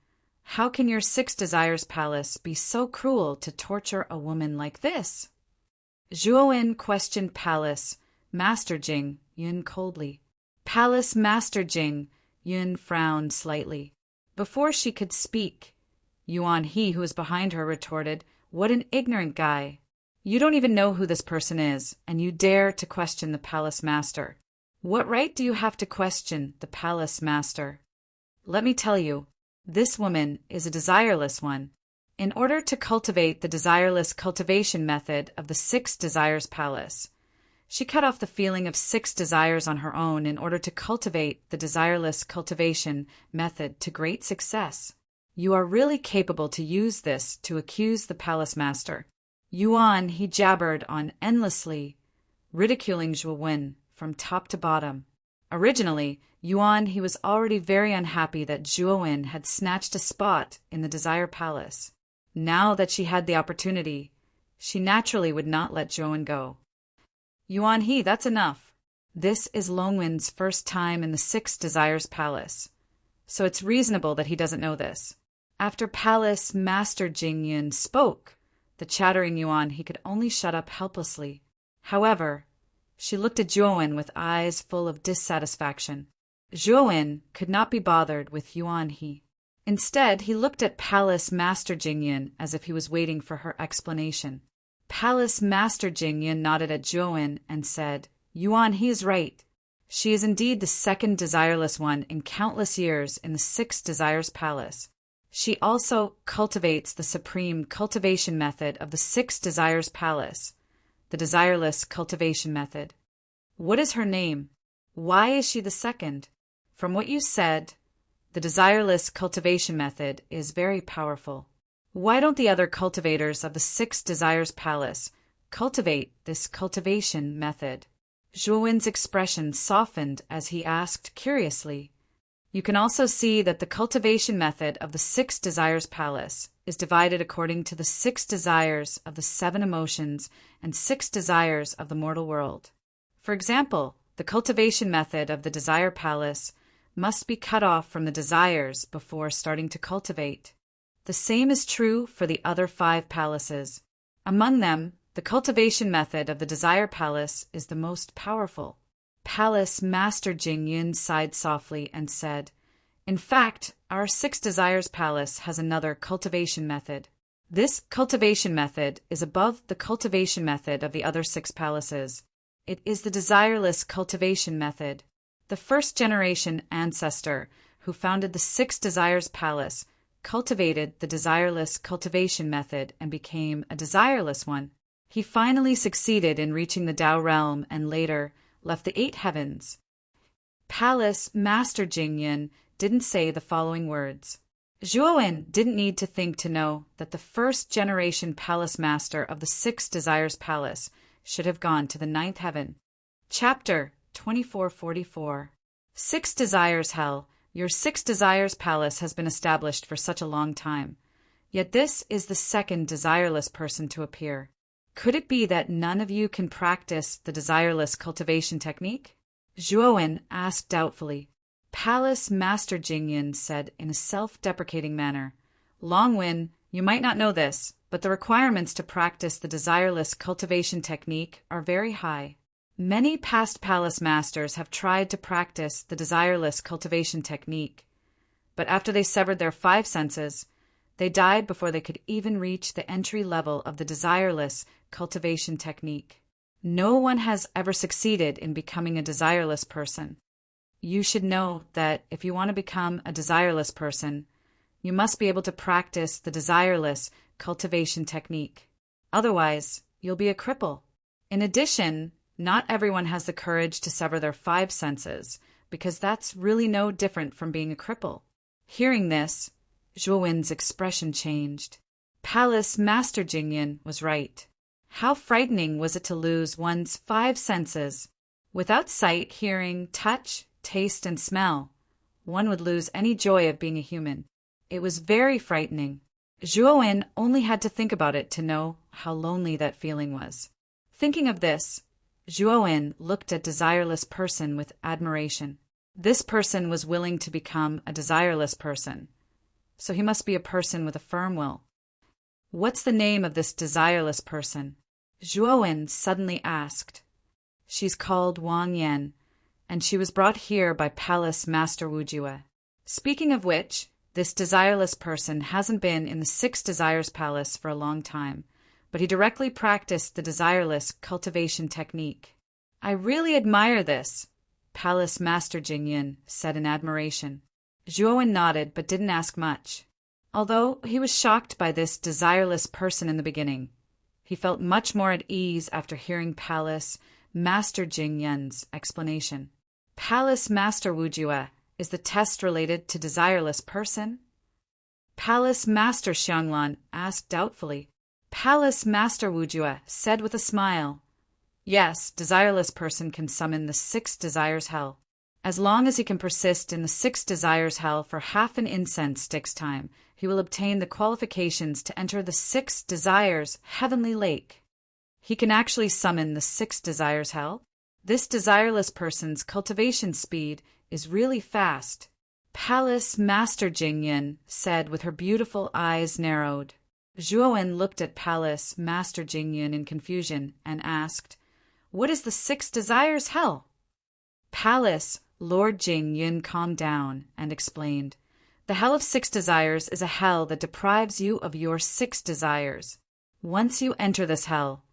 how can your 6 Desires Palace be so cruel to torture a woman like this?" Zhuowen questioned Palace Master Jing Yun coldly. Palace Master Jing Yun frowned slightly. Before she could speak, Yuan He, who was behind her, retorted, "What an ignorant guy! You don't even know who this person is, and you dare to question the Palace Master. What right do you have to question the Palace Master? Let me tell you, this woman is a desireless one. In order to cultivate the desireless cultivation method of the 6 Desires Palace, she cut off the feeling of 6 desires on her own in order to cultivate the desireless cultivation method to great success. You are really capable to use this to accuse the Palace Master." Yuan, he jabbered on endlessly, ridiculing Zhuo Wen from top to bottom. Originally, Yuan he was already very unhappy that Zhuo Wen had snatched a spot in the Desire Palace. Now that she had the opportunity, she naturally would not let Zhuo Wen go. Yuan he, that's enough. This is Longwen's first time in the Six Desires Palace, so it's reasonable that he doesn't know this. After Palace Master Jingyun spoke, the chattering Yuan he could only shut up helplessly. However, she looked at Zhuo Wen with eyes full of dissatisfaction. Zhuo Wen could not be bothered with Yuan he. Instead, he looked at Palace Master Jingyun as if he was waiting for her explanation. Palace Master Jingyun nodded at Zhuo Wen and said, Yuan he is right. She is indeed the second desireless one in countless years in the Six Desires Palace. She also cultivates the supreme cultivation method of the Six Desires Palace, the desireless cultivation method. What is her name? Why is she the second? From what you said, the desireless cultivation method is very powerful. Why don't the other cultivators of the Six Desires Palace cultivate this cultivation method? Zhuo Wen's expression softened as he asked curiously. You can also see that the cultivation method of the Six Desires Palace is divided according to the 6 desires of the 7 emotions and 6 desires of the mortal world. For example, the cultivation method of the Desire Palace must be cut off from the desires before starting to cultivate. The same is true for the other 5 palaces. Among them, the cultivation method of the Desire Palace is the most powerful. Palace Master Jingyun sighed softly and said, In fact, our 6 Desires Palace has another cultivation method. This cultivation method is above the cultivation method of the other 6 palaces. It is the desireless cultivation method. The first generation ancestor who founded the 6 Desires Palace cultivated the desireless cultivation method and became a desireless one. He finally succeeded in reaching the Tao realm and later left the 8 heavens. Palace Master Jingyun didn't say the following words. Zhuo Wen didn't need to think to know that the first generation palace master of the 6 Desires Palace should have gone to the 9th heaven. Chapter 2444. 6 Desires Hell. Your 6 Desires Palace has been established for such a long time. Yet this is the second desireless person to appear. Could it be that none of you can practice the desireless cultivation technique? Zhuo Wen asked doubtfully. Palace Master Jingyun said in a self-deprecating manner, Longwen, you might not know this, but the requirements to practice the desireless cultivation technique are very high. Many past palace masters have tried to practice the desireless cultivation technique, but after they severed their 5 senses, they died before they could even reach the entry level of the desireless cultivation technique. No one has ever succeeded in becoming a desireless person. You should know that if you want to become a desireless person, you must be able to practice the desireless cultivation technique. Otherwise, you'll be a cripple. In addition, not everyone has the courage to sever their 5 senses, because that's really no different from being a cripple. Hearing this, Zhuo Wen's expression changed. Palace Master Jingyun was right. How frightening was it to lose one's 5 senses? Without sight, hearing, touch, taste, and smell, one would lose any joy of being a human. It was very frightening. Zhuo Wen only had to think about it to know how lonely that feeling was. Thinking of this, Zhuo Wen looked at desireless person with admiration. This person was willing to become a desireless person, so he must be a person with a firm will. What's the name of this desireless person? Zhuo Wen suddenly asked. She's called Wang Yan, and she was brought here by Palace Master Wu Jue. Speaking of which, this desireless person hasn't been in the 6 Desires Palace for a long time, but he directly practiced the desireless cultivation technique. I really admire this, Palace Master Jingyun said in admiration. Zhuo Wen nodded but didn't ask much. Although he was shocked by this desireless person in the beginning, he felt much more at ease after hearing Palace Master Jingyun's explanation. Palace Master Wu Jue, is the test related to desireless person? Palace Master Xianglan asked doubtfully. Palace Master Wu Jue said with a smile, Yes, desireless person can summon the 6 desires hell. As long as he can persist in the 6 desires hell for half an incense stick's time, he will obtain the qualifications to enter the 6 desires heavenly lake. He can actually summon the 6 desires hell. This desireless person's cultivation speed is really fast. Palace Master Jingyin said with her beautiful eyes narrowed. Zhuowen looked at Palace Master Jingyin in confusion and asked, "What is the 6 desires hell?" Palace Lord Jingyin calmed down and explained, "The hell of 6 desires is a hell that deprives you of your 6 desires. Once you enter this hell,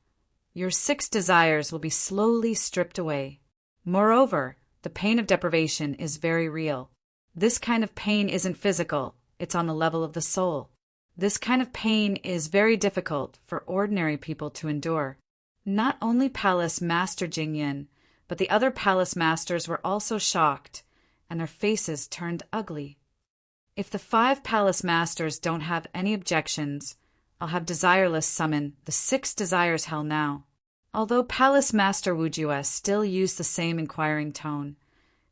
your 6 desires will be slowly stripped away. Moreover, the pain of deprivation is very real. This kind of pain isn't physical, it's on the level of the soul. This kind of pain is very difficult for ordinary people to endure." Not only Palace Master Jingyin, but the other palace masters were also shocked, and their faces turned ugly. "If the 5 palace masters don't have any objections, I'll have Desireless summon the 6 desires hell now." Although Palace Master Wujue still used the same inquiring tone,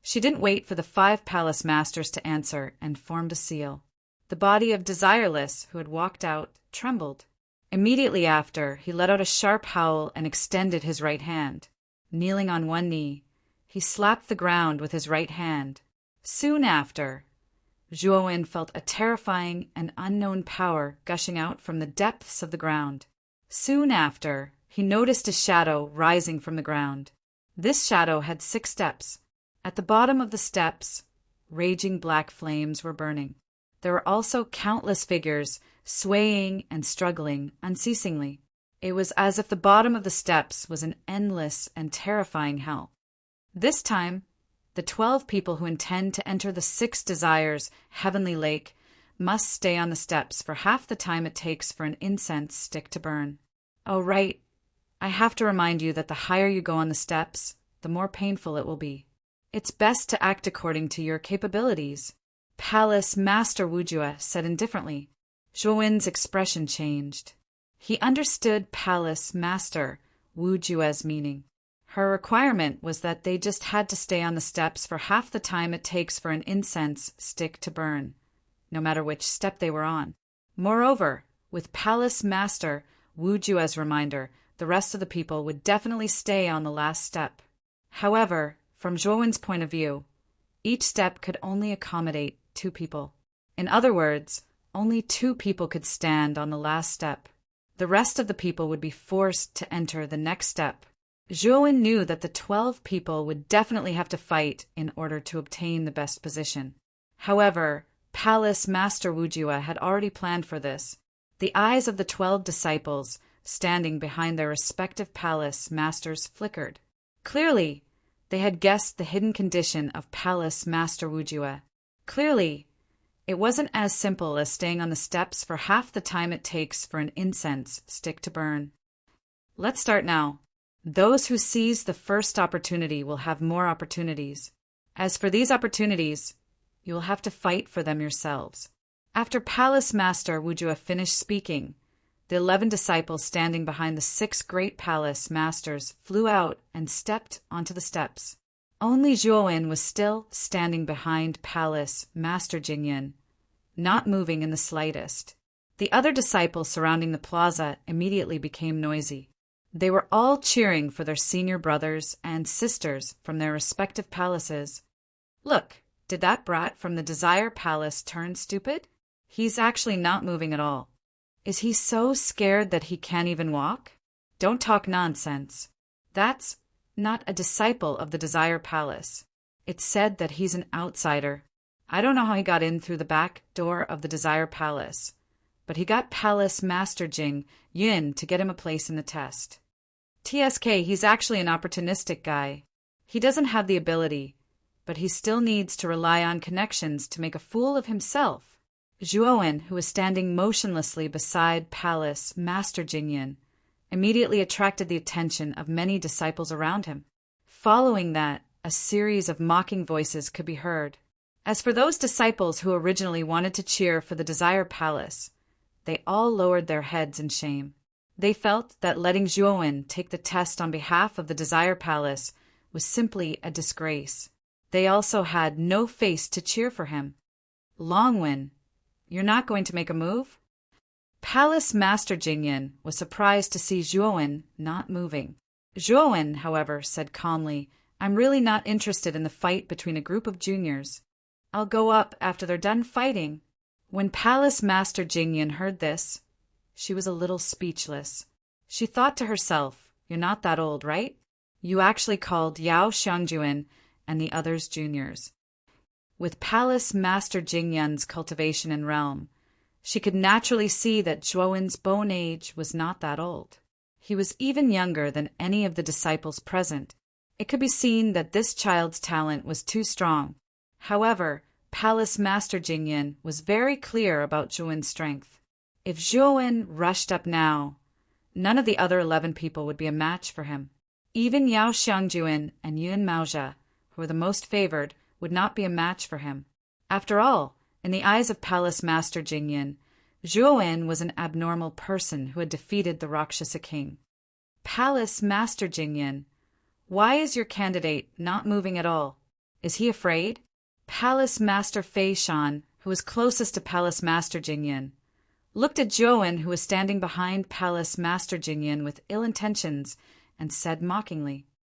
she didn't wait for the 5 palace masters to answer and formed a seal. The body of Desireless, who had walked out, trembled. Immediately after, he let out a sharp howl and extended his right hand. Kneeling on one knee, he slapped the ground with his right hand. Soon after, Zhuowen felt a terrifying and unknown power gushing out from the depths of the ground. Soon after, he noticed a shadow rising from the ground. This shadow had 6 steps. At the bottom of the steps, raging black flames were burning. There were also countless figures swaying and struggling unceasingly. It was as if the bottom of the steps was an endless and terrifying hell. This time, the 12 people who intend to enter the 6 desires heavenly lake must stay on the steps for half the time it takes for an incense stick to burn. Oh, right. I have to remind you that the higher you go on the steps, the more painful it will be. It's best to act according to your capabilities, Palace Master Wujue said indifferently. Zhuowen's expression changed. He understood Palace Master Wujue's meaning. Her requirement was that they just had to stay on the steps for half the time it takes for an incense stick to burn, no matter which step they were on. Moreover, with Palace Master Wujue's reminder, the rest of the people would definitely stay on the last step. However, from Zhuowen's point of view, each step could only accommodate 2 people. In other words, only 2 people could stand on the last step. The rest of the people would be forced to enter the next step. Zhuowen knew that the 12 people would definitely have to fight in order to obtain the best position. However, Palace Master Wujue had already planned for this. The eyes of the 12 disciples standing behind their respective palace masters flickered. Clearly, they had guessed the hidden condition of Palace Master Wujue. Clearly, it wasn't as simple as staying on the steps for half the time it takes for an incense stick to burn. Let's start now. Those who seize the first opportunity will have more opportunities. As for these opportunities, you will have to fight for them yourselves. After Palace Master Wujue finished speaking, the 11 disciples standing behind the 6 great palace masters flew out and stepped onto the steps. Only Zhuowen was still standing behind Palace Master Jingyin, not moving in the slightest. The other disciples surrounding the plaza immediately became noisy. They were all cheering for their senior brothers and sisters from their respective palaces. Look, did that brat from the Desire Palace turn stupid? He's actually not moving at all. Is he so scared that he can't even walk? Don't talk nonsense. That's not a disciple of the Desire Palace. It's said that he's an outsider. I don't know how he got in through the back door of the Desire Palace, but he got Palace Master Jing Yin to get him a place in the test. TSK, he's actually an opportunistic guy. He doesn't have the ability, but he still needs to rely on connections to make a fool of himself. Zhuowen, who was standing motionlessly beside Palace Master Jingyin, immediately attracted the attention of many disciples around him. Following that, a series of mocking voices could be heard. As for those disciples who originally wanted to cheer for the Desire Palace, they all lowered their heads in shame. They felt that letting Zhuowen take the test on behalf of the Desire Palace was simply a disgrace. They also had no face to cheer for him. Longwen, you're not going to make a move? Palace Master Jingyan was surprised to see Zhuowen not moving. Zhuowen, however, said calmly, I'm really not interested in the fight between a group of juniors. I'll go up after they're done fighting. When Palace Master Jingyan heard this, she was a little speechless. She thought to herself, you're not that old, right? You actually called Yao Xiangjuan and the others juniors. With Palace Master Jingyan's cultivation and realm, she could naturally see that Zhuowen's bone age was not that old. He was even younger than any of the disciples present. It could be seen that this child's talent was too strong. However, Palace Master Jingyan was very clear about Zhuowen's strength. If Zhuowen rushed up now, none of the other 11 people would be a match for him. Even Yao Xiangjuan and Yun Maozha, who were the most favored, would not be a match for him. After all, in the eyes of Palace Master Jingyan, Zhuowen was an abnormal person who had defeated the Rakshasa king. Palace Master Jingyan, why is your candidate not moving at all? Is he afraid? Palace Master Fei Shan, who was closest to Palace Master Jingyan, looked at Zhuowen, who was standing behind Palace Master Jingyan with ill intentions, and said mockingly,